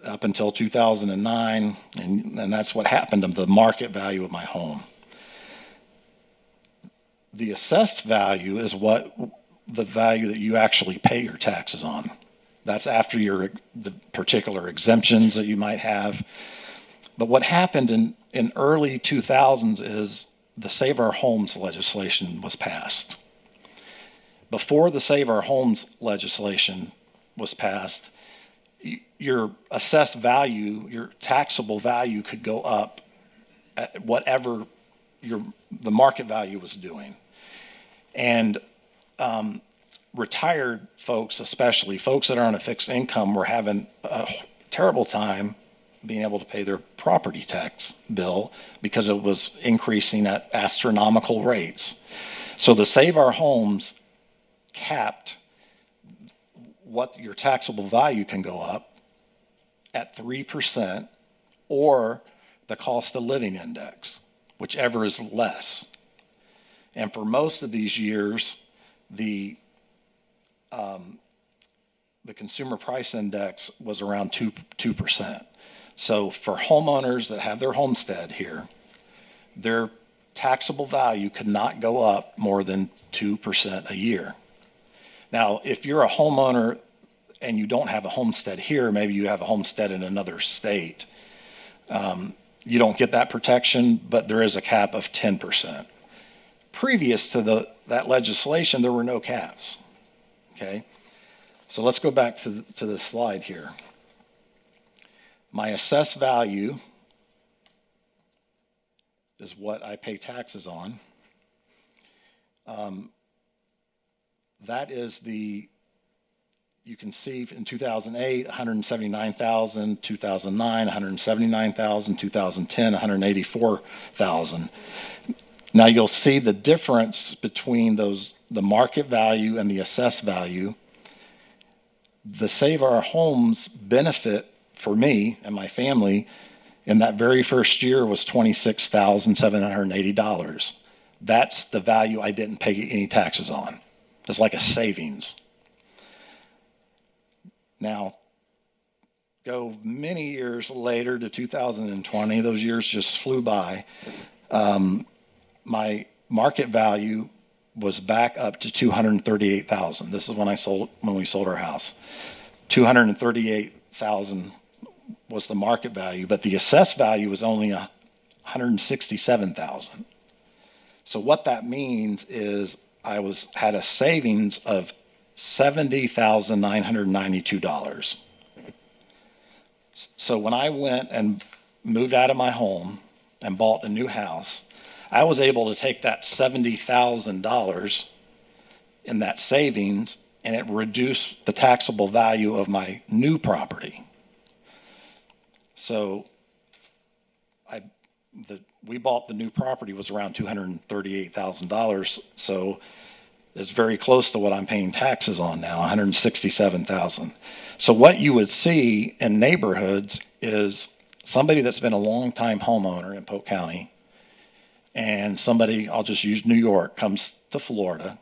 up until 2009, and that's what happened to the market value of my home. The assessed value is the value that you actually pay your taxes on. That's after the particular exemptions that you might have. But what happened in early 2000s is the Save Our Homes legislation was passed. Before the Save Our Homes legislation was passed, your assessed value, your taxable value could go up at whatever the market value was doing. And retired folks, especially folks that are on a fixed income, were having a terrible time being able to pay their property tax bill because it was increasing at astronomical rates. So the Save Our Homes capped what your taxable value can go up at 3% or the cost of living index, whichever is less. And for most of these years, the consumer price index was around 2%. So for homeowners that have their homestead here, their taxable value could not go up more than 2% a year. Now, if you're a homeowner and you don't have a homestead here, maybe you have a homestead in another state, you don't get that protection, but there is a cap of 10%. Previous to that legislation, there were no caps. Okay, so let's go back to the slide here. My assessed value is what I pay taxes on. That is you can see in 2008, 179,000, 2009, 179,000, 2010, 184,000. Now you'll see the difference between the market value and the assessed value. The Save Our Homes benefit for me and my family in that very first year was $26,780. That's the value I didn't pay any taxes on. It's like a savings. Now, go many years later to 2020, those years just flew by. My market value was back up to $238,000. This is when we sold our house. $238,000 was the market value, but the assessed value was only $167,000. So what that means is I had a savings of $70,992. So when I went and moved out of my home and bought a new house, I was able to take that $70,000 in that savings, and it reduced the taxable value of my new property. So we bought the new property was around $238,000. So it's very close to what I'm paying taxes on now, $167,000. So what you would see in neighborhoods is somebody that's been a long-time homeowner in Polk County, and somebody, I'll just use New York, comes to Florida,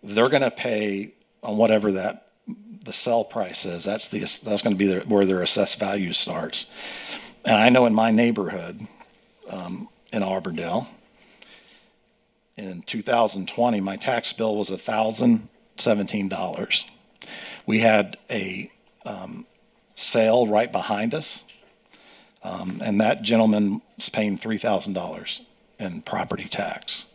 they're going to pay on whatever the sell price is. That's going to be where their assessed value starts. And I know in my neighborhood in Auburndale, in 2020, my tax bill was $1,017. We had a sale right behind us, and that gentleman was paying $3,000 in property tax.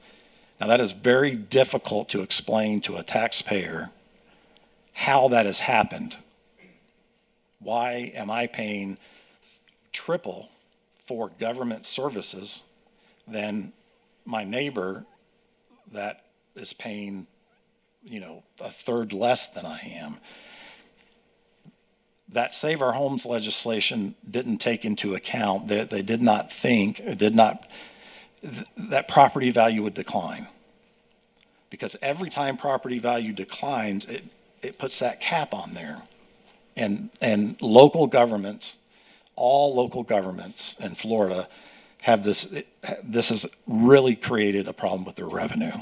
Now, that is very difficult to explain to a taxpayer how that has happened. Why am I paying triple for government services than my neighbor that is paying, a third less than I am? That Save Our Homes legislation didn't take into account that they did not think, that property value would decline. Because every time property value declines, it puts that cap on there. And local governments, all local governments in Florida have this has really created a problem with their revenue.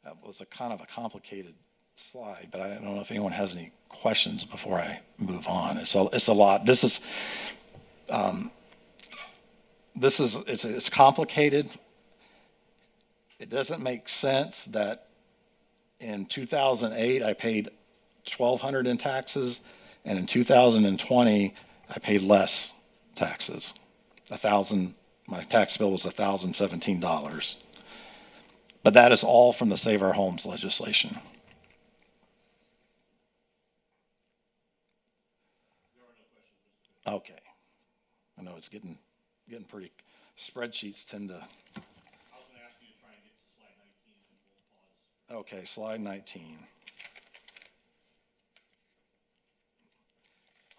That was a kind of a complicated slide, but I don't know if anyone has any questions before I move on. It's a lot. It's complicated. It doesn't make sense that in 2008 I paid $1,200 in taxes, and in 2020 I paid less taxes. My tax bill was $1,017. But that is all from the Save Our Homes legislation. Okay. I know it's getting pretty, spreadsheets tend to. I was going to ask Okay, slide 19.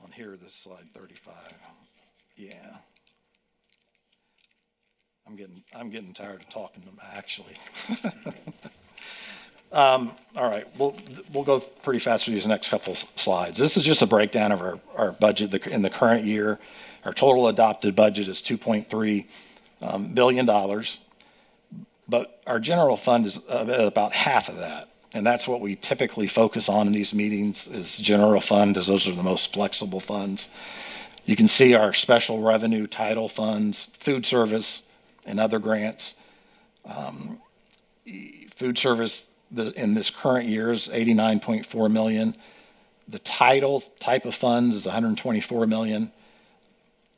On here, this slide 35. Yeah. I'm getting tired of talking to them, actually. All right, we'll go pretty fast through these next couple slides. This is just a breakdown of our budget in the current year. Our total adopted budget is $2.3 billion, but our general fund is about half of that. And that's what we typically focus on in these meetings is general fund, as those are the most flexible funds. You can see our special revenue title funds, food service, and other grants. Food service in this current year is $89.4 million. The title type of funds is $124 million.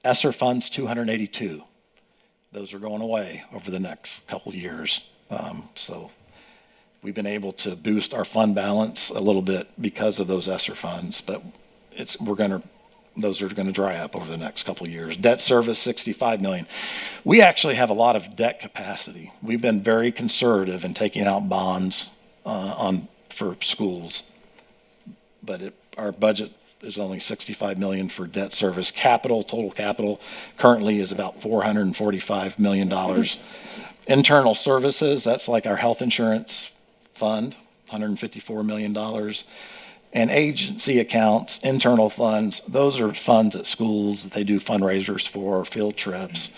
ESSER funds, $282. Those are going away over the next couple of years. So we've been able to boost our fund balance a little bit because of those ESSER funds, but those are going to dry up over the next couple of years. Debt service, $65 million. We actually have a lot of debt capacity. We've been very conservative in taking out bonds for schools, but our budget is only $65 million for debt service. Total capital currently is about $445 million. Internal services, that's like our health insurance fund, $154 million. And agency accounts, internal funds, those are funds at schools that they do fundraisers for, field trips.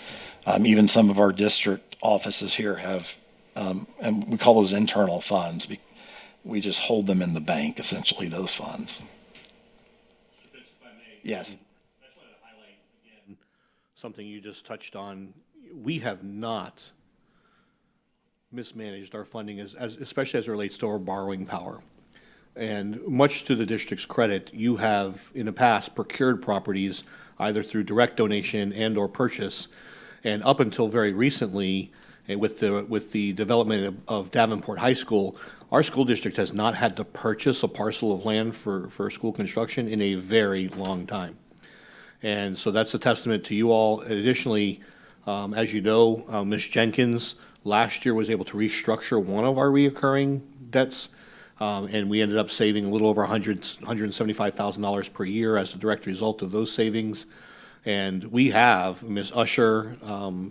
Even some of our district offices here have, and we call those internal funds. We just hold them in the bank, essentially, those funds. Yes. I just wanted to highlight again something you just touched on. We have not mismanaged our funding, especially as it relates to our borrowing power. And much to the district's credit, you have in the past procured properties either through direct donation and or purchase. And up until very recently, with the development of Davenport High School, our school district has not had to purchase a parcel of land for school construction in a very long time. And so that's a testament to you all. Additionally, as you know, Ms. Jenkins last year was able to restructure one of our reoccurring debts, and we ended up saving a little over $175,000 per year as a direct result of those savings. And we have Ms. Usher,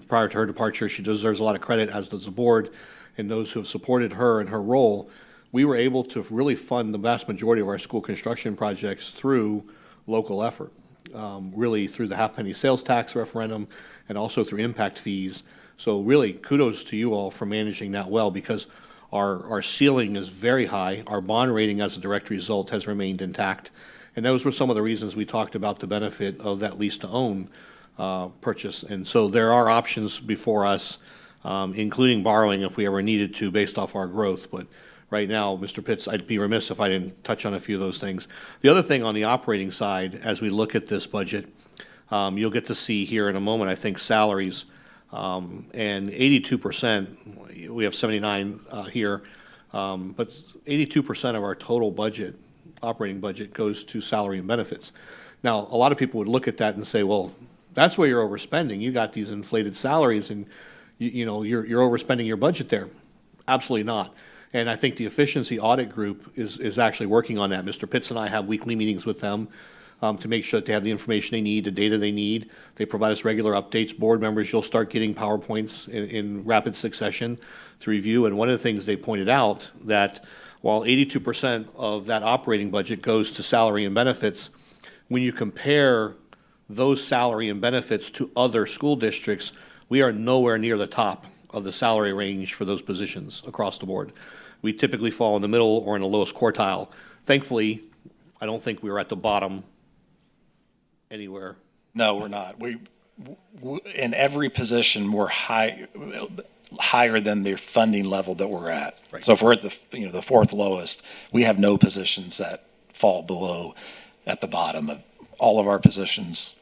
prior to her departure, she deserves a lot of credit, as does the board, and those who have supported her in her role. We were able to really fund the vast majority of our school construction projects through local effort, really through the half-penny sales tax referendum and also through impact fees. So really, kudos to you all for managing that well, because our ceiling is very high. Our bond rating as a direct result has remained intact. And those were some of the reasons we talked about the benefit of that lease-to-own purchase. And so there are options before us, including borrowing if we ever needed to based off our growth. But right now, Mr. Pitts, I'd be remiss if I didn't touch on a few of those things. The other thing on the operating side, as we look at this budget, you'll get to see here in a moment, I think, salaries. And 82%, we have 79 here, but 82% of our total budget, operating budget, goes to salary and benefits. Now, a lot of people would look at that and say, well, that's where you're overspending. You got these inflated salaries and you're overspending your budget there. Absolutely not. And I think the efficiency audit group is actually working on that. Mr. Pitts and I have weekly meetings with them to make sure that they have the information they need, the data they need. They provide us regular updates. Board members, you'll start getting PowerPoints in rapid succession to review. And one of the things they pointed out that while 82% of that operating budget goes to salary and benefits, when you compare those salary and benefits to other school districts, we are nowhere near the top of the salary range for those positions across the board. We typically fall in the middle or in the lowest quartile. Thankfully, I don't think we were at the bottom anywhere. No, we're not. We in every position we're higher than the funding level that we're at. Right. So if we're at the fourth lowest, we have no positions that fall below at the bottom. Of all of our positions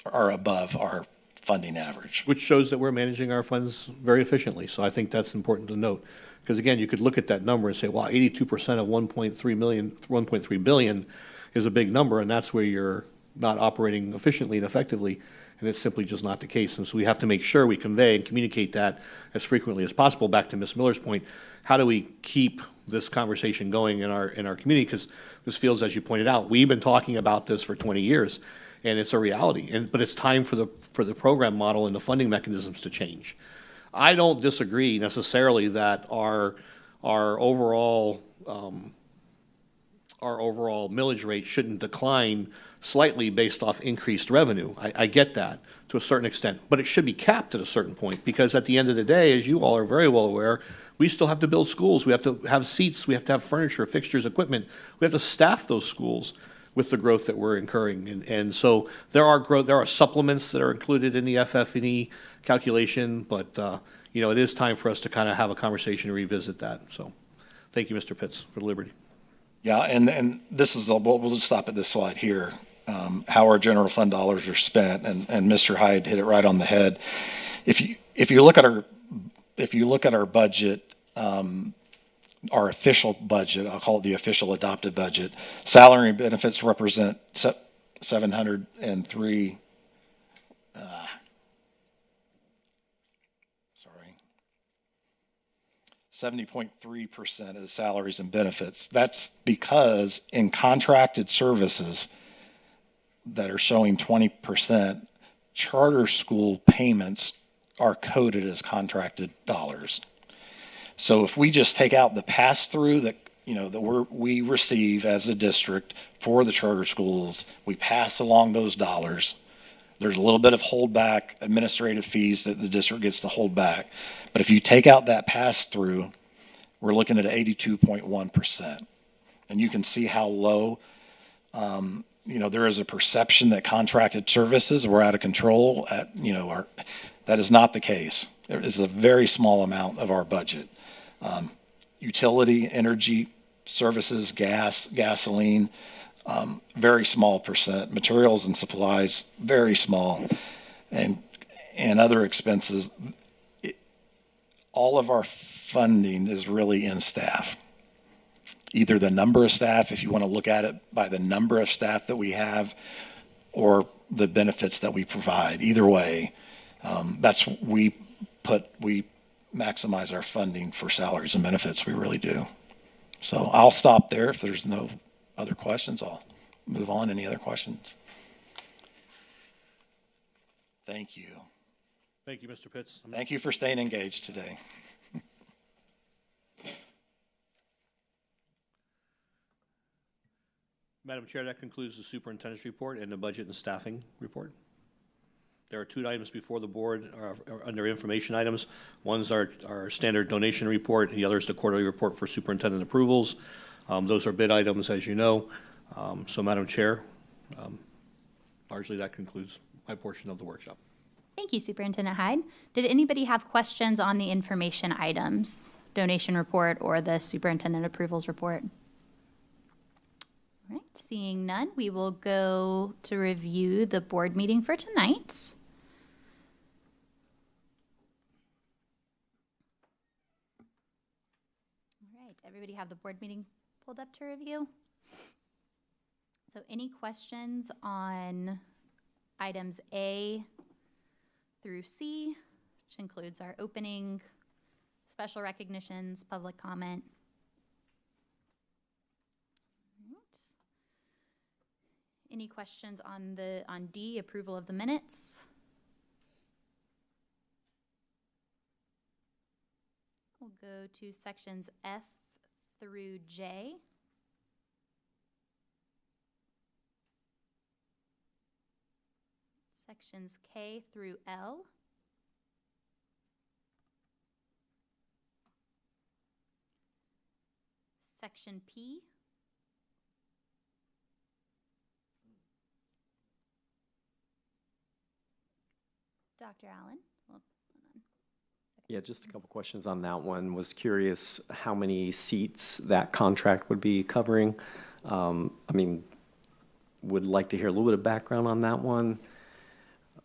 are above our funding average. Which shows that we're managing our funds very efficiently. So I think that's important to note. Because again, you could look at that number and say, well, 82% of 1.3 billion is a big number, and that's where your not operating efficiently and effectively, and it's simply just not the case. And so we have to make sure we convey and communicate that as frequently as possible. Back to Ms. Miller's point, how do we keep this conversation going in our community? Because Ms. Fields, as you pointed out, we've been talking about this for 20 years, and it's a reality. But it's time for the program model and the funding mechanisms to change. I don't disagree necessarily that our overall millage rate shouldn't decline slightly based off increased revenue. I get that to a certain extent, but it should be capped at a certain point, because at the end of the day, as you all are very well aware, we still have to build schools. We have to have seats. We have to have furniture, fixtures, equipment. We have to staff those schools with the growth that we're incurring. And so there are supplements that are included in the FF&E calculation, but it is time for us to kind of have a conversation and revisit that. So thank you, Mr. Pitts, for the liberty. Yeah, and this is, we'll just stop at this slide here, how our general fund dollars are spent, and Mr. Hyde hit it right on the head. If you look at our budget, our official budget, I'll call it the official adopted budget, salary and benefits represent 703. 70.3% of the salaries and benefits. That's because in contracted services that are showing 20%, charter school payments are coded as contracted dollars. So if we just take out the pass-through that we receive as a district for the charter schools, we pass along those dollars. There's a little bit of holdback, administrative fees that the district gets to hold back. But if you take out that pass-through, we're looking at 82.1%. And you can see how low, there is a perception that contracted services were out of control. That is not the case. There is a very small amount of our budget. Utility, energy, services, gas, gasoline, very small percent. Materials and supplies, very small. And other expenses, all of our funding is really in staff. Either the number of staff, if you want to look at it by the number of staff that we have, or the benefits that we provide. Either way, we maximize our funding for salaries and benefits. We really do. So I'll stop there. If there's no other questions, I'll move on. Any other questions? Thank you. Thank you, Mr. Pitts. Thank you for staying engaged today. Madam Chair, that concludes the superintendent's report and the budget and staffing report. There are two items before the board under information items. One's our standard donation report, and the other is the quarterly report for superintendent approvals. Those are bid items, as you know. So, Madam Chair, largely that concludes my portion of the workshop. Thank you, Superintendent Hyde. Did anybody have questions on the information items, donation report or the superintendent approvals report? All right, seeing none, we will go to review the board meeting for tonight. All right, everybody have the board meeting pulled up to review? So any questions on items A through C, which includes our opening, special recognitions, public comment? All right. Any questions on D, approval of the minutes? We'll go to sections F through J. Sections K through L. Section P. Dr. Allen? Well, hold on. Yeah, just a couple questions on that one. Was curious how many seats that contract would be covering. Would like to hear a little bit of background on that one.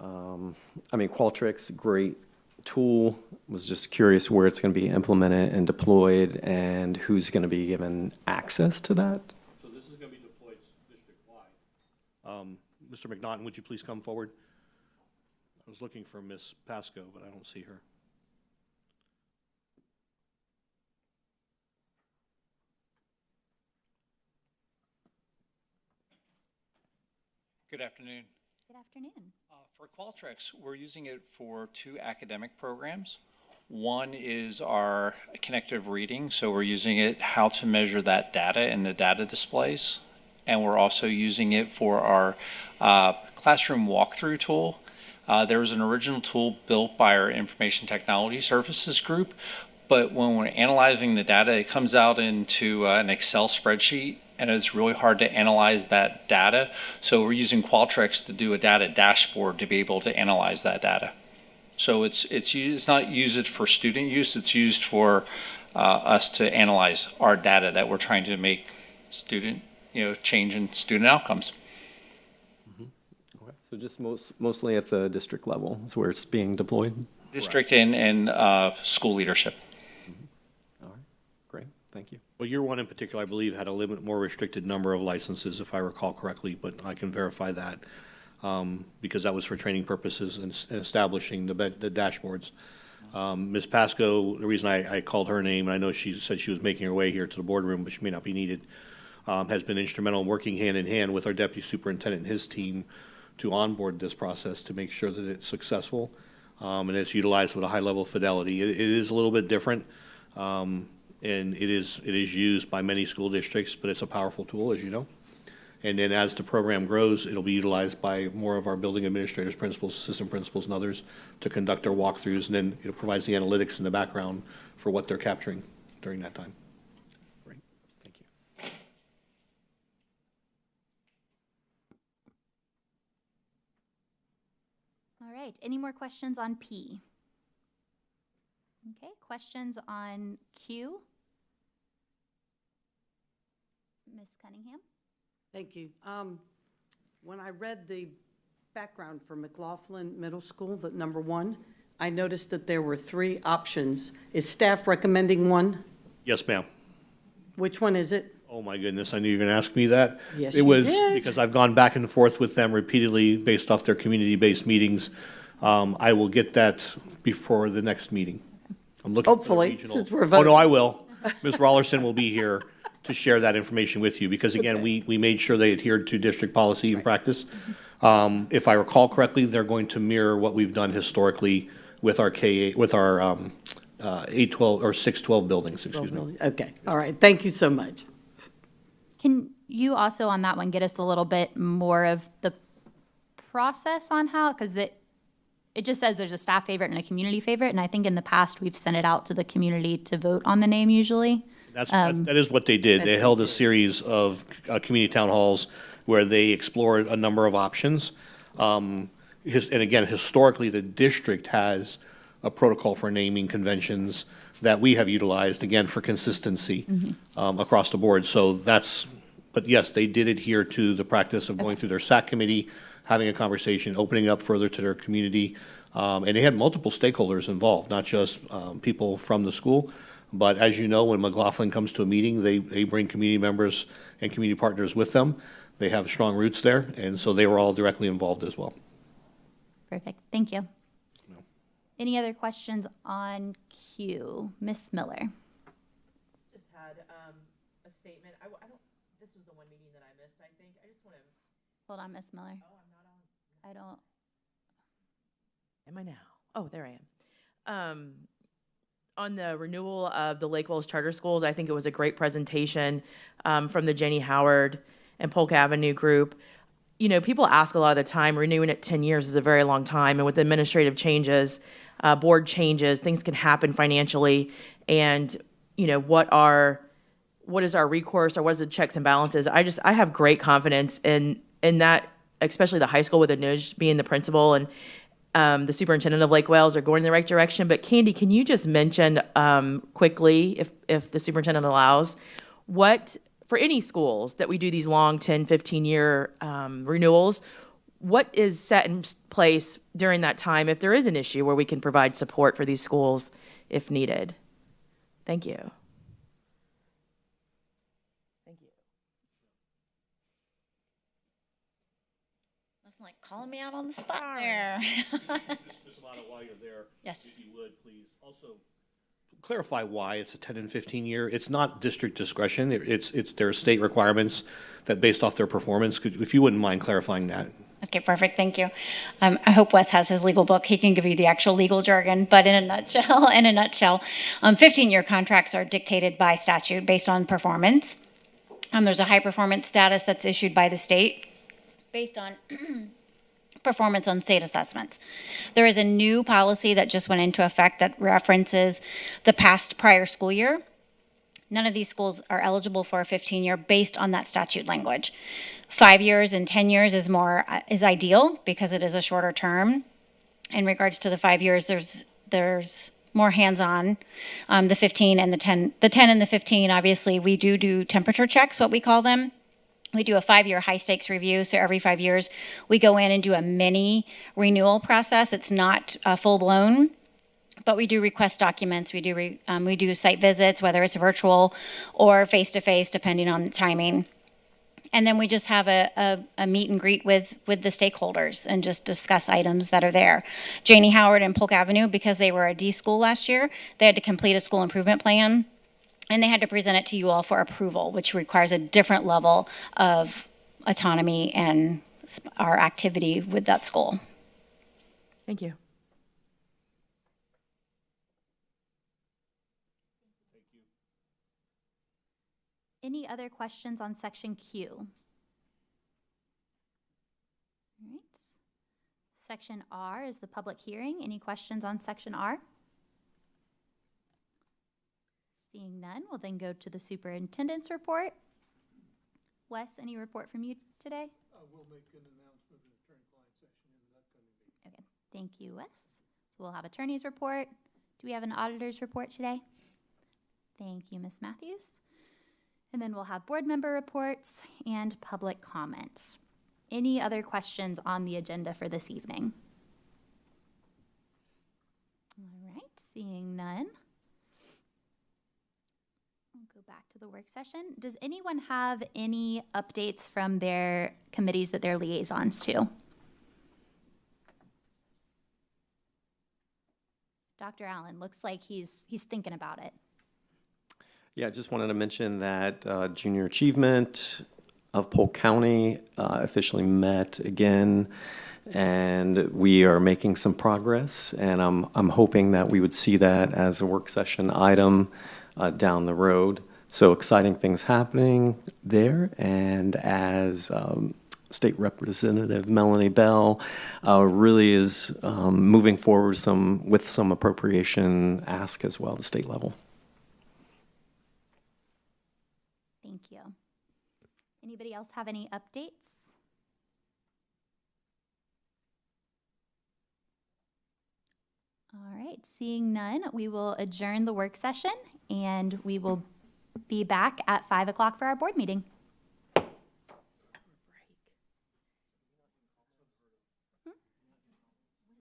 Qualtrics, great tool. Was just curious where it's going to be implemented and deployed and who's going to be given access to that. So this is going to be deployed district-wide. Mr. McNaughton, would you please come forward? I was looking for Miss Pasco, but I don't see her. Good afternoon. Good afternoon. For Qualtrics, we're using it for 2 academic programs. One is our connective reading, so we're using it how to measure that data in the data displays. And we're also using it for our classroom walkthrough tool. There was an original tool built by our Information Technology Services group, but when we're analyzing the data, it comes out into an Excel spreadsheet, and it's really hard to analyze that data. So we're using Qualtrics to do a data dashboard to be able to analyze that data. So it's not used for student use, it's used for us to analyze our data that we're trying to make change in student outcomes. Okay. So just mostly at the district level is where it's being deployed? District and school leadership. All right, great, thank you. Well, your one in particular, I believe, had a more restricted number of licenses, if I recall correctly, but I can verify that, because that was for training purposes and establishing the dashboards. Ms. Pasco, the reason I called her name, and I know she said she was making her way here to the boardroom, but she may not be needed, has been instrumental in working hand in hand with our deputy superintendent and his team to onboard this process to make sure that it's successful, and it's utilized with a high level of fidelity. It is a little bit different, and it is used by many school districts, but it's a powerful tool, as you know. And then as the program grows, it'll be utilized by more of our building administrators, principals, assistant principals, and others to conduct their walkthroughs, and then it provides the analytics in the background for what they're capturing during that time. Great, thank you. All right, any more questions on P? Okay, questions on Q? Ms. Cunningham? Thank you. When I read the background for McLaughlin Middle School, that number 1, I noticed that there were 3 options. Is staff recommending one? Yes, ma'am. Which one is it? Oh, my goodness, I knew you were going to ask me that. Yes, It you was did. because I've gone back and forth with them repeatedly based off their community-based meetings. I will get that before the next meeting. I'm looking for the Hopefully, regional. since we're Oh, voting. no, I will. Ms. Rollerson will be here to share that information with you, because again, we made sure they adhered to district policy and practice. If I recall correctly, they're going to mirror what we've done historically with our 8-12 or 6-12 buildings, excuse me. Okay, all right, thank you so much. Can you also on that one get us a little bit more of the process on how, because it just says there's a staff favorite and a community favorite, and I think in the past we've sent it out to the community to vote on the name usually. That is what they did. They held a series of community town halls where they explored a number of options. And again, historically, the district has a protocol for naming conventions that we have utilized, again, for consistency across the board. So but yes, they did adhere to the practice of going through their SAC committee, having a conversation, opening up further to their community. And they had multiple stakeholders involved, not just people from the school. But as you know, when McLaughlin comes to a meeting, they bring community members and community partners with them. They have strong roots there, and so they were all directly involved as well. Perfect, thank you. Any other questions on Q? Ms. Miller? Just had a statement. I don't, this was the one meeting that I missed, I think. I just want to. Hold on, Ms. Miller. Oh, I'm not on. I don't. Am I now? Oh, there I am. On the renewal of the Lake Wells Charter Schools, I think it was a great presentation from the Jenny Howard and Polk Avenue group. You know, people ask a lot of the time, renewing it 10 years is a very long time. And with administrative changes, board changes, things can happen financially. And, you know, what is our recourse or what is the checks and balances? I have great confidence in that, especially the high school with Anuj being the principal and the superintendent of Lake Wales are going in the right direction. But Candy, can you just mention quickly, if the superintendent allows, what, for any schools that we do these long 10, 15-year renewals, what is set in place during that time if there is an issue where we can provide support for these schools if needed? Thank you. The calling me out on the spot there. Ms. Amato, while you're there, Yes. if you would, please, also clarify why it's a 10 and 15 year. It's not district discretion. It's there are state requirements that based off their performance. If you wouldn't mind clarifying that. Okay, perfect. Thank you. I hope Wes has his legal book. He can give you the actual legal jargon, but in a nutshell, 15-year contracts are dictated by statute based on performance. There's a high performance status that's issued by the state based on performance on state assessments. There is a new policy that just went into effect that references the past prior school year. None of these schools are eligible for a 15-year based on that statute language. 5 years and 10 years is ideal because it is a shorter term. In regards to the 5 years, there's more hands-on. The 15 and the 10 and the 15, obviously, we do temperature checks, what we call them. We do a 5-year high-stakes review, so every 5 years we go in and do a mini renewal process. It's not full-blown, but we do request documents. We do site visits, whether it's virtual or face-to-face, depending on the timing. And then we just have a meet and greet with the stakeholders and just discuss items that are there. Janie Howard and Polk Avenue, because they were a D school last year, they had to complete a school improvement plan, and they had to present it to you all for approval, which requires a different level of autonomy and our activity with that school. Thank you. Any other questions on section Q? All right. Section R is the public hearing. Any questions on section R? Seeing none, we'll then go to the superintendent's report. Wes, any report from you today? We'll make an announcement of an attorney-client session in the upcoming meeting. Okay, thank you, Wes. So we'll have attorney's report. Do we have an auditor's report today? Thank you, Ms. Matthews. And then we'll have board member reports and public comments. Any other questions on the agenda for this evening? All right, seeing none. We'll go back to the work session. Does anyone have any updates from their committees that they're liaisons to? Dr. Allen, looks like he's thinking about it. Yeah, I just wanted to mention that Junior Achievement of Polk County officially met again, and we are making some progress, and I'm hoping that we would see that as a work session item down the road. So exciting things happening there, and as State Representative Melanie Bell really is moving forward with some appropriation ask as well at the state level. Thank you. Anybody else have any updates? All right, seeing none, we will adjourn the work session and we will be back at 5 o'clock for our board meeting.